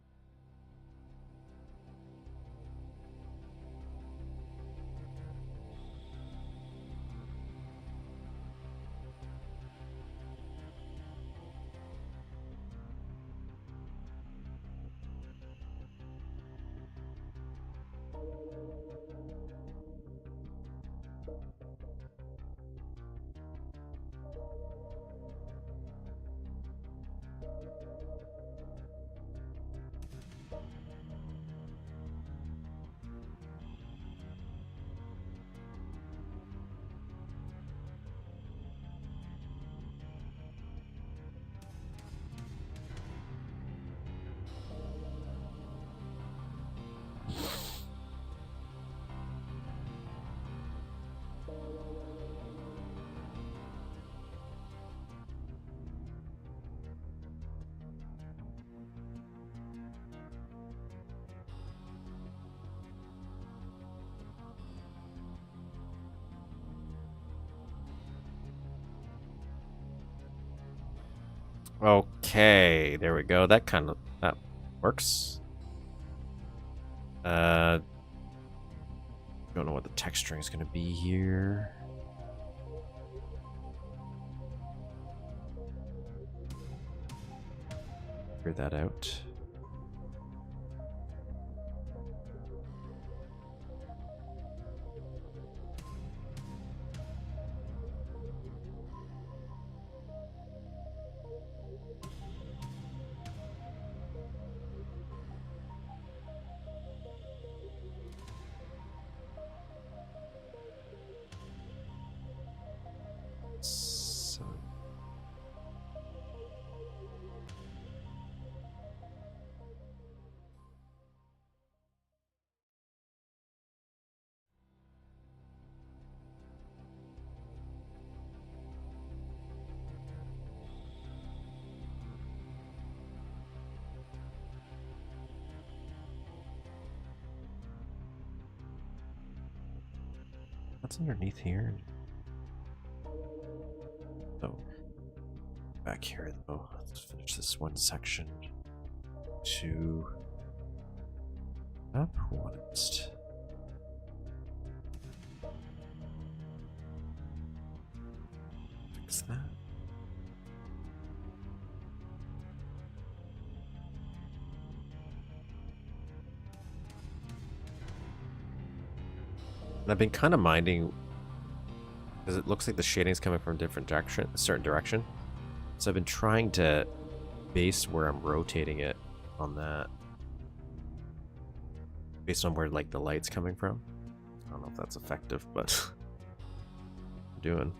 Okay, there we go. That works. Don't know what the texturing is going to be here. Figure that out. What's underneath here? Oh, back here though. Let's finish this one section. Two. Up once. Fix that. And I've been kind of minding because it looks like the shading is coming from a different direction, a certain direction. So I've been trying to base where I'm rotating it on that, based on where like the light's coming from. I don't know if that's effective, but I'm doing.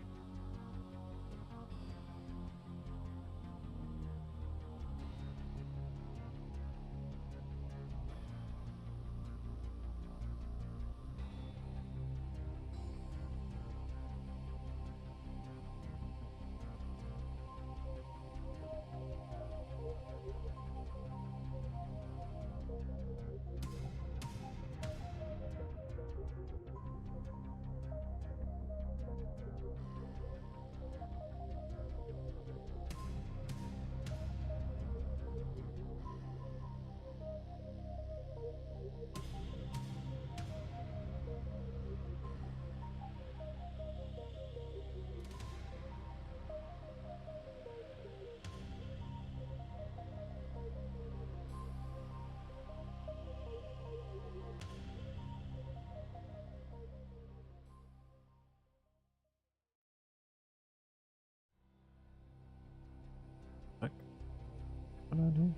What do I do?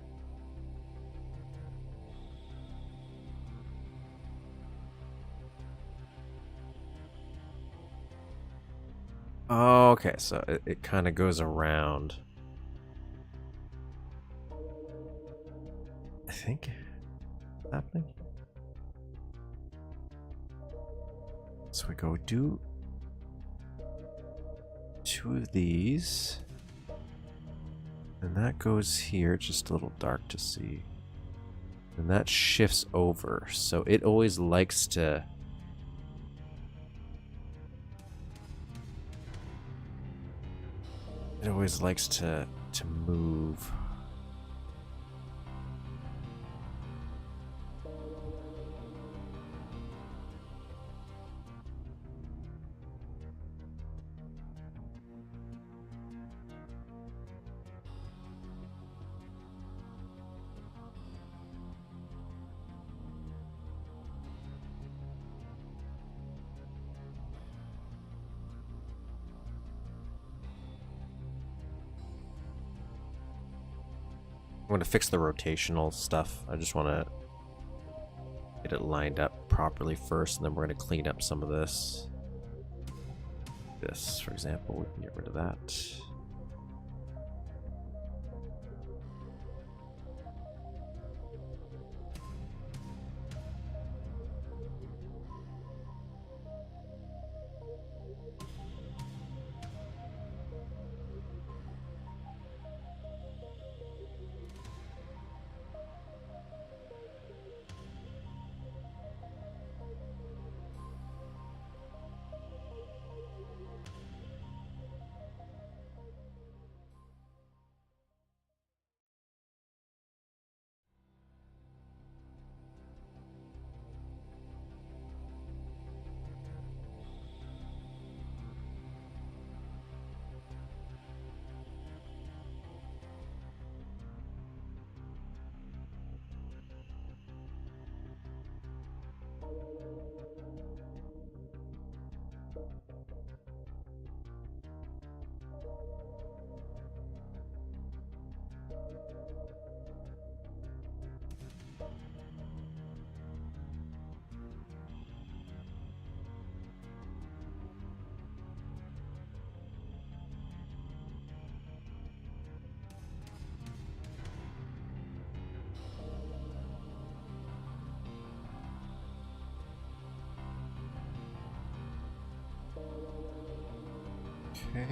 Oh, okay, so it kind of goes around. I think happening. So we go do 2 of these. And that goes here, just a little dark to see. And that shifts over, so it always likes to... It always likes to move. I'm going to fix the rotational stuff. I just want to get it lined up properly first, and then we're going to clean up some of this. This, for example, we can get rid of that. Okay.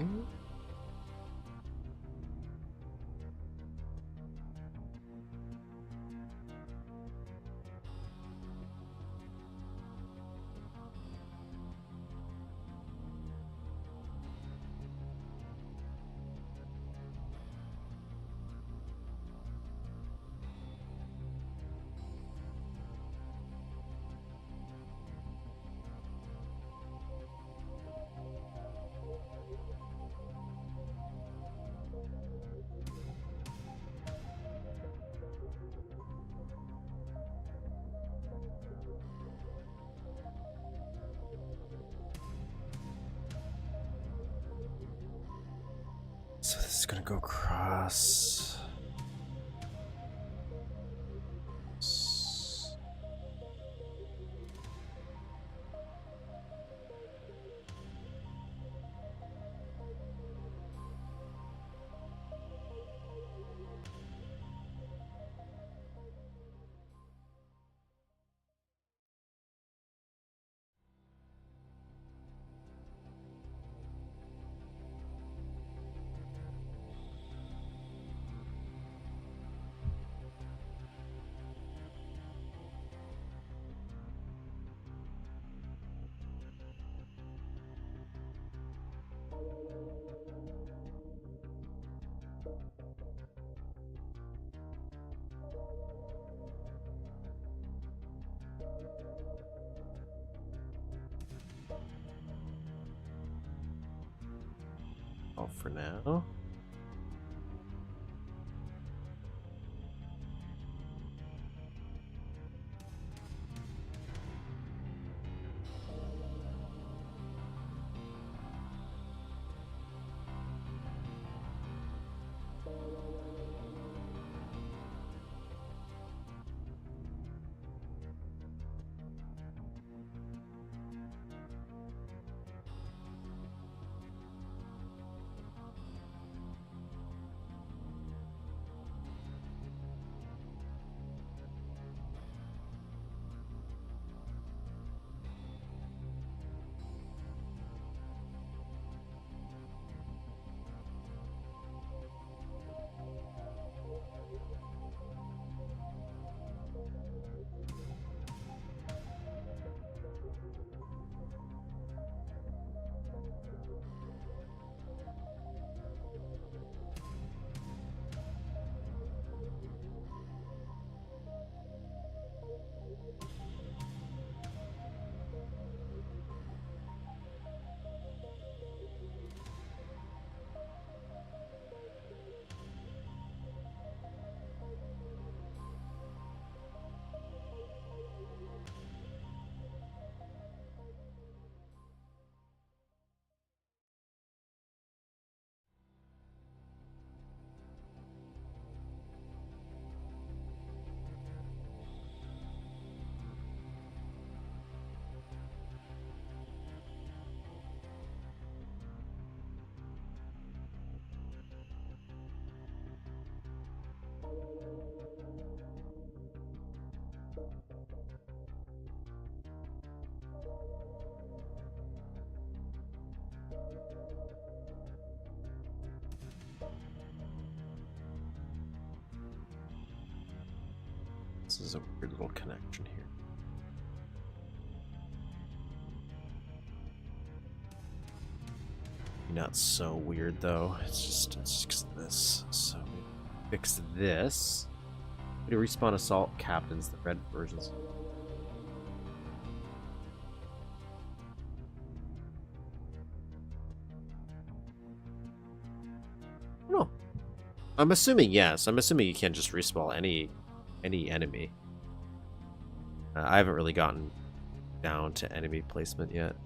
So this is gonna go across. All for now. This is a weird little connection here. Not so weird though. It's just this. So we fix this. We respawn assault captains, the red versions. No. I'm assuming yes. I'm assuming you can't just respawn any enemy. I haven't really gotten down to enemy placement yet.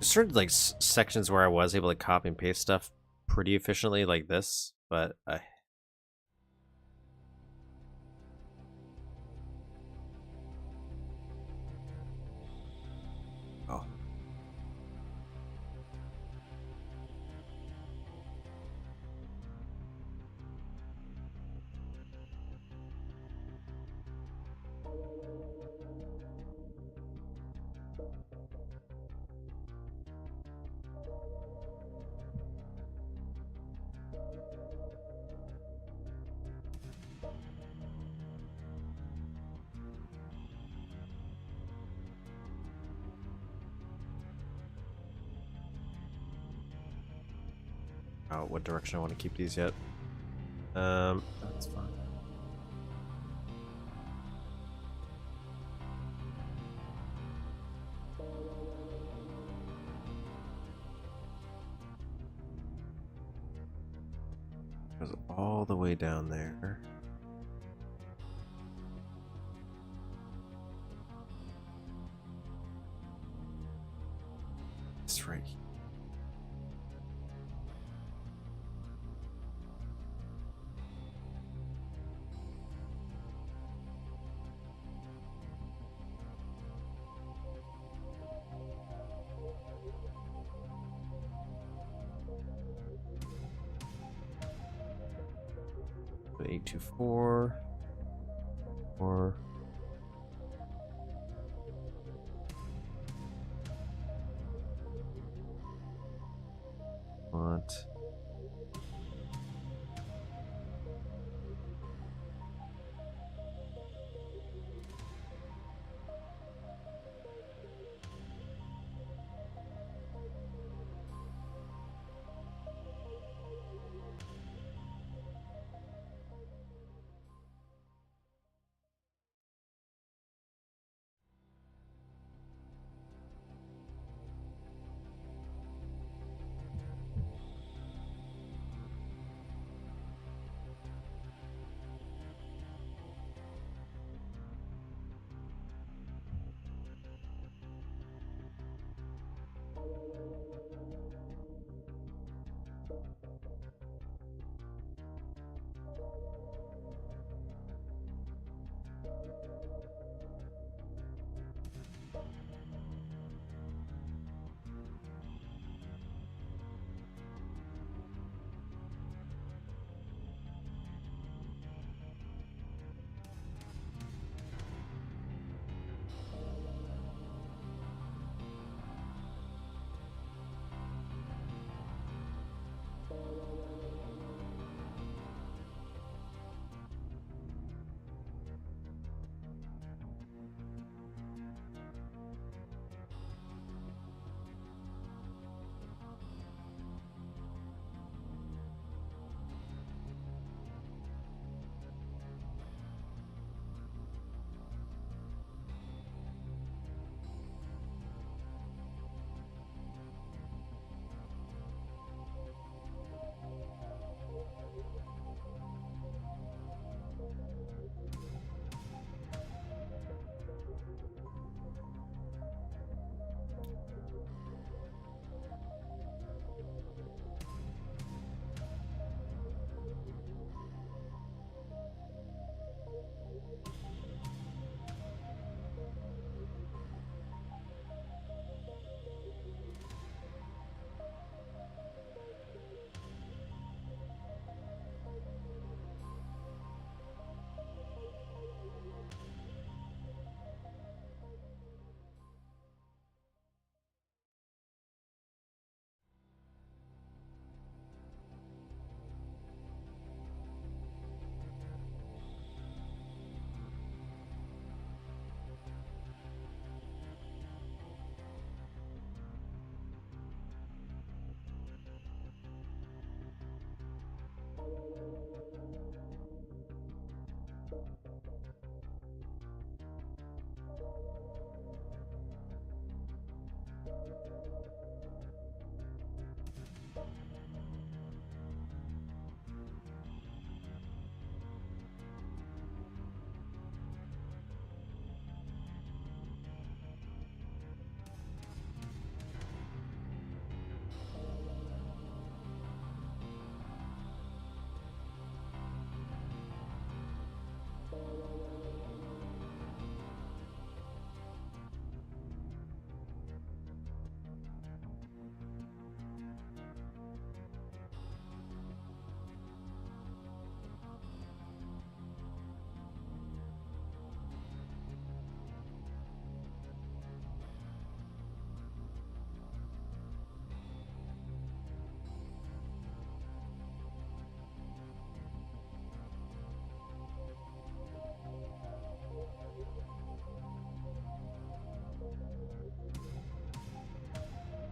Certain like sections where I was able to copy and paste stuff pretty efficiently like this, but oh. What direction I want to keep these yet. That's fine. Goes all the way down there. It's right here. Put 824 or want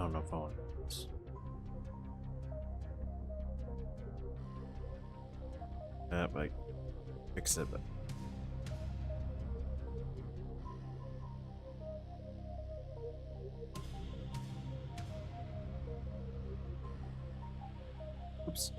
Oh, no phone. Like, fix it, but. Oops.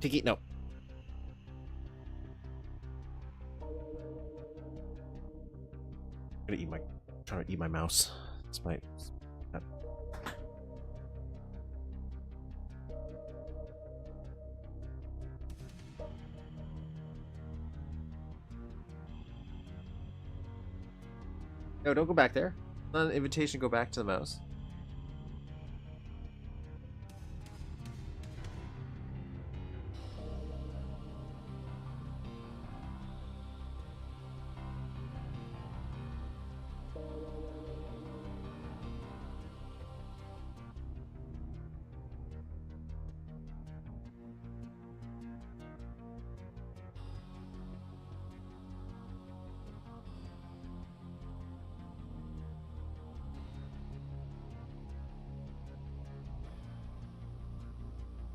Tiki, no. I'm gonna eat my, trying to eat my mouse. It's my. No, don't go back there. Not an invitation to go back to the mouse.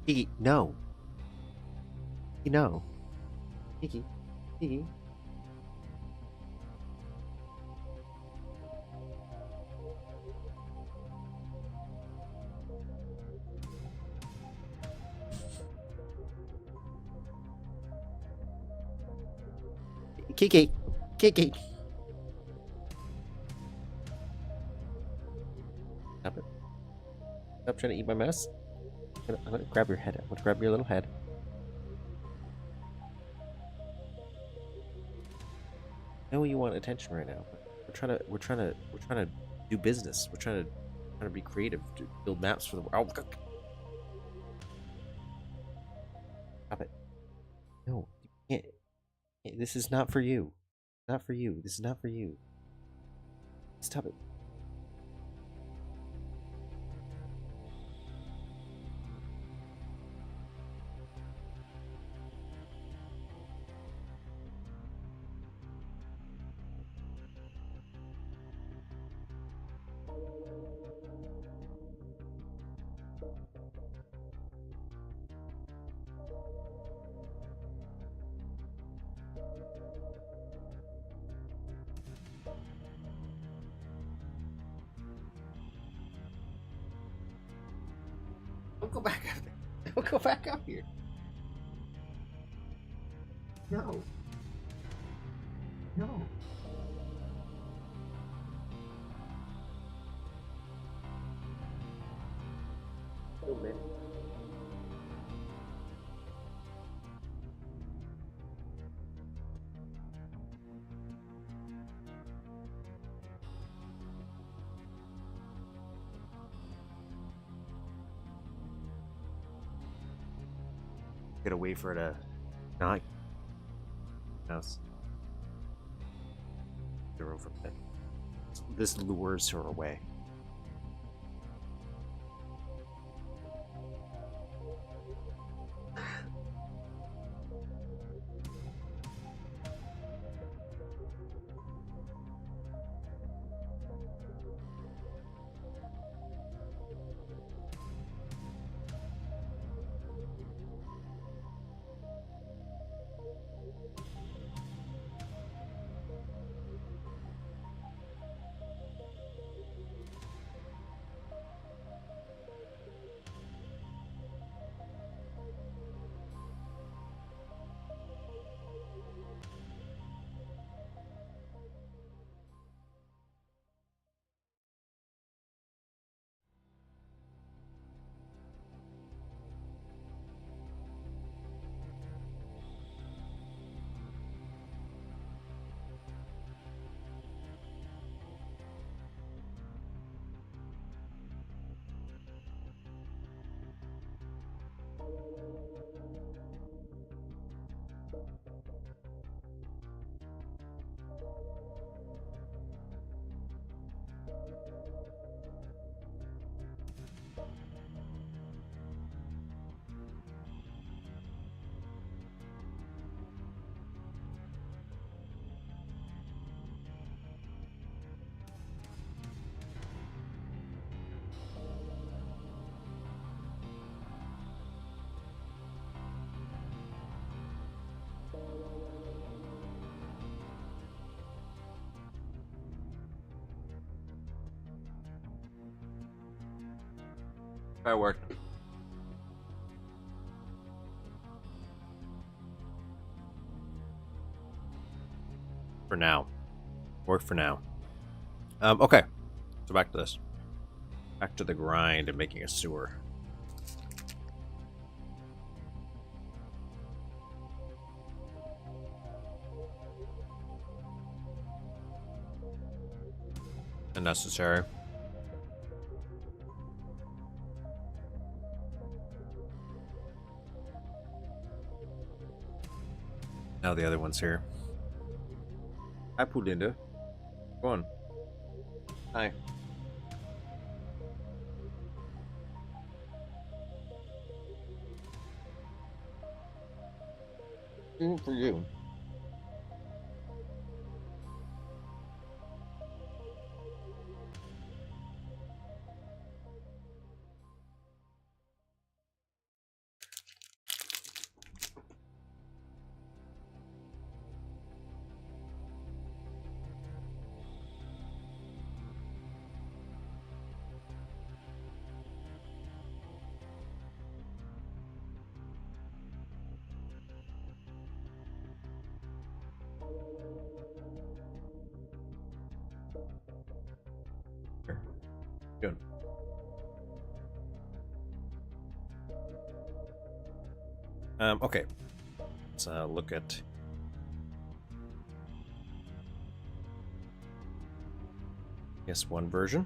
Kiki, no. Kiki, no. Kiki, Kiki. Kiki, Kiki. Stop it. Stop trying to eat my mouse. I'm gonna grab your head. I'm gonna grab your little head. I know you want attention right now, but we're trying to do business. We're trying to be creative, to build maps for the world. Oh, stop it. No, you can't. This is not for you. Not for you. This is not for you. Stop it. Don't go back out there. Don't go back out here. No. No. Oh, man. Gotta wait for it to not mouse. They're over there. This lures her away. That worked. For now. Work for now. Okay. So back to this. Back to the grind and making a sewer. Unnecessary. Now the other one's here. Hi, Pulinda. Go on. Hi. For you. Good. Okay. Let's look at. Yes, one version.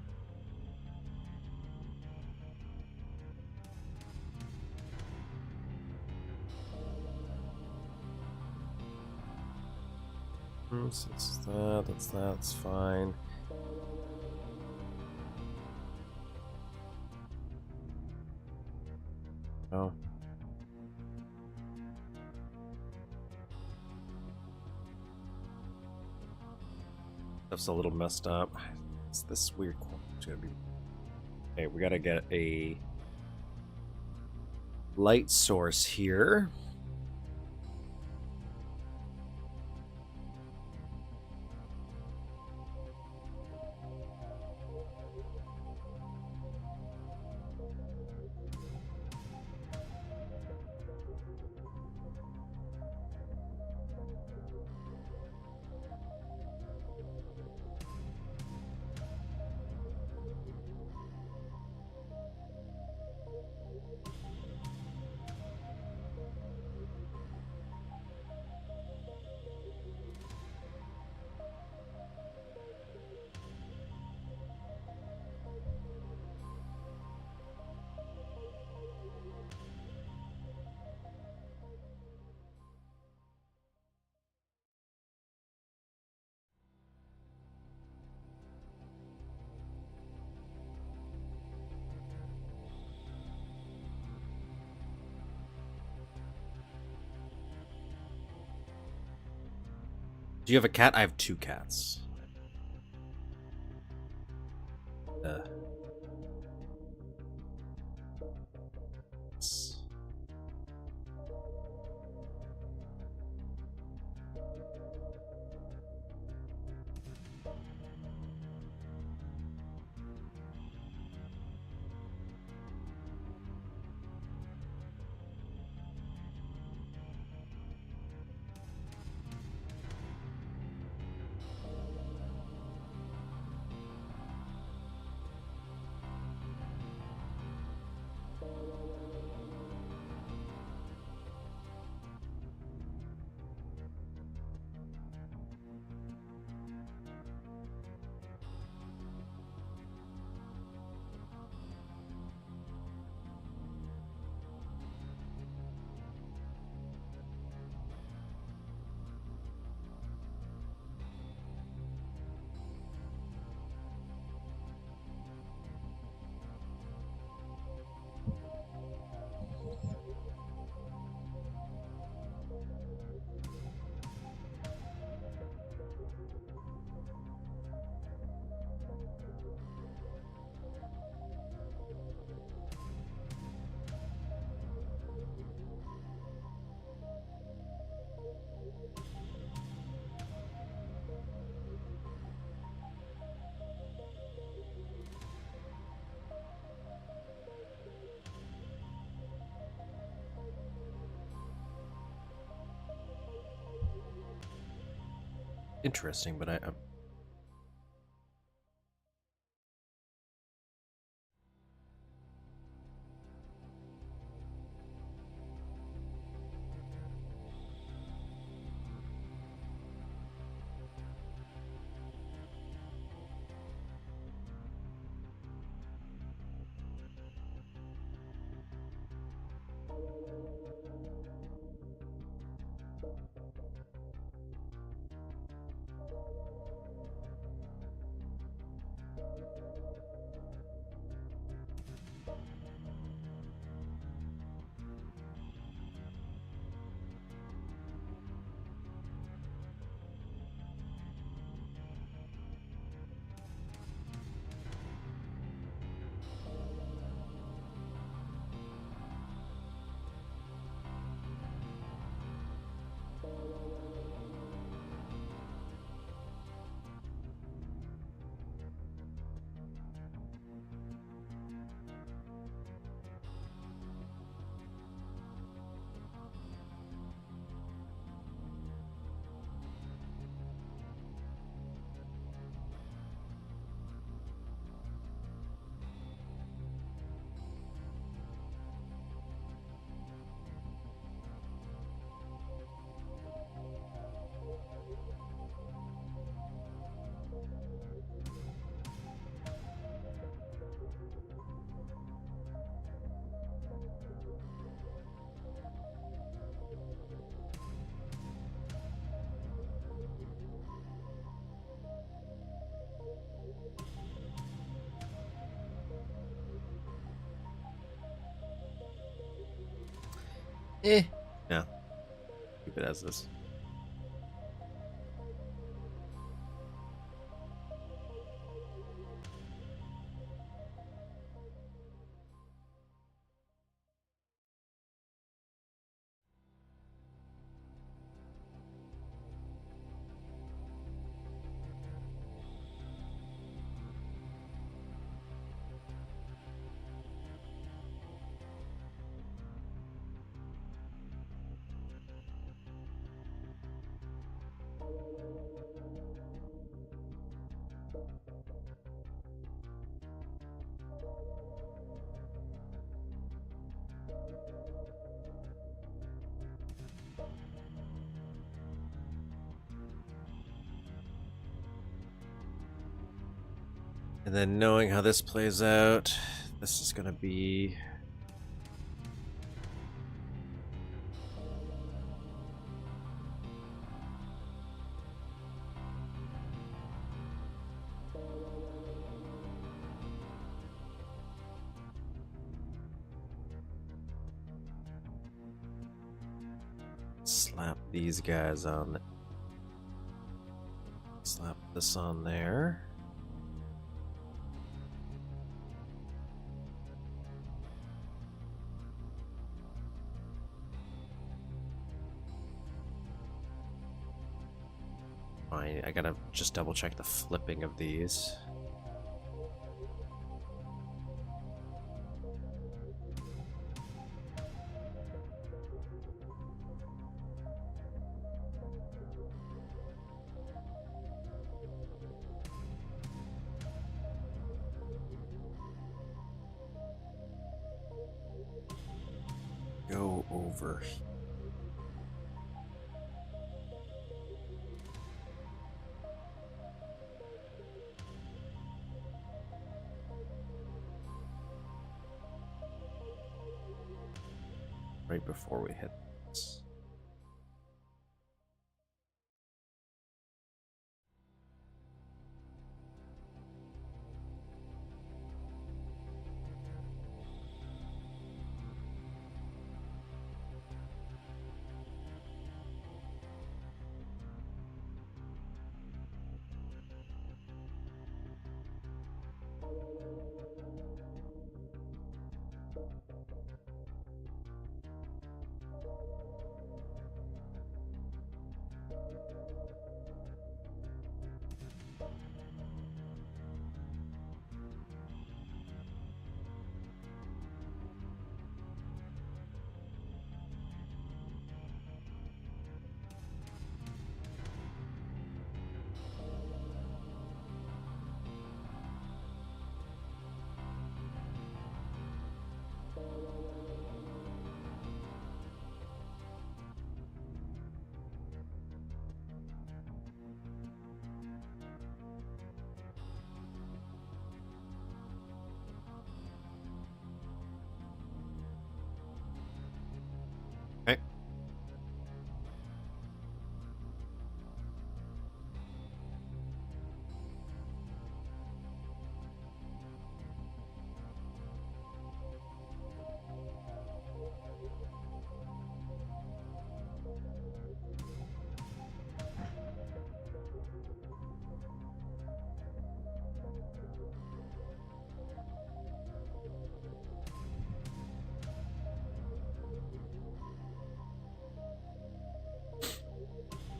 That's fine. Oh. Stuff's a little messed up. It's this weird. It's gonna be. Okay, we gotta get a light source here. Do you have a cat? I have 2 cats. interesting, but I'm yeah, keep it as this. And then knowing how this plays out, this is gonna be slap these guys on. Slap this on there. Fine, I gotta just double check the flipping of these. Go over. Right before we hit this.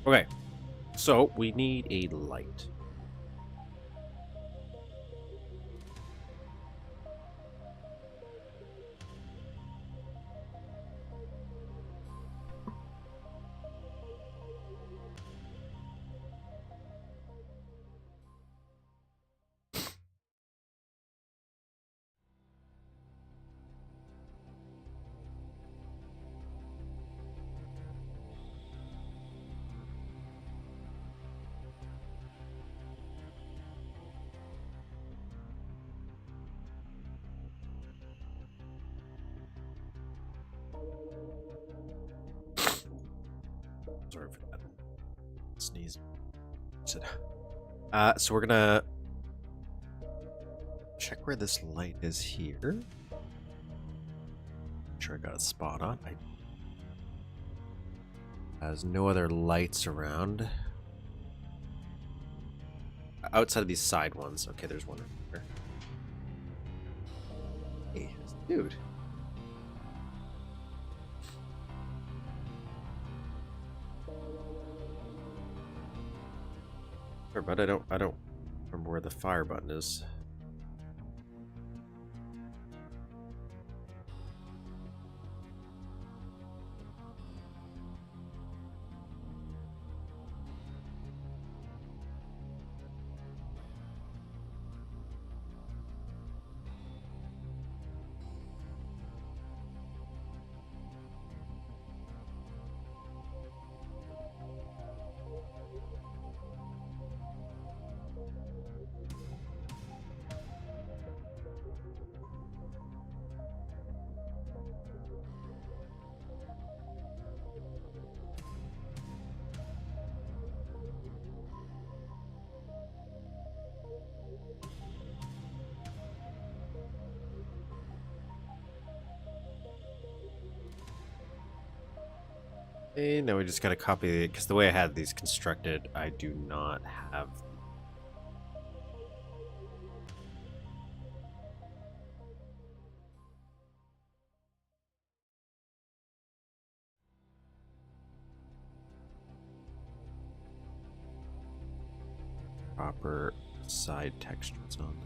Okay, so we need a light. Sorry for that sneeze. So we're gonna check where this light is here. Make sure I got a spot on. There's no other lights around. Outside of these side ones. Okay, there's one right there. Hey, dude. Sure, but I don't remember where the fire button is. Okay, now we just gotta copy it, because the way I had these constructed, I do not have. Proper side textures on.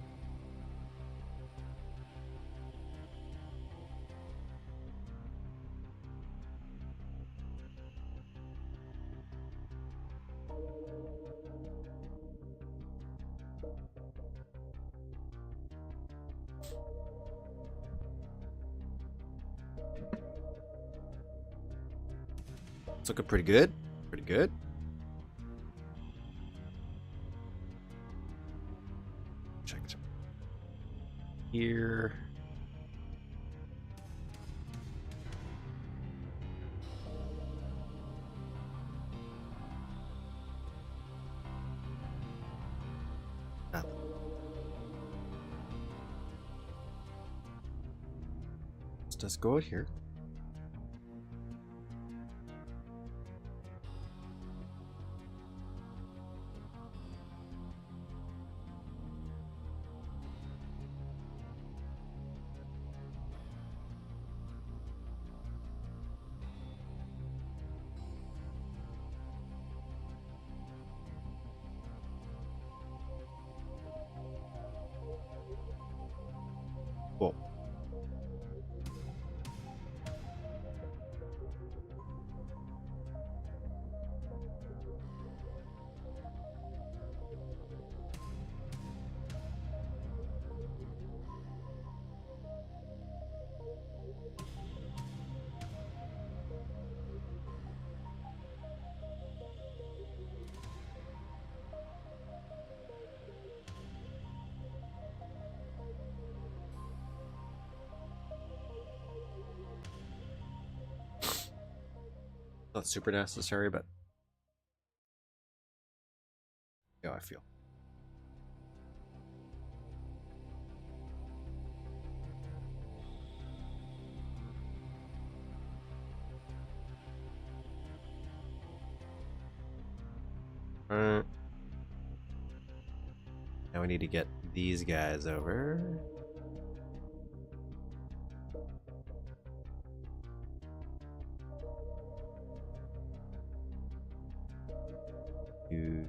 It's looking pretty good. Pretty good. Check it here. Nothing. Let's just go out here. Cool. Not super necessary, but yeah, I feel. Now we need to get these guys over. You.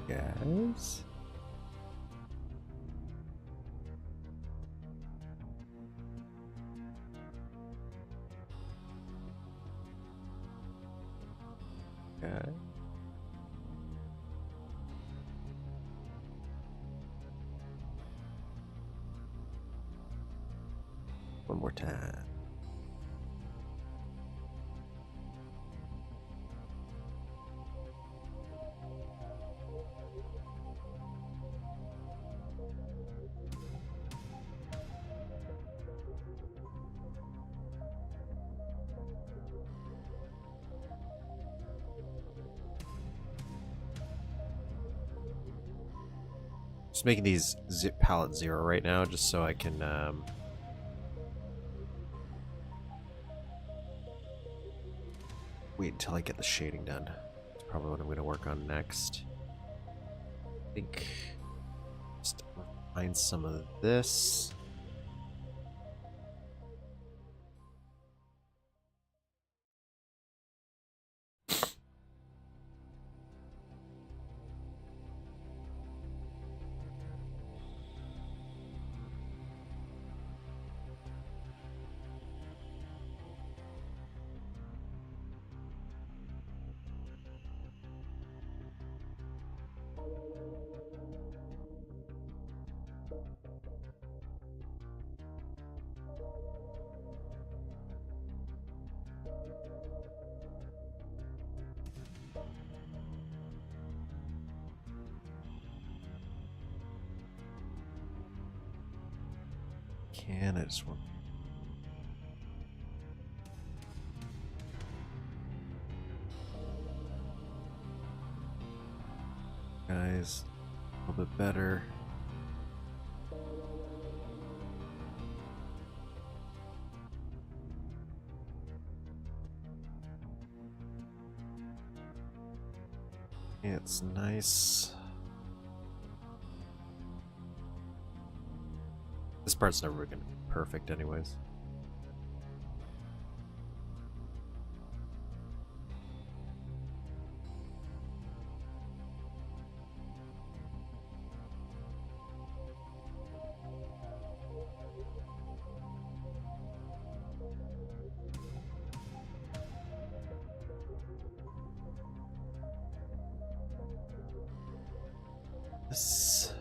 Guys. Okay. One more time. Just making these palette 0 right now, just so I can wait until I get the shading done. That's probably what I'm going to work on next. I think just refine some of this. I just want. Guys, a little bit better. It's nice. This part's never gonna be perfect anyways. This.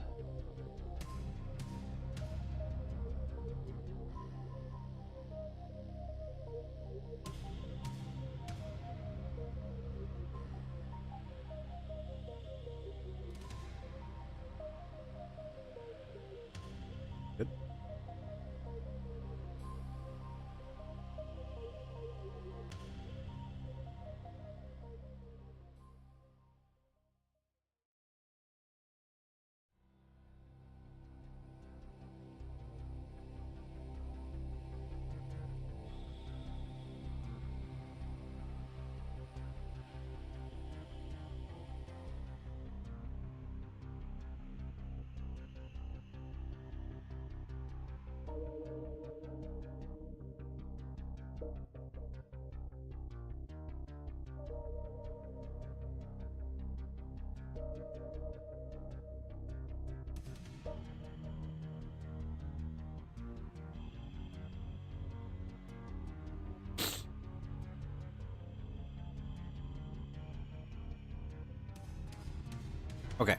Good. Okay.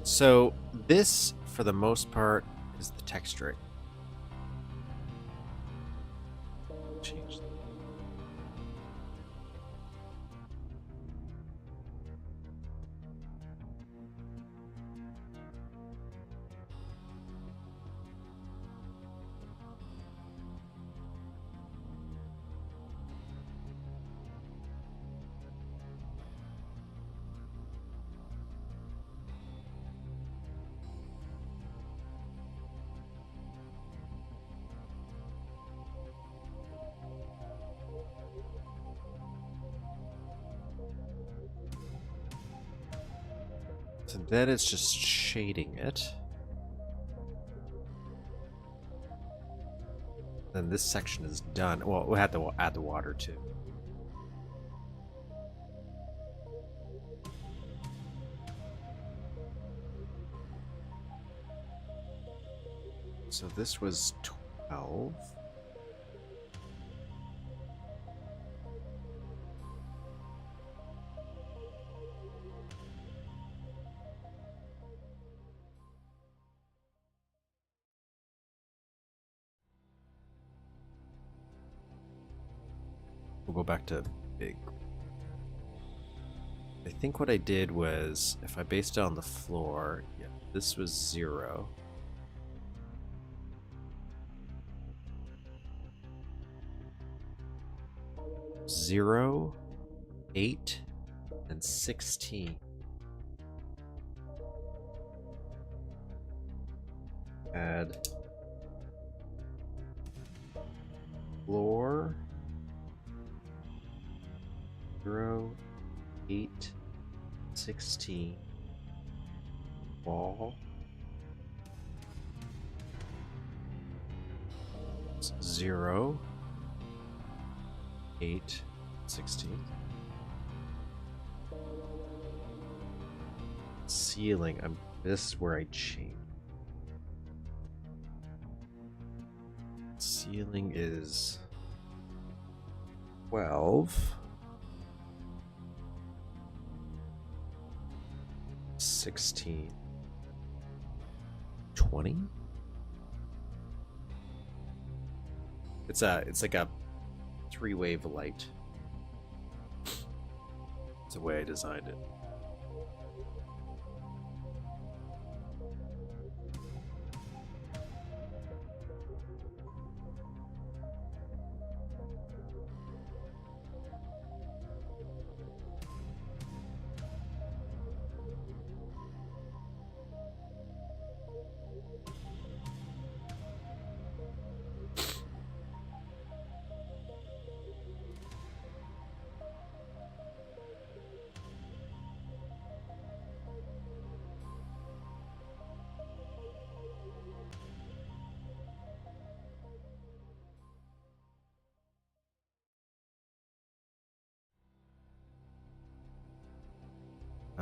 So this, for the most part, is the texturing. Change that. So then it's just shading it. Then this section is done. Well, we had to add the water too. So this was 12. We'll go back to big. I think what I did was, if I based it on the floor, yeah, this was 0. Zero, 8, and 16. Add floor, 0, 8, 16. Wall, 0, 8, 16. Ceiling, this is where I change. Ceiling is 12, 16, 20. It's like a 3-wave light. It's the way I designed it.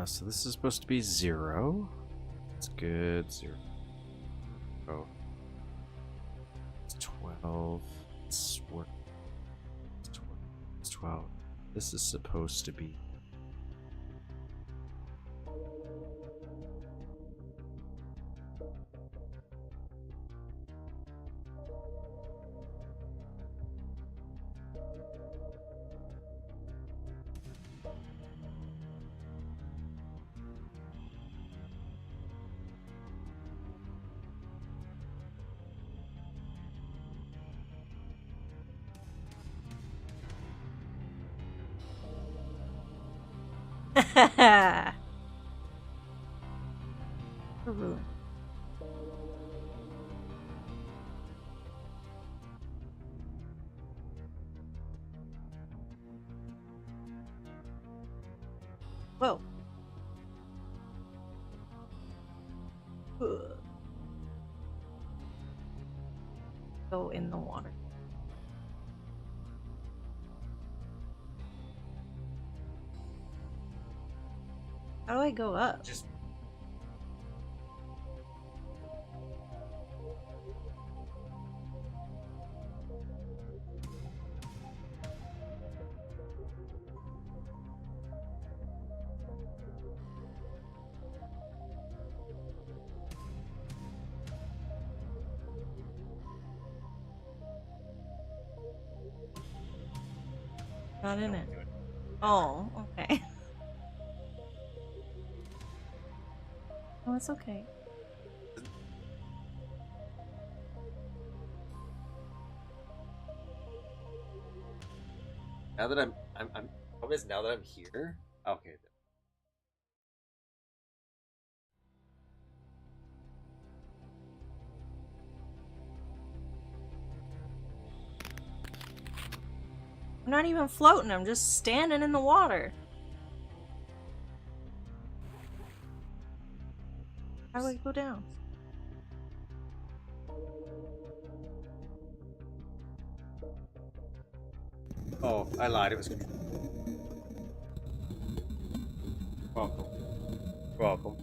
So this is supposed to be 0. It's good. 0. Oh. It's 12. It's 12. This is supposed to be. Ooh. Whoa. Ugh. Go in the water. How do I go up? Just Not in it. Oh, okay. Oh, it's okay. now that I'm problem is now that I'm here. Okay. I'm not even floating, I'm just standing in the water. How do I go down? Oh, I lied. It was control. Welcome. Welcome.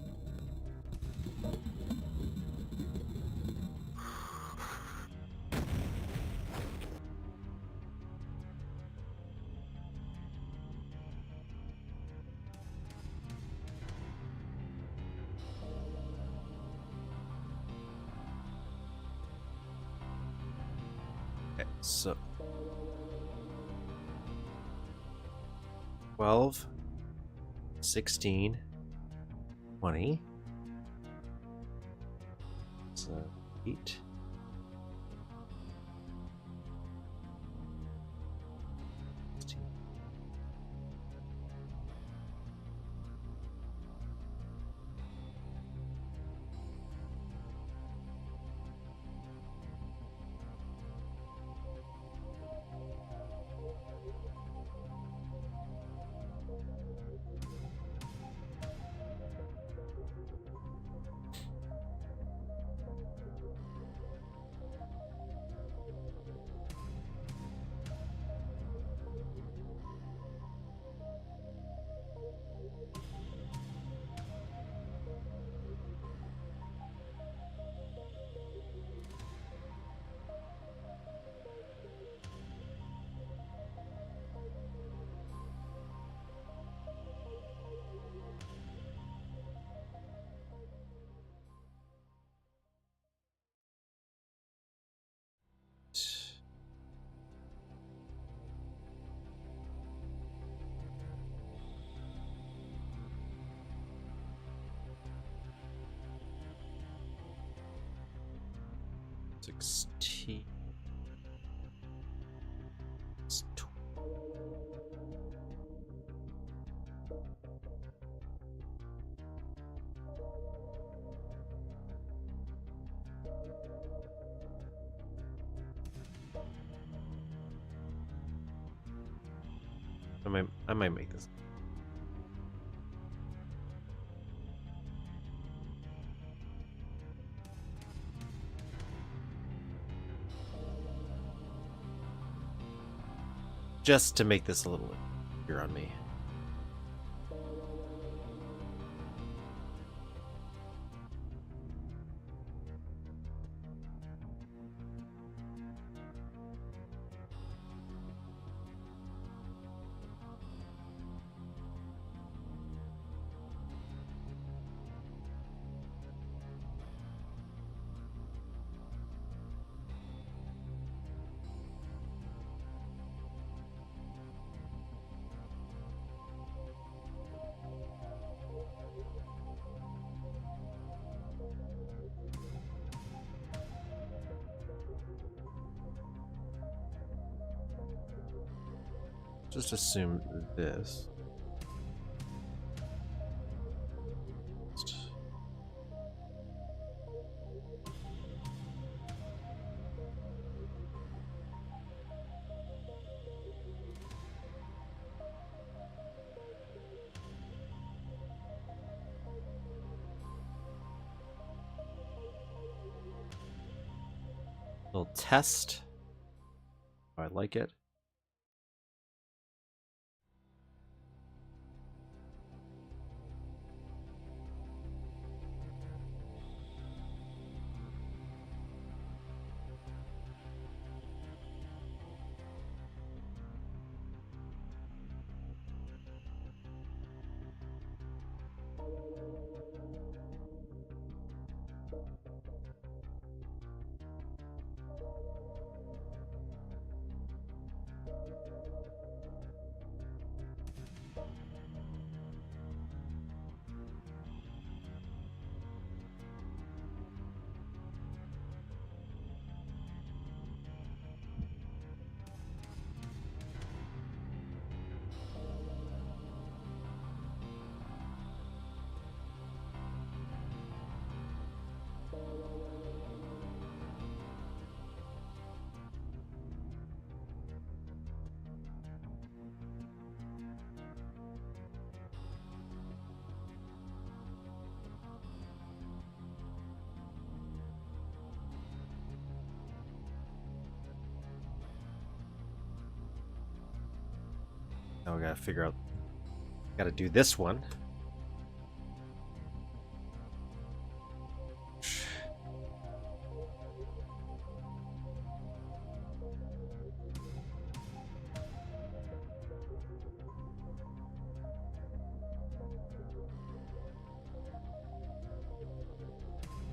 Okay, so 12, 16, 20. So 8. 16. $16. It's I might make this. Just to make this a little easier on me. Just assume this. Little test. I like it. Now we gotta figure out. Gotta do this one.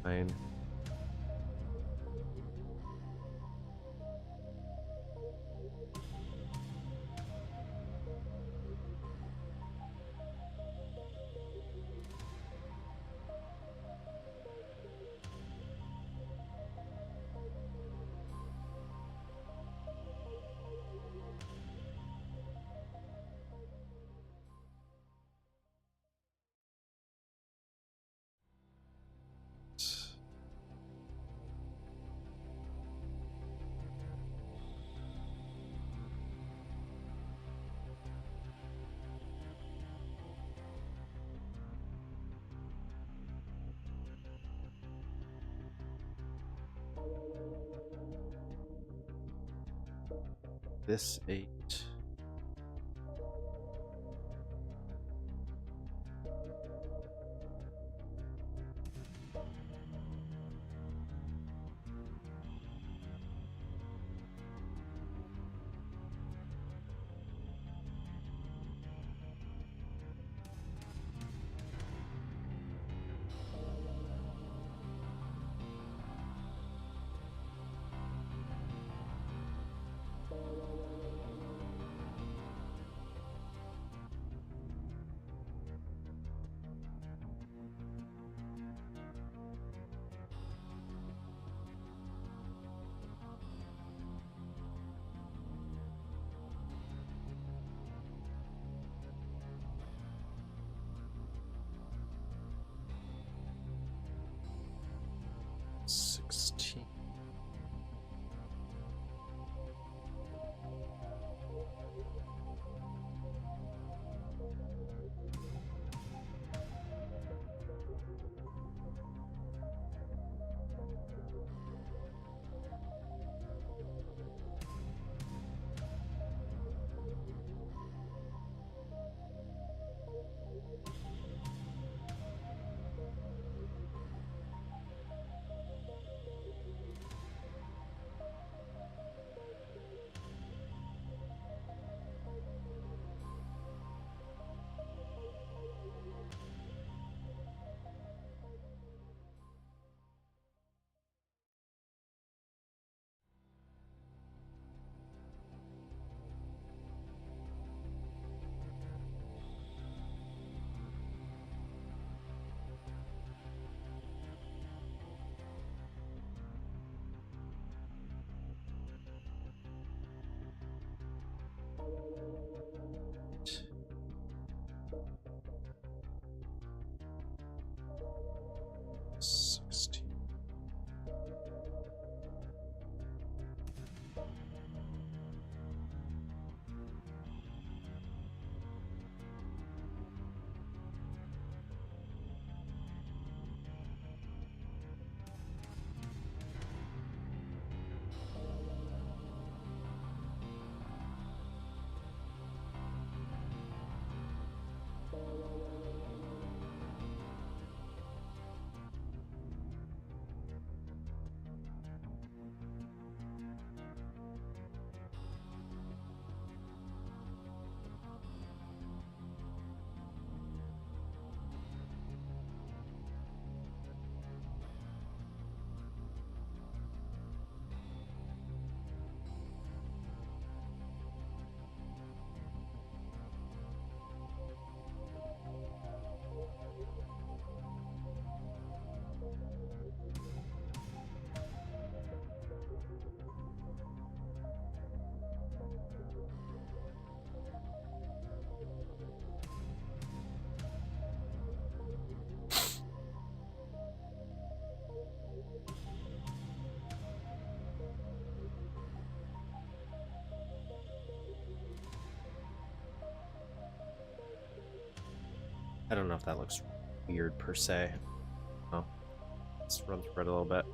Fine. This 8. I don't know if that looks weird per se. Oh, let's run through it a little bit.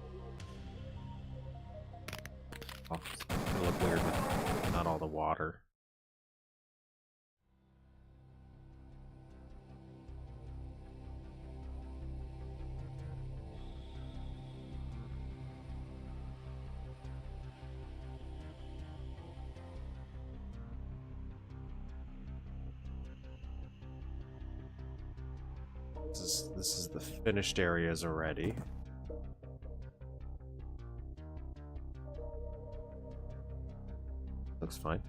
Oh, it's gonna look weird with not all the water. This is the finished areas already. Looks fine.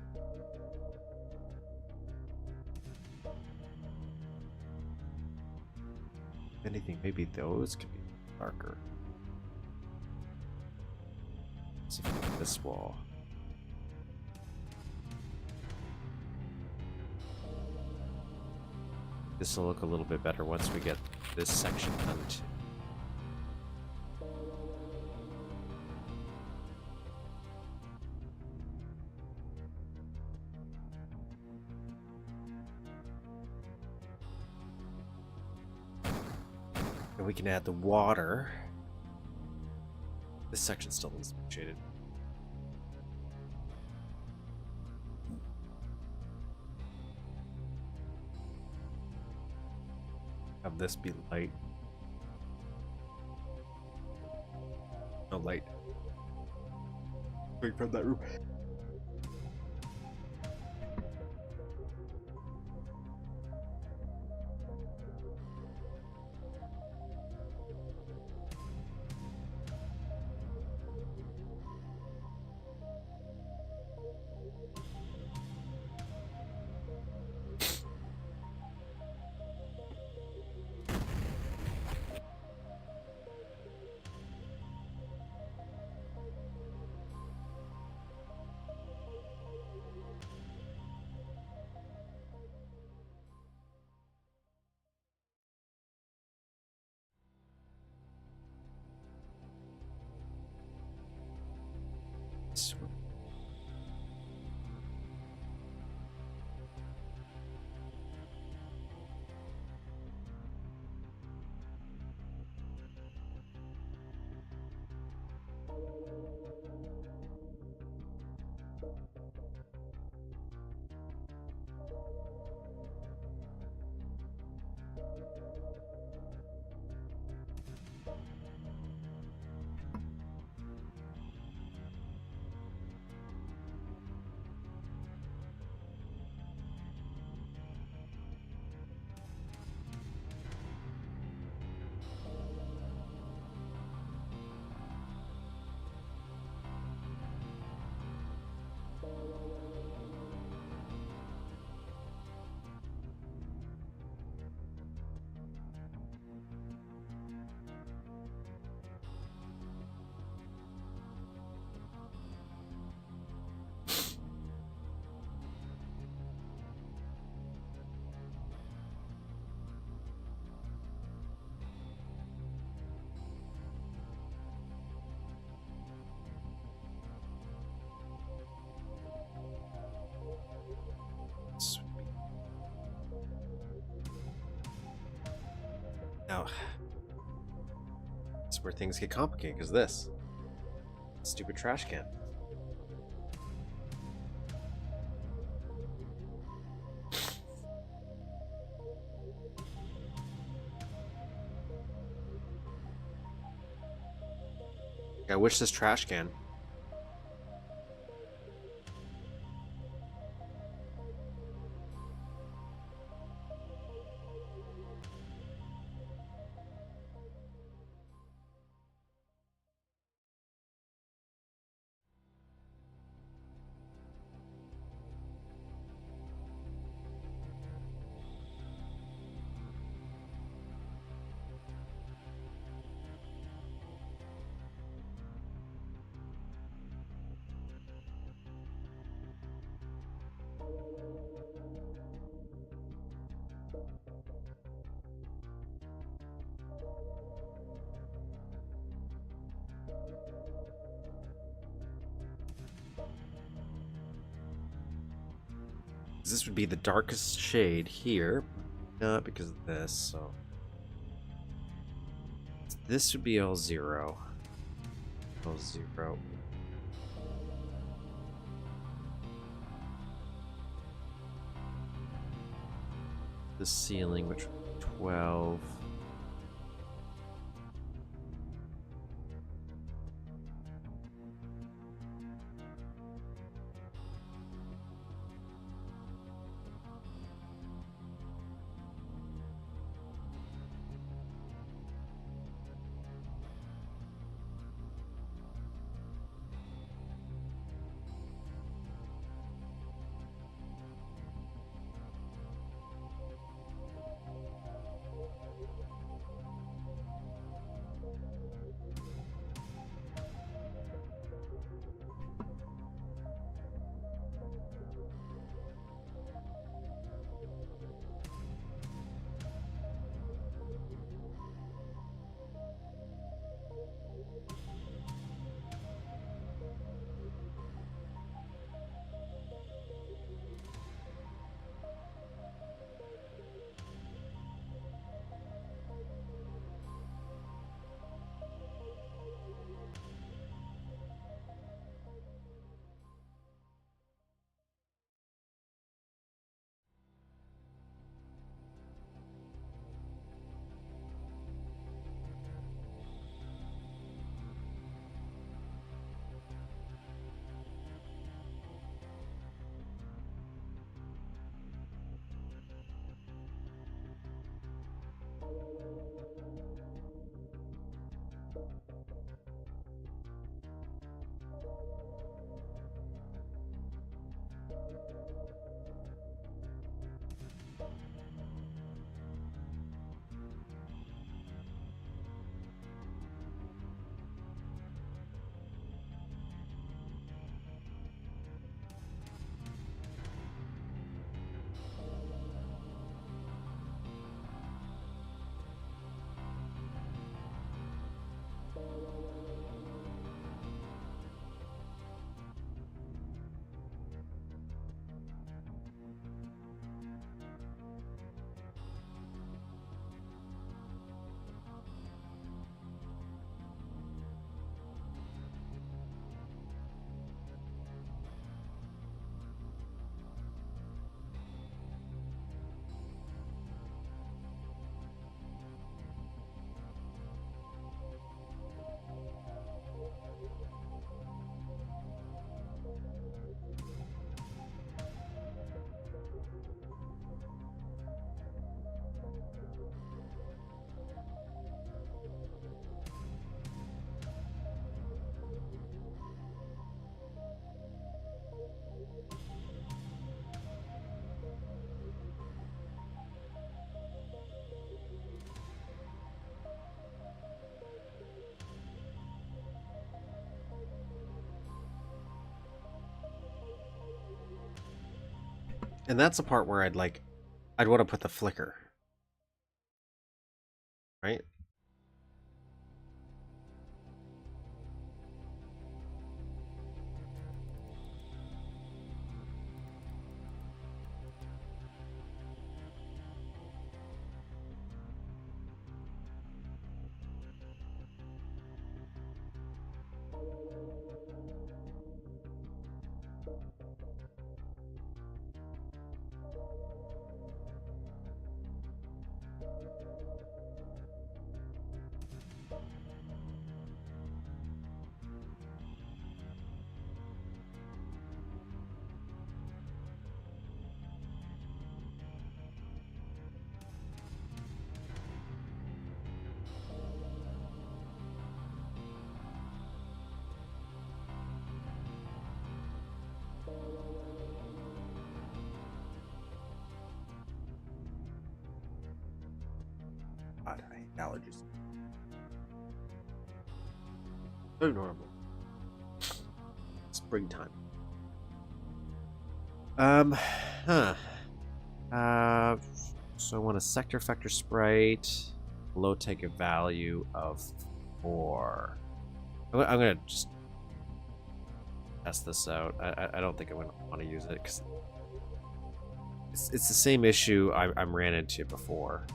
If anything, maybe those could be darker. Let's see if we get this wall. This will look a little bit better once we get this section done too. And we can add the water. This section still needs to be shaded. Have this be light. No light. Wait from that room. Now, that's where things get complicated, because this stupid trash can. I wish this trash can. This would be the darkest shade here, not because of this, so this would be L0. L0. The ceiling, which would be 12. And that's the part where I'd want to put the flicker, right? God, I hate allergies. So normal. Springtime. Huh. So I want a sector vector sprite. Low take a value of 4. I'm gonna just test this out. I don't think I'm gonna want to use it because it's the same issue I ran into before.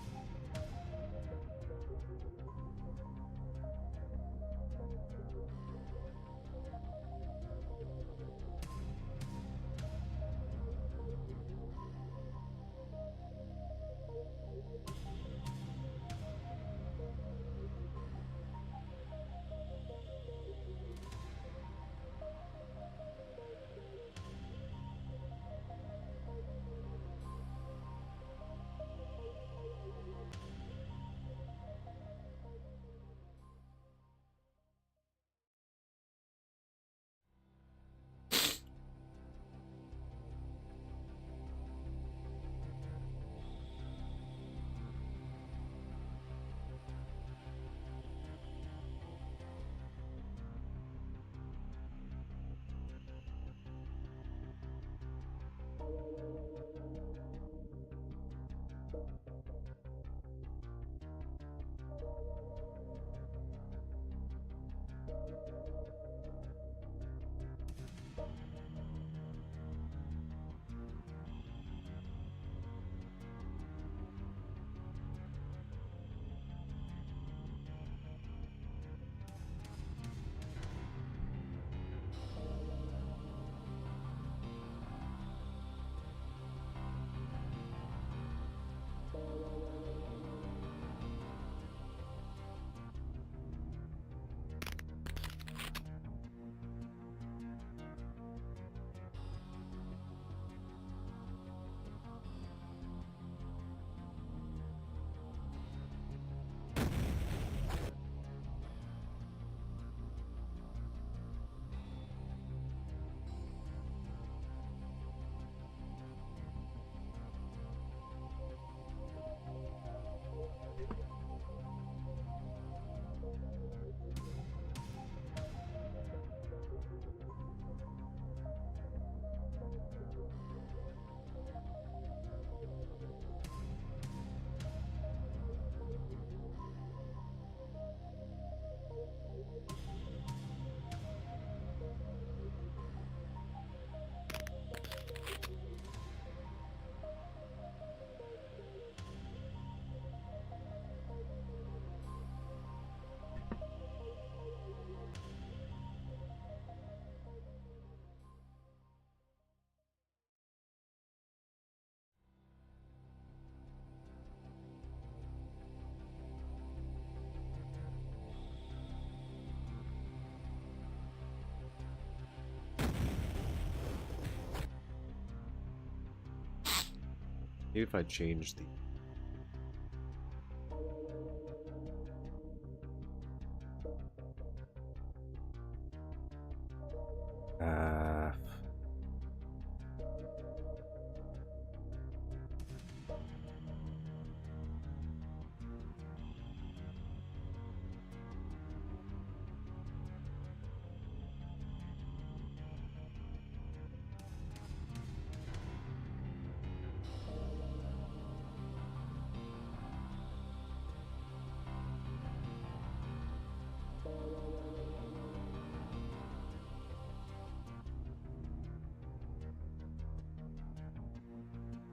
Maybe if I change the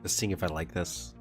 Just seeing if I like this.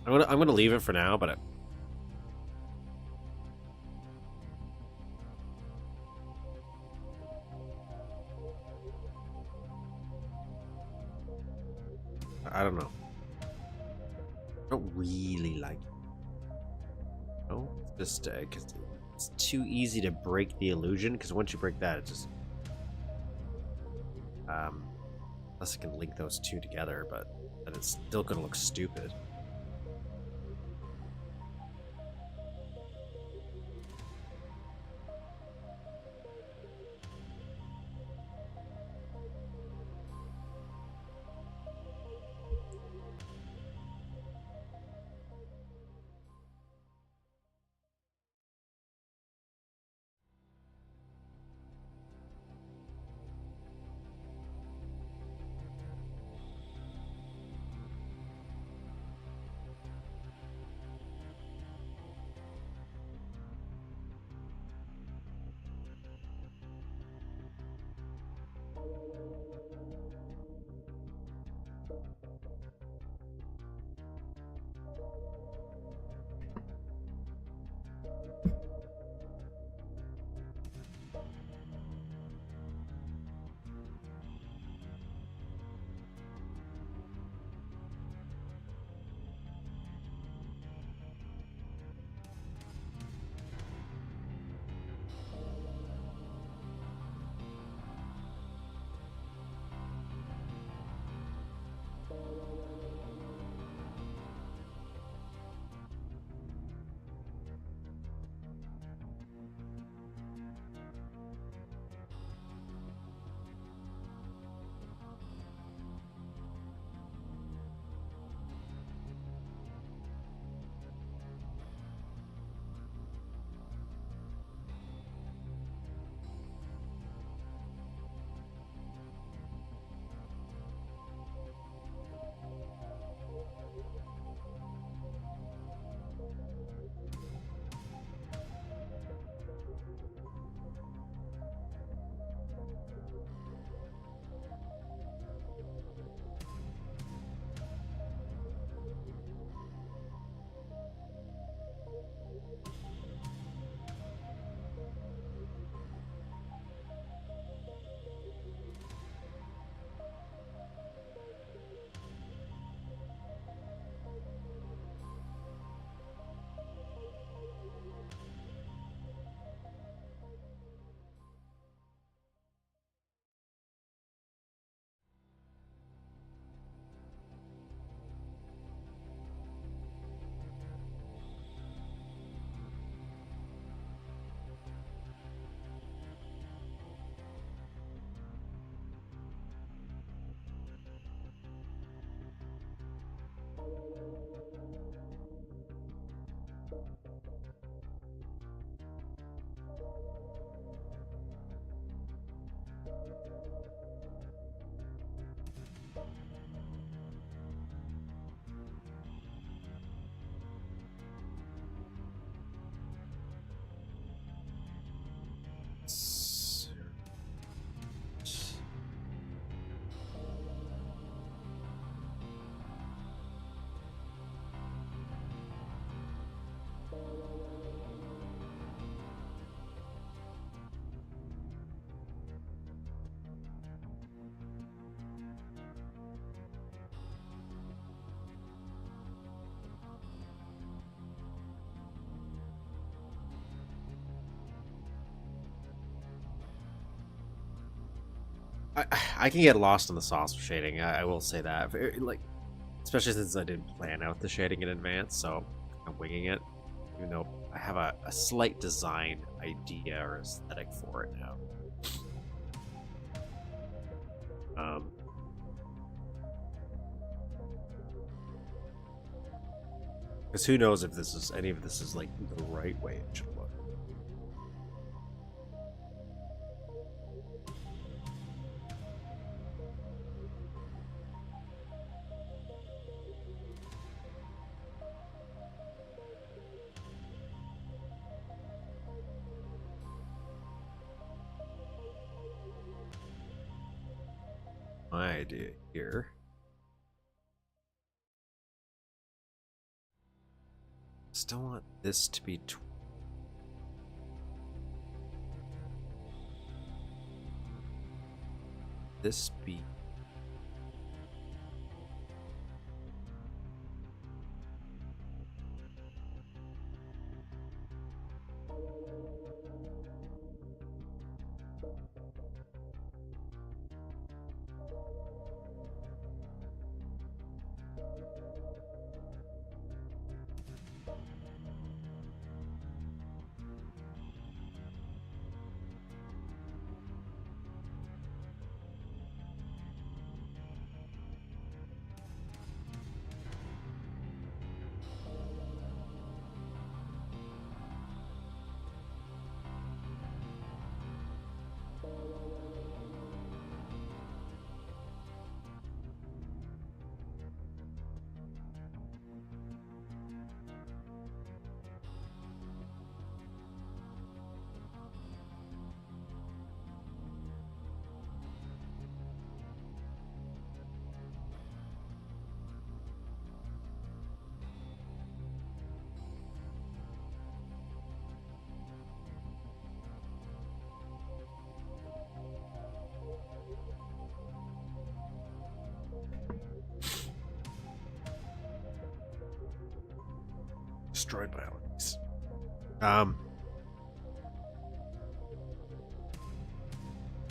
I'm gonna leave it for now, but I don't know. I don't really like it. No, it's just because it's too easy to break the illusion. Because once you break that, it just unless I can link those two together, but then it's still gonna look stupid. I can get lost in the sauce shading. I will say that, like, especially since I didn't plan out the shading in advance, so I'm winging it. Even though I have a slight design idea or aesthetic for it now. Because who knows if any of this is like the right way it should look. My idea here. Still want this to be this be destroyed by all of these.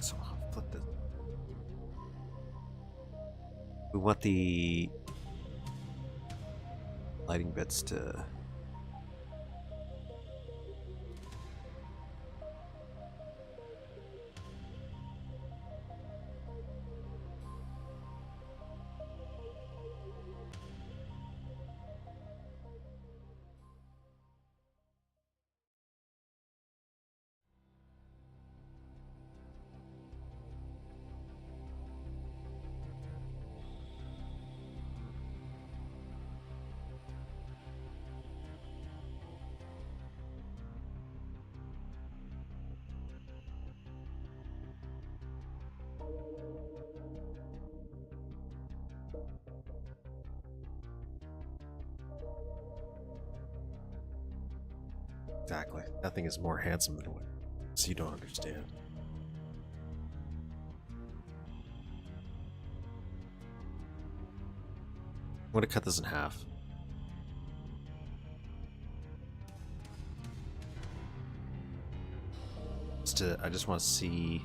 So I'll flip this. We want the lighting bits to exactly. Nothing is more handsome than what so you don't understand. I'm gonna cut this in half. I just want to see.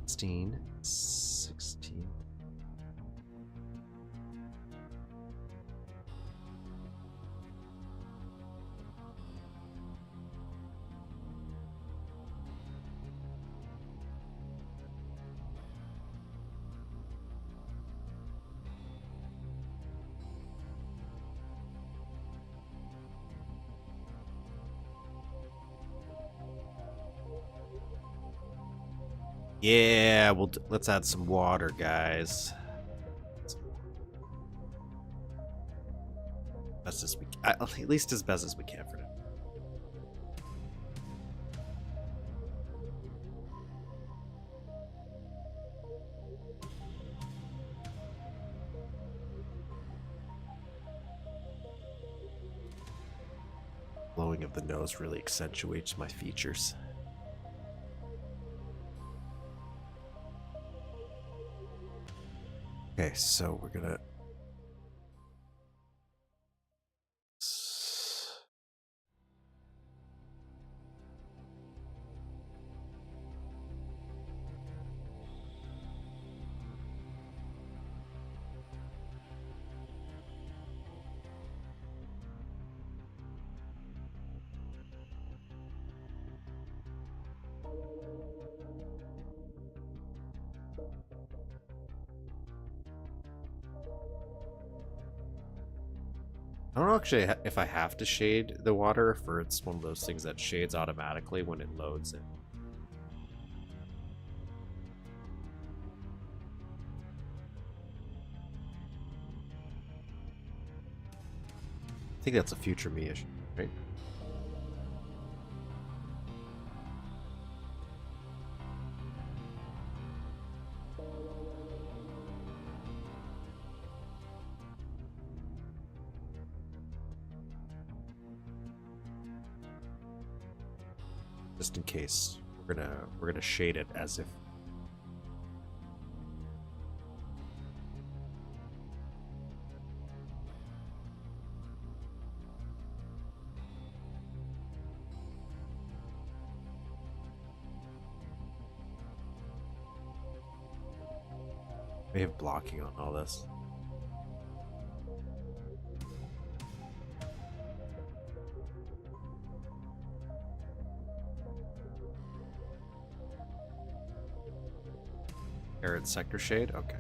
$16, $16. Yeah, let's add some water, guys. Best as we, at least as best as we can for now. Blowing of the nose really accentuates my features. Okay, so we're gonna I don't know actually if I have to shade the water, or it's one of those things that shades automatically when it loads it. I think that's a future me issue, right? Just in case, we're gonna shade it as if. We have blocking on all this. Arid sector shade? Okay.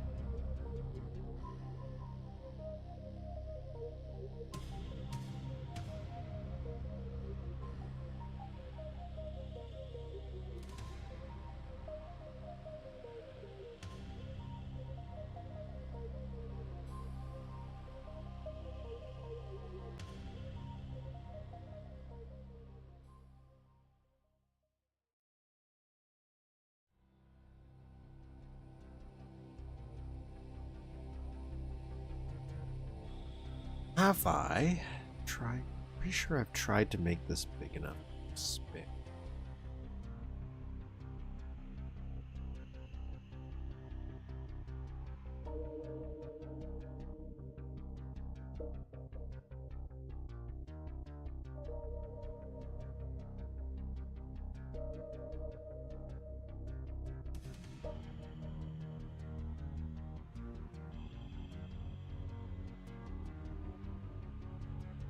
Have I tried? Pretty sure I've tried to make this big enough to spin.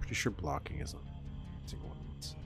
Pretty sure blocking is on single ones.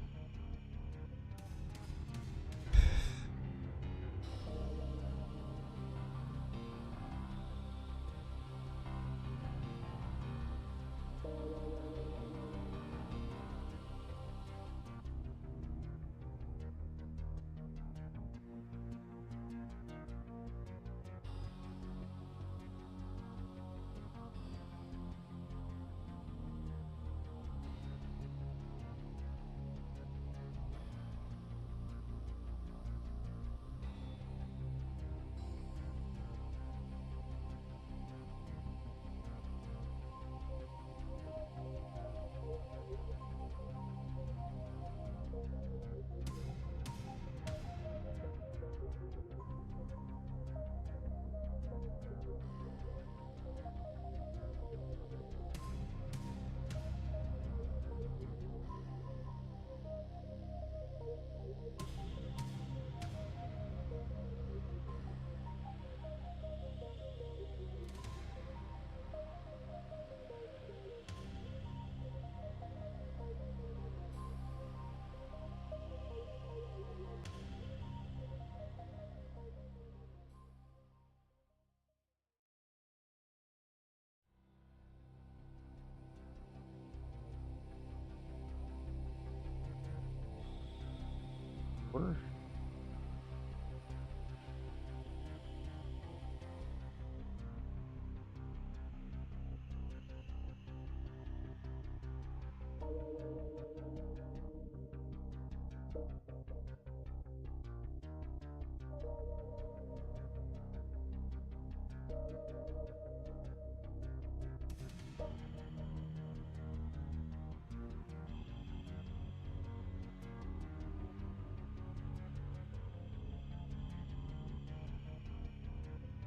Where?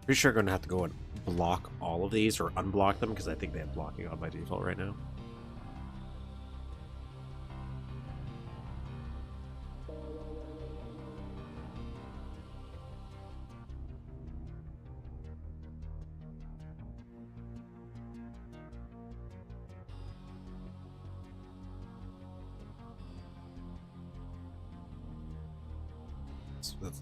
Pretty sure I'm gonna have to go and block all of these or unblock them because I think they have blocking on by default right now. So that's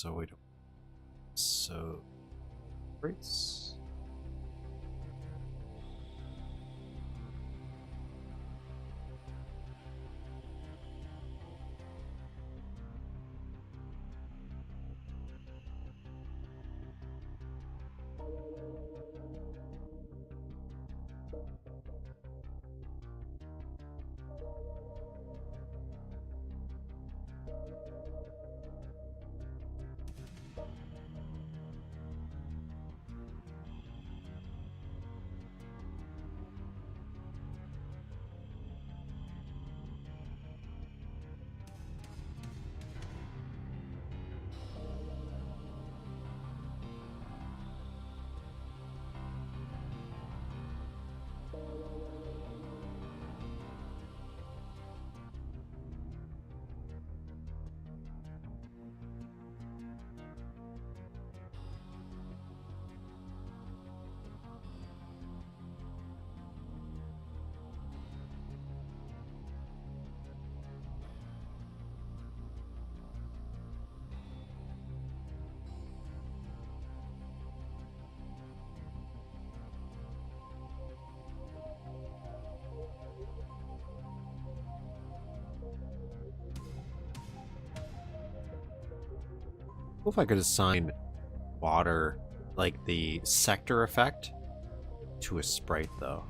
so we don't. So, rates. What if I could assign water, like the sector effect, to a sprite though?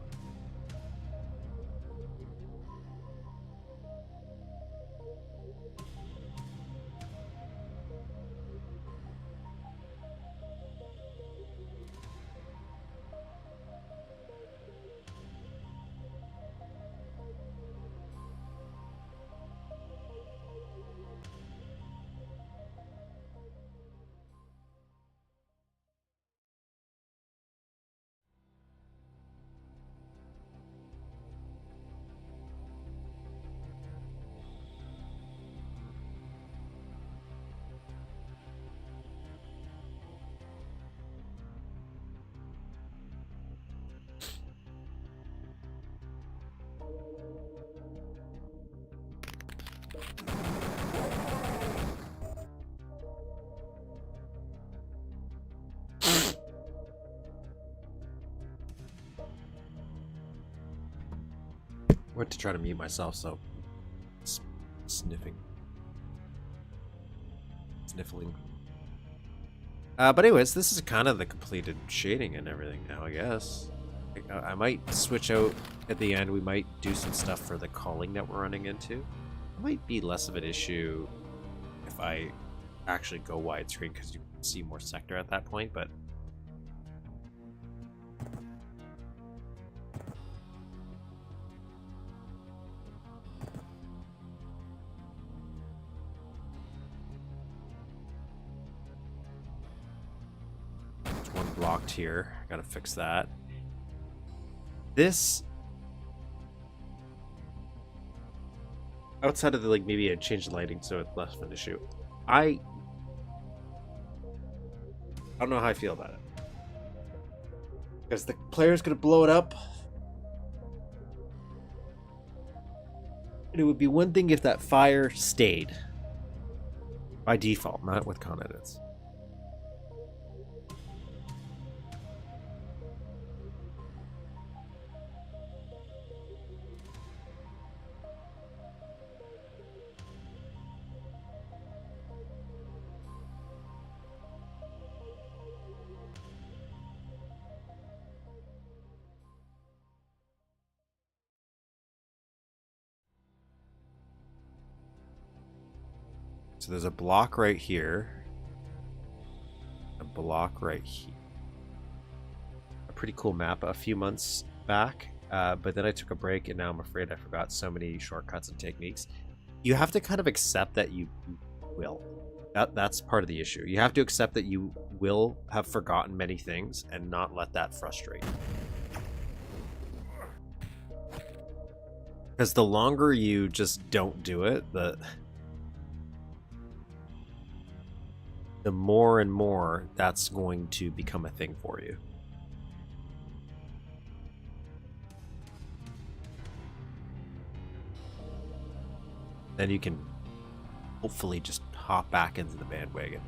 Went to try to mute myself, so sniffling. But anyways, this is kind of the completed shading and everything now, I guess. I might switch out at the end. We might do some stuff for the calling that we're running into. It might be less of an issue if I actually go widescreen because you can see more sector at that point, but one blocked here. Gotta fix that. This, outside of the, like, maybe I changed the lighting so it's less of an issue. I don't know how I feel about it. Because the player's gonna blow it up. And it would be one thing if that fire stayed. By default, not with con edits. So there's a block right here. A block right here. A pretty cool map a few months back. But then I took a break and now I'm afraid I forgot so many shortcuts and techniques. You have to kind of accept that you will. That's part of the issue. You have to accept that you will have forgotten many things and not let that frustrate you. Because the longer you just don't do it, the more and more that's going to become a thing for you. Then you can hopefully just hop back into the bandwagon.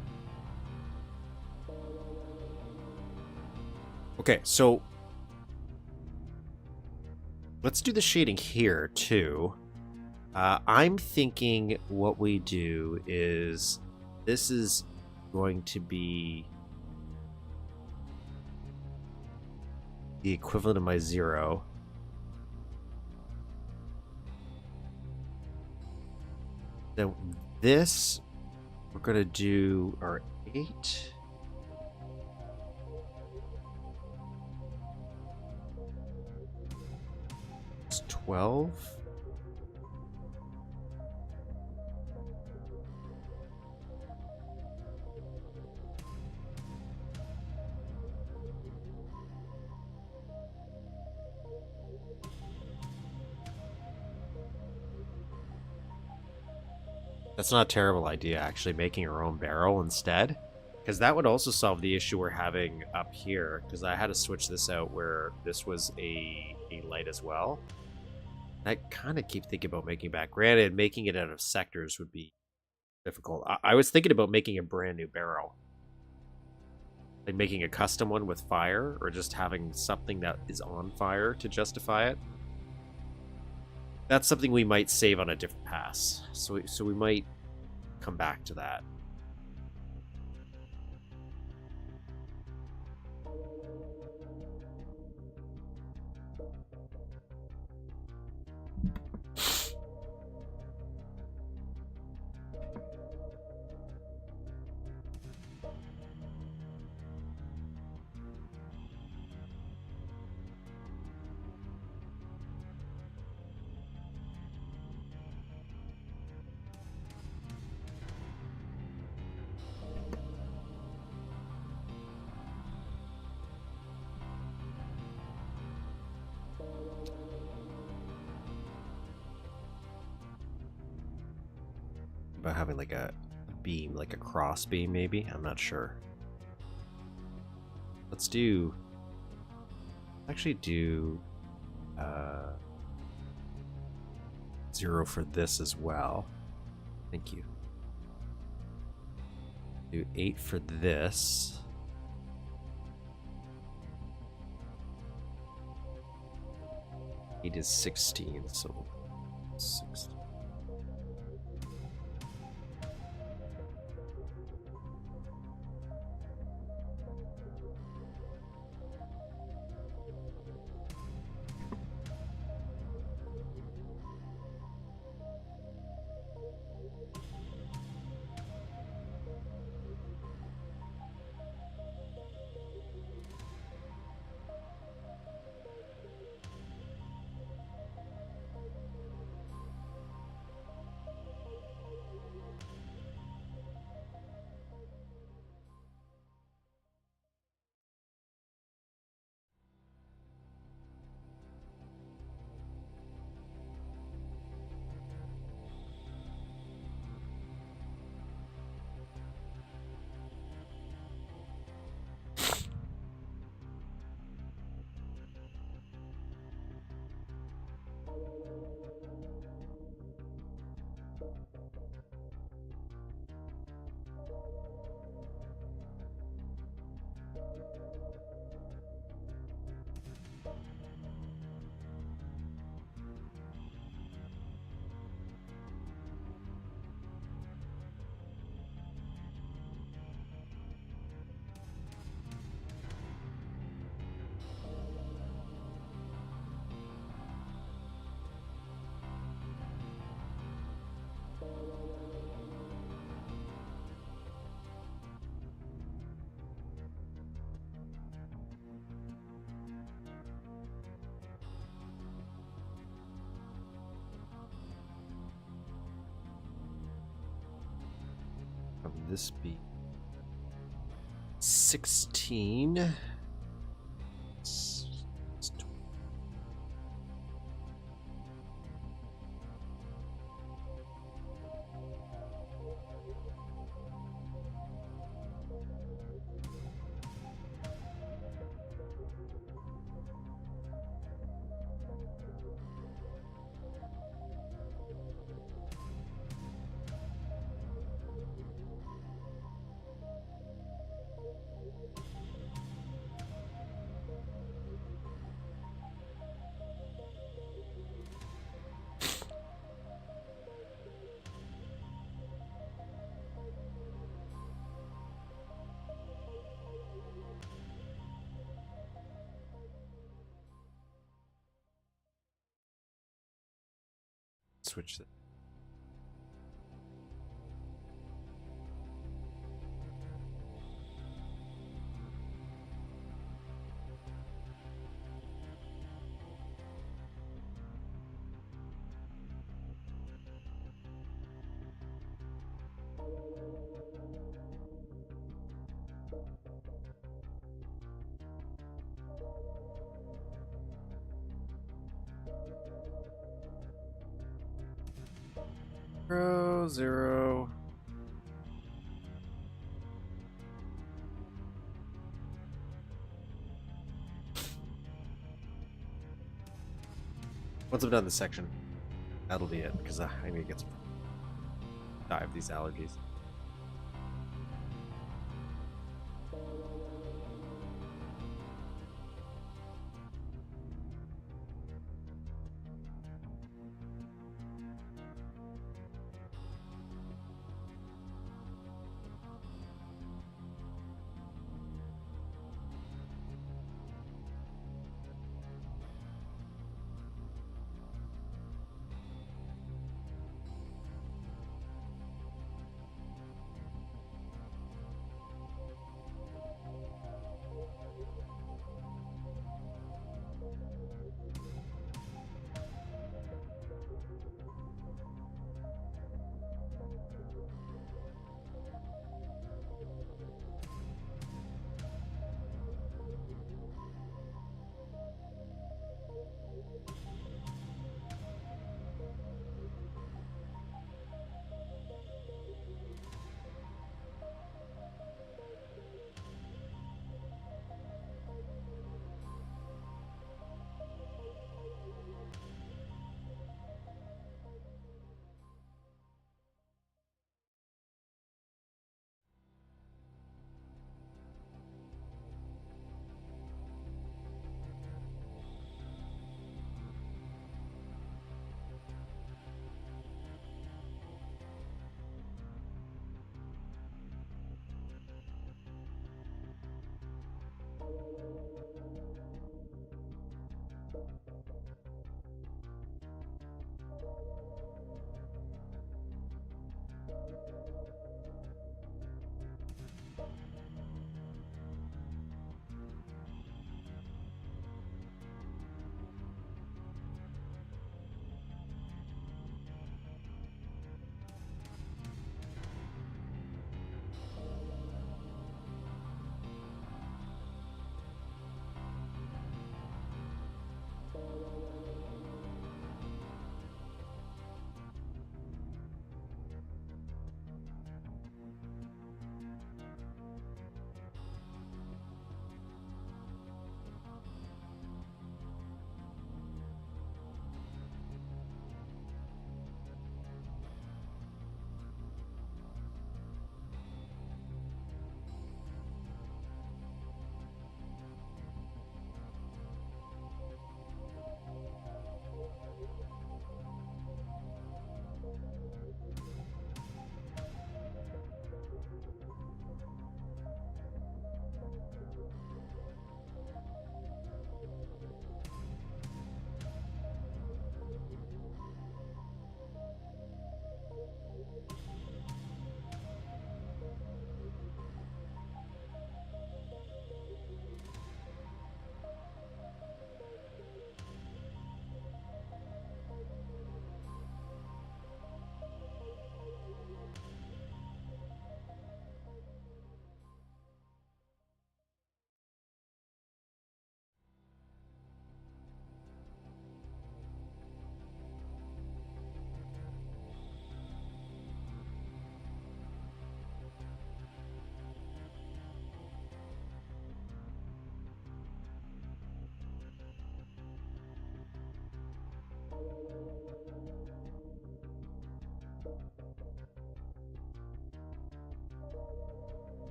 Okay, so let's do the shading here too. I'm thinking what we do is this is going to be the equivalent of my 0. Then this, we're going to do our 8. It's 12. That's not a terrible idea, actually, making our own barrel instead. Because that would also solve the issue we're having up here. Because I had to switch this out where this was a light as well. I kind of keep thinking about making back. Granted, making it out of sectors would be difficult. I was thinking about making a brand new barrel. Like making a custom one with fire, or just having something that is on fire to justify it. That's something we might save on a different pass. So we might come back to that. About having like a beam, like a cross beam maybe? I'm not sure. Let's do... actually do 0 for this as well. Thank you. Do 8 for this. It is 16, so 16. This be 16. Switch it. Zero. Once I'm done this section, that'll be it, because I need to get some die of these allergies.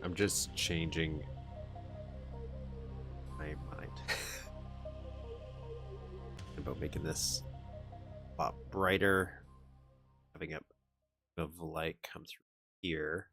I'm just changing my mind about making this a lot brighter, having a bit of light come through here.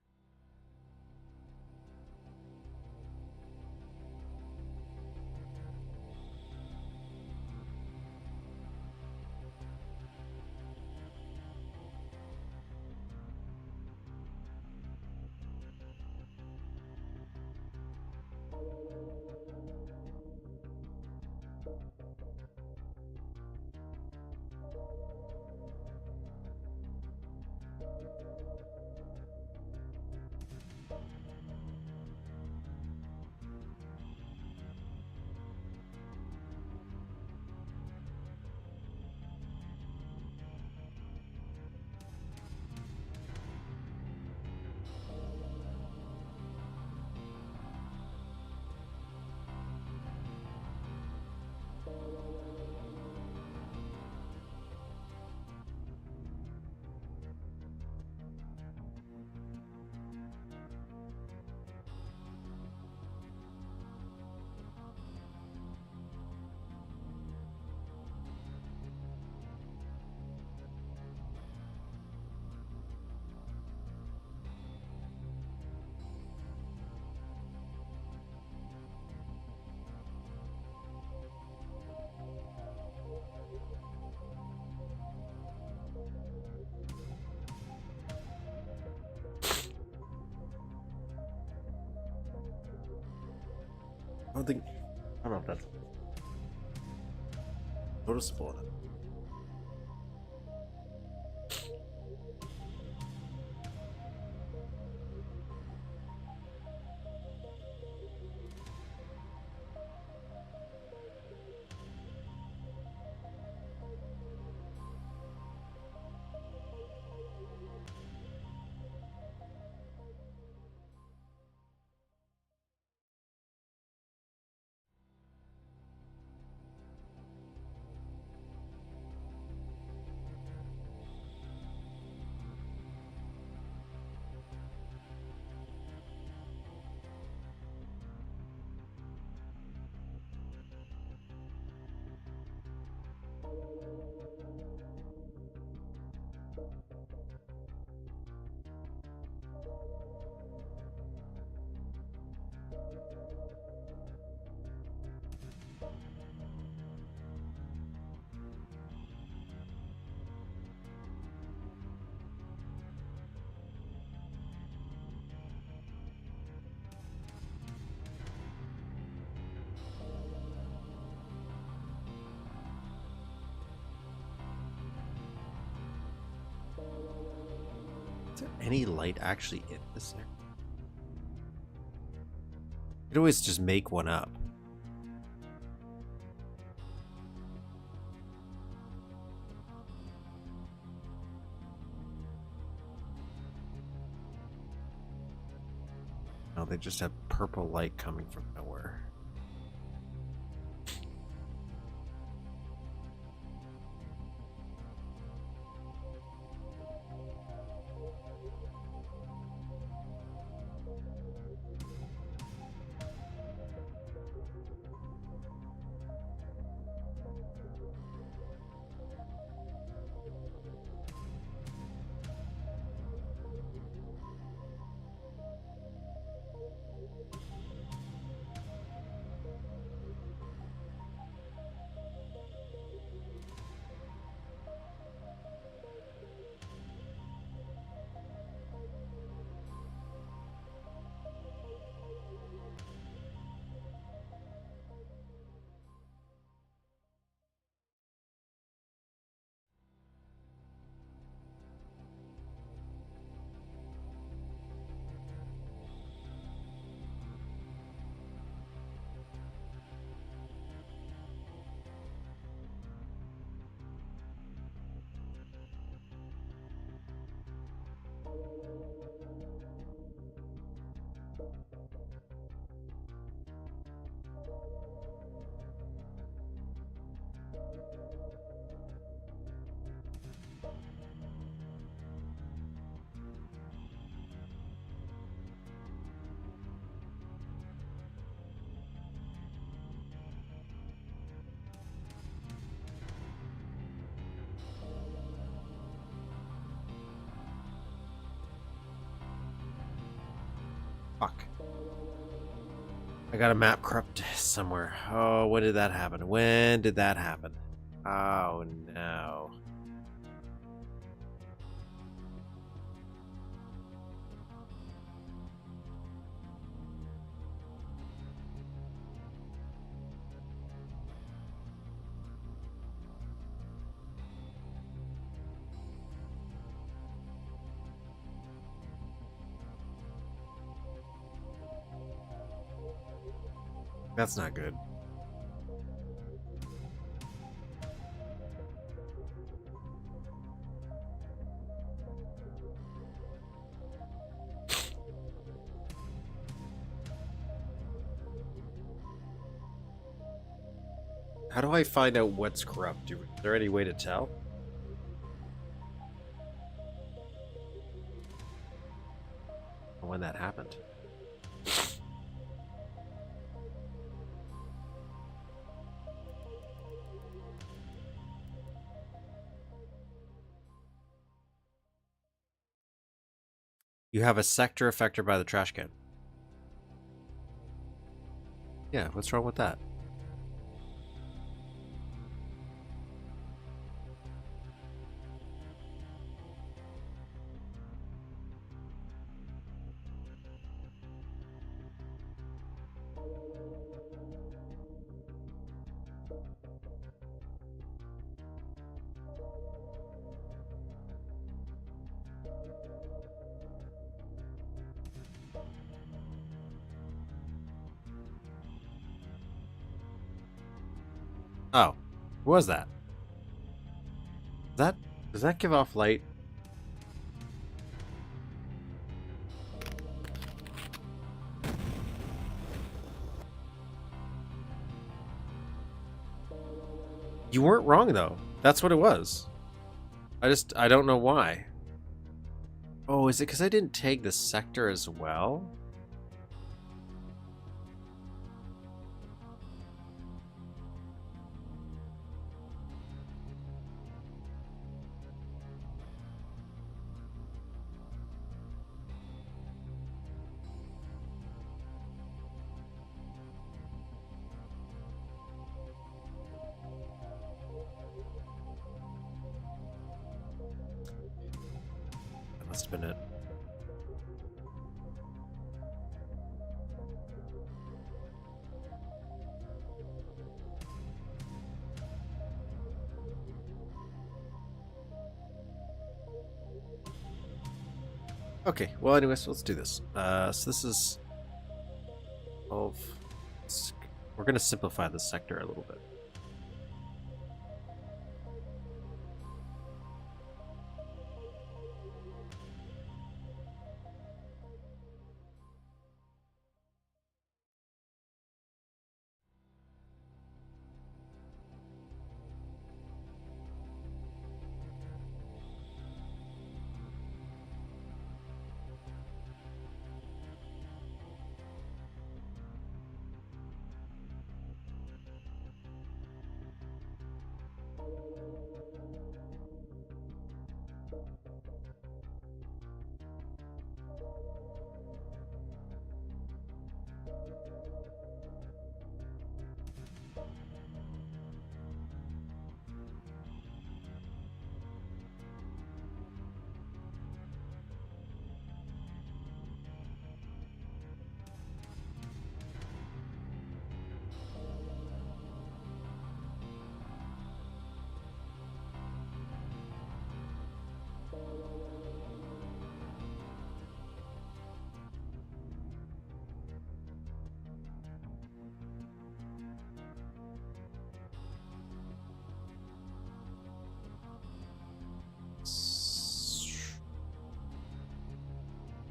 I don't know if that's noticeable enough. Is there any light actually in this there? You could always just make one up. No, they just have purple light coming from nowhere. Fuck. I got a map corrupt somewhere. Oh, when did that happen? When did that happen? Oh, no. That's not good. How do I find out what's corrupt? Is there any way to tell? When that happened? You have a sector affected by the trash can. Yeah, what's wrong with that? Oh, what was that? Does that give off light? You weren't wrong though. That's what it was. I don't know why. Oh, is it because I didn't tag the sector as well? That must have been it. Okay, well, anyways, let's do this. So this is 12. We're going to simplify the sector a little bit.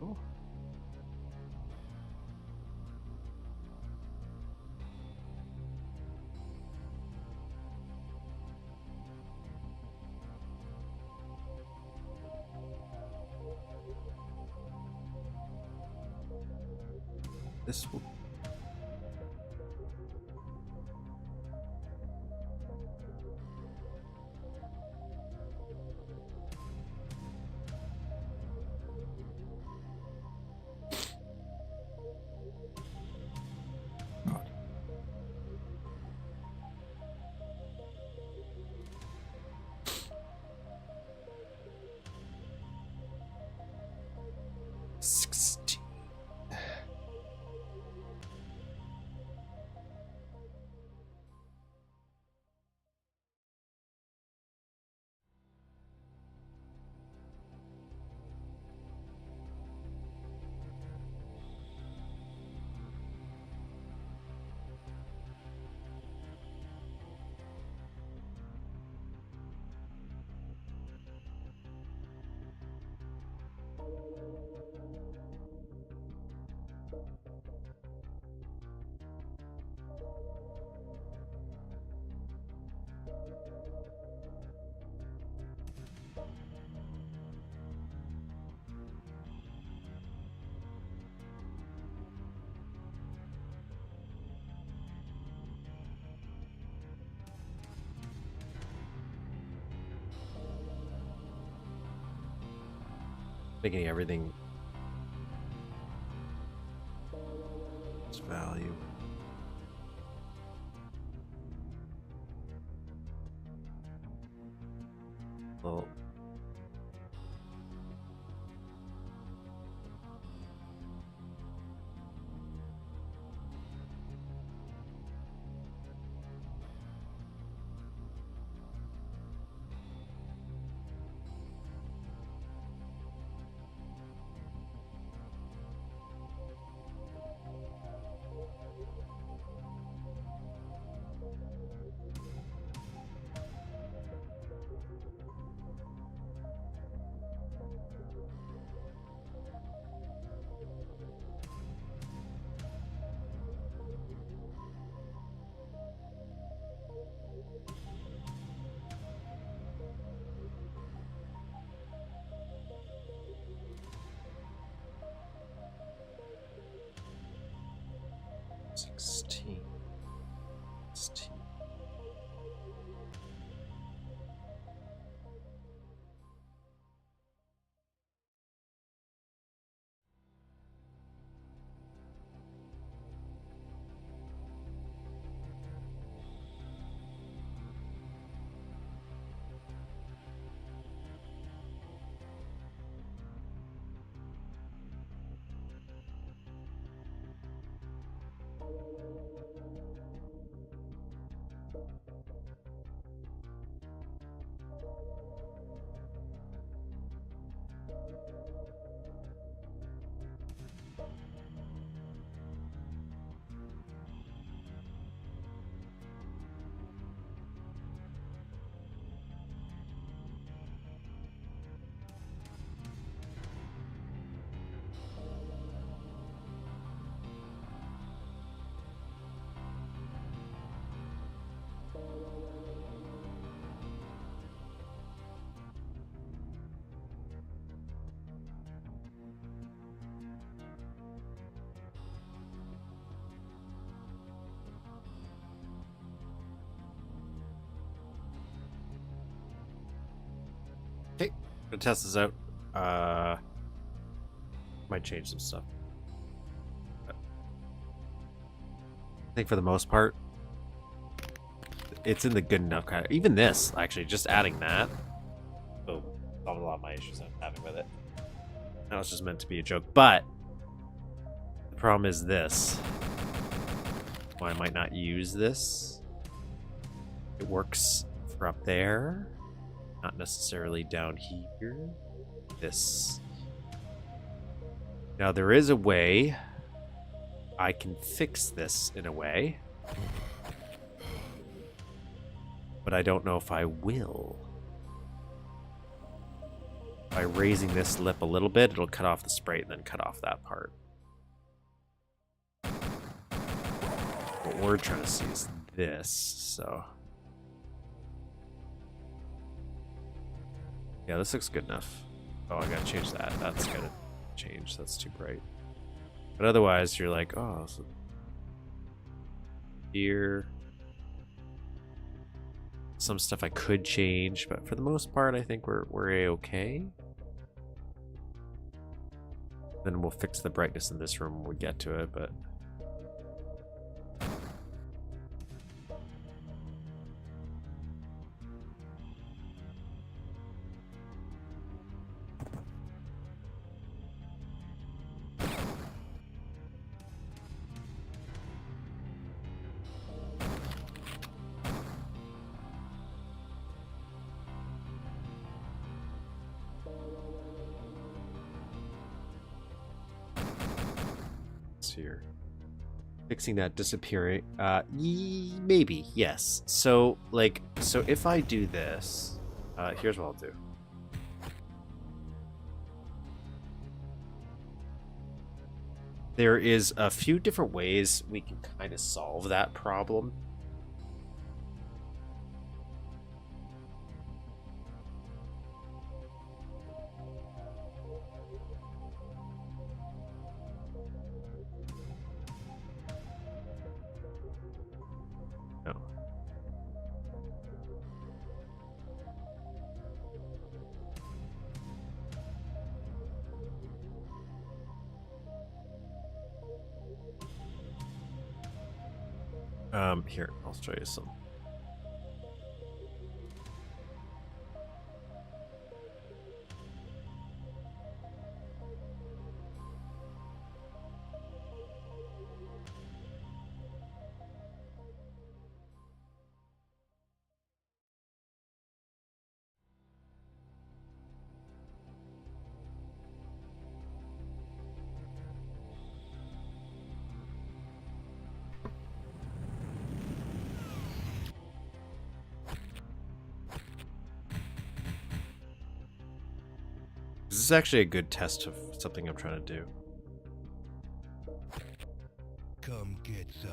Oh. This will... 16. Making everything its value. Well, Sixteen. Okay, gonna test this out. Might change some stuff. I think for the most part, it's in the good enough kind of. Even this, actually, just adding that. Boom. Solved a lot of my issues I'm having with it. That was just meant to be a joke. But the problem is this. Why I might not use this. It works for up there. Not necessarily down here. This. Now there is a way I can fix this in a way. But I don't know if I will. By raising this lip a little bit, it'll cut off the spray and then cut off that part. What we're trying to see is this, so. Yeah, this looks good enough. Oh, I gotta change that. That's gotta change. That's too bright. But otherwise, you're like, oh, so here. Some stuff I could change, but for the most part, I think we're a-okay. Then we'll fix the brightness in this room when we get to it, but. here. Fixing that disappearing. Maybe, yes. So, like, so if I do this, here's what I'll do. There is a few different ways we can kind of solve that problem. No. Here, I'll show you some. This is actually a good test of something I'm trying to do. Come get some.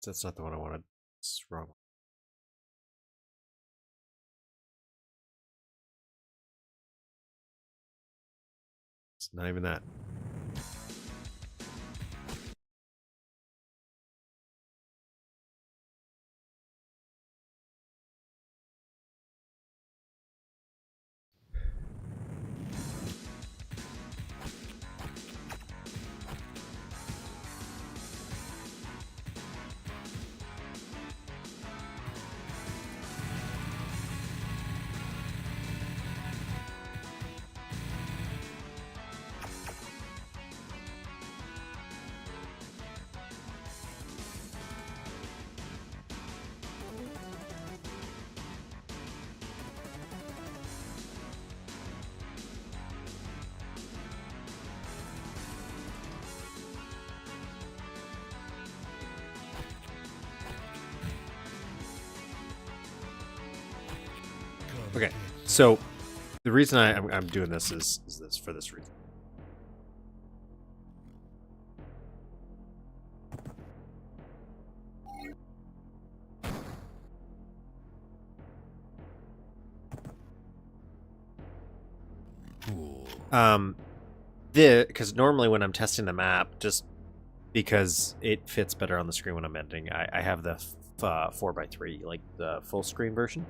That's not the one I wanted. It's wrong. It's not even that. Okay, so the reason I'm doing this is this for this reason. Because normally when I'm testing the map, just because it fits better on the screen when I'm editing, I have the 4x3, like the full screen version.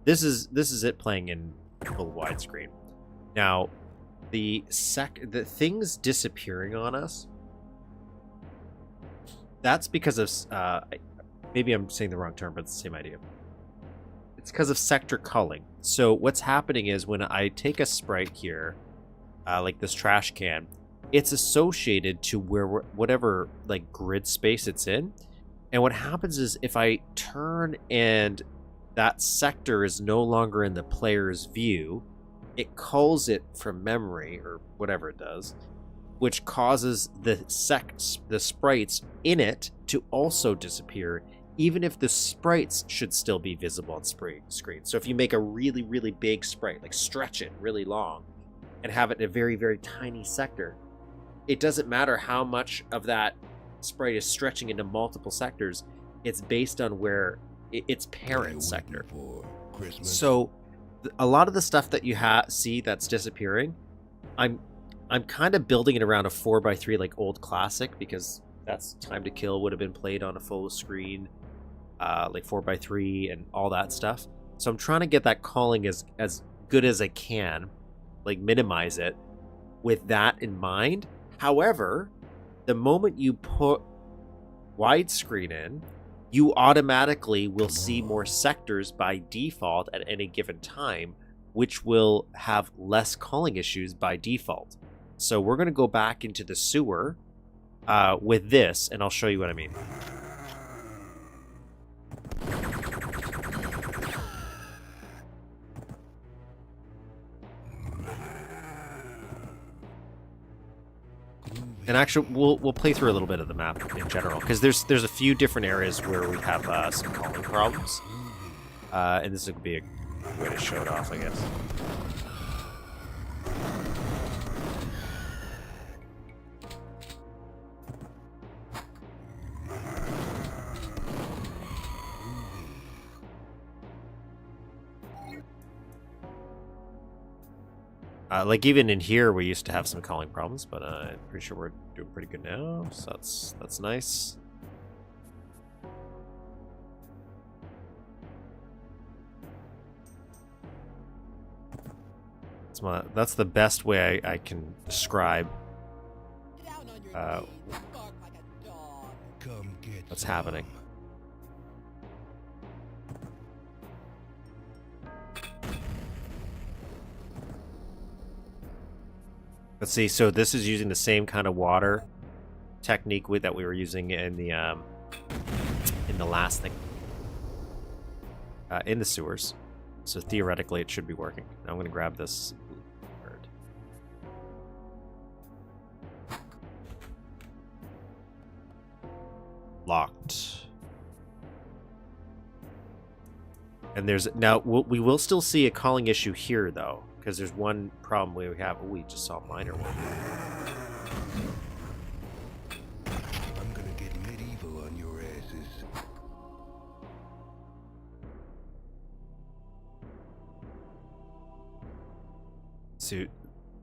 This is it playing in full widescreen. Now, the things disappearing on us. That's because of maybe I'm saying the wrong term, but it's the same idea. It's because of sector culling. So what's happening is when I take a sprite here, like this trash can, it's associated to whatever like grid space it's in. And what happens is if I turn and that sector is no longer in the player's view, it culls it from memory or whatever it does, which causes the sprites in it to also disappear, even if the sprites should still be visible on screen. So if you make a really, really big sprite, like stretch it really long and have it in a very, very tiny sector, it doesn't matter how much of that sprite is stretching into multiple sectors. It's based on where its parent sector. So a lot of the stuff that you see that's disappearing, I'm kind of building it around a 4x3 like old classic, because that's Time to Kill would have been played on a full screen, like 4x3 and all that stuff. So I'm trying to get that calling as good as I can, like minimize it with that in mind. However, the moment you put widescreen in, you automatically will see more sectors by default at any given time, which will have less calling issues by default. So we're going to go back into the sewer with this, and I'll show you what I mean. And actually, we'll play through a little bit of the map in general, because there's a few different areas where we have some calling problems, and this would be a way to show it off, I guess. Like even in here, we used to have some calling problems, but I'm pretty sure we're doing pretty good now. So that's nice. That's the best way I can describe what's happening. Let's see. So this is using the same kind of water technique that we were using in the last thing in the sewers. So theoretically, it should be working. Now I'm going to grab this bird. Locked. And there's now we will still see a calling issue here though. Because there's one problem we have. Oh, we just saw a minor one. I'm gonna get medieval on your asses. So, a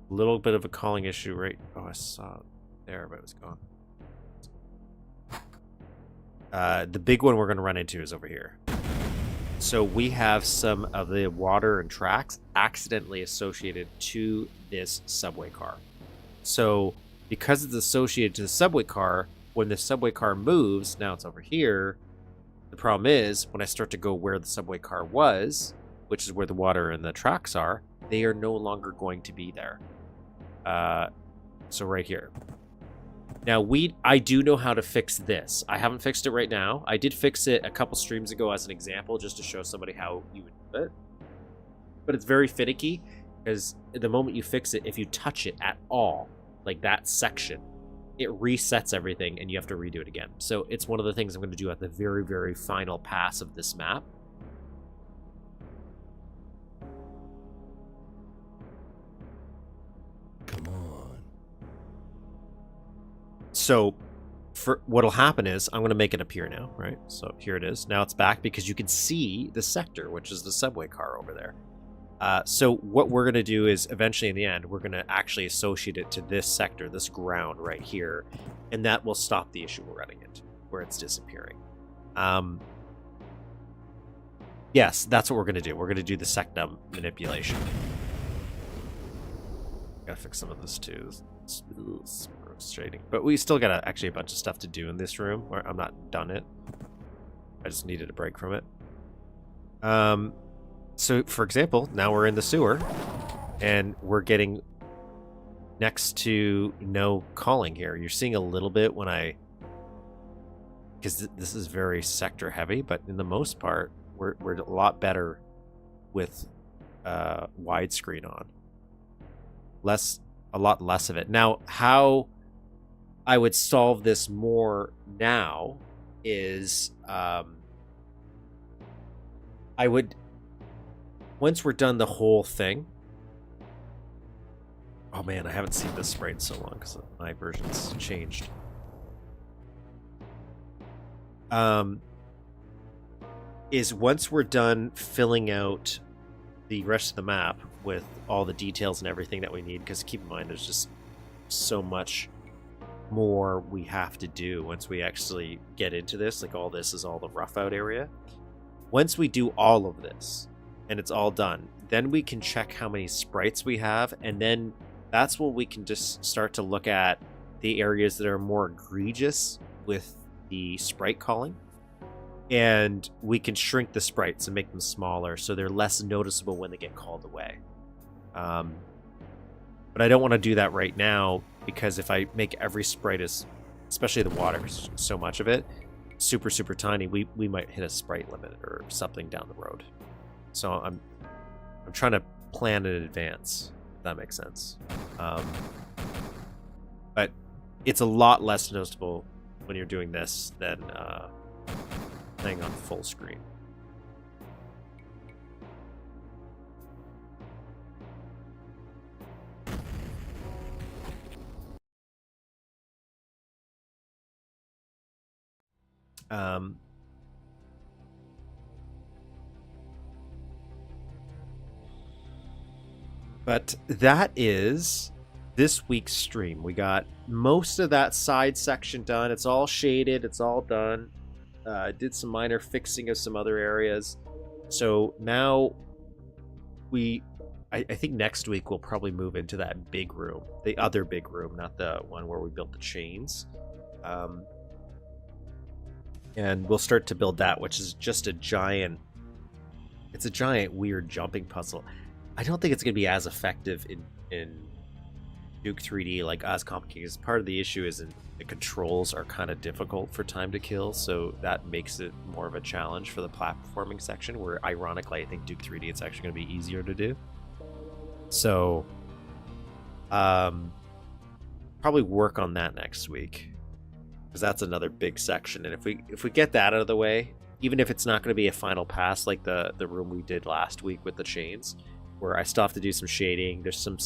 little bit of a calling issue, right? Oh, I saw it there, but it was gone. The big one we're going to run into is over here. So we have some of the water and tracks accidentally associated to this subway car. So because it's associated to the subway car, when the subway car moves, now it's over here, the problem is when I start to go where the subway car was, which is where the water and the tracks are, they are no longer going to be there. So right here. Now, I do know how to fix this. I haven't fixed it right now. I did fix it a couple streams ago as an example, just to show somebody how you would do it. But it's very finicky, because the moment you fix it, if you touch it at all, like that section, it resets everything, and you have to redo it again. So it's one of the things I'm going to do at the very, very final pass of this map. Come on. So for what'll happen is I'm going to make it appear now, right? So here it is. Now it's back because you can see the sector, which is the subway car over there. So what we're going to do is eventually in the end, we're going to actually associate it to this sector, this ground right here. And that will stop the issue we're running into, where it's disappearing. Yes, that's what we're going to do. We're going to do the sectum manipulation. Gotta fix some of this too. It's frustrating. But we still got actually a bunch of stuff to do in this room. Or I'm not done it. I just needed a break from it. So, for example, now we're in the sewer. And we're getting next to no calling here. You're seeing a little bit when I... Because this is very sector heavy. But in the most part, we're a lot better with widescreen on. A lot less of it. Now, how I would solve this more now is I would, once we're done the whole thing. Oh man, I haven't seen this sprite in so long because my version's changed. Is once we're done filling out the rest of the map with all the details and everything that we need, because keep in mind there's just so much more we have to do once we actually get into this. Like all this is all the rough out area. Once we do all of this and it's all done, then we can check how many sprites we have, and then that's when we can just start to look at the areas that are more egregious with the sprite calling, and we can shrink the sprites and make them smaller so they're less noticeable when they get called away. But I don't want to do that right now, because if I make every sprite, especially the water, so much of it, super, super tiny, we might hit a sprite limit or something down the road. So I'm trying to plan in advance, if that makes sense. But it's a lot less noticeable when you're doing this than playing on full screen. But that is this week's stream. We got most of that side section done. It's all shaded. It's all done. Did some minor fixing of some other areas. So now I think next week we'll probably move into that big room. The other big room, not the one where we built the chains. And we'll start to build that, which is just a giant... It's a giant weird jumping puzzle. I don't think it's going to be as effective in Duke 3D, like as complicated. Because part of the issue is the controls are kind of difficult for time to kill, so that makes it more of a challenge for the platforming section, where ironically I think Duke 3D it's actually going to be easier to do. So probably work on that next week, because that's another big section. And if we get that out of the way, even if it's not going to be a final pass like the room we did last week with the chains, where I still have to do some shading, there's some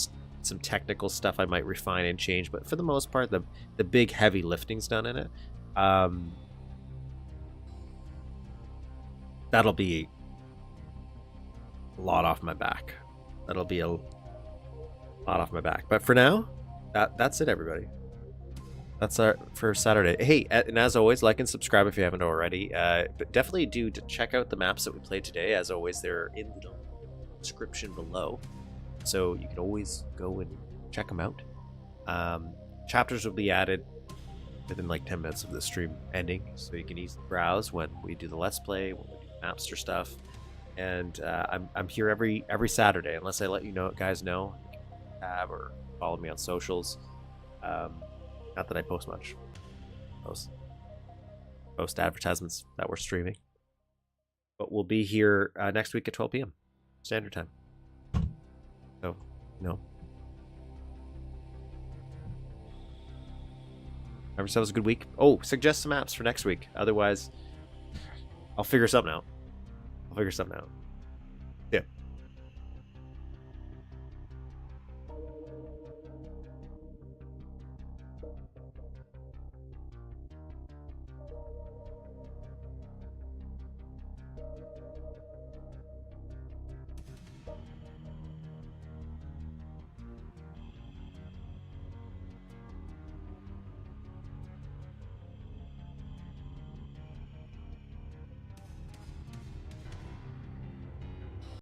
technical stuff I might refine and change, but for the most part the big heavy lifting's done in it. That'll be a lot off my back. That'll be a lot off my back. But for now, that's it, everybody. That's our for Saturday. Hey, and as always, like and subscribe if you haven't already. But definitely do to check out the maps that we played today. As always, they're in the description below, so you can always go and check them out. Chapters will be added within like 10 minutes of the stream ending, so you can easily browse when we do the Let's Play, when we do Mapster stuff. And I'm here every Saturday, unless I let you guys know. You can tab or follow me on socials. Not that I post much. Post advertisements that we're streaming. But we'll be here next week at 12 p.m. Standard Time. So, no. Have yourselves a good week. Oh, suggest some apps for next week. Otherwise, I'll figure something out.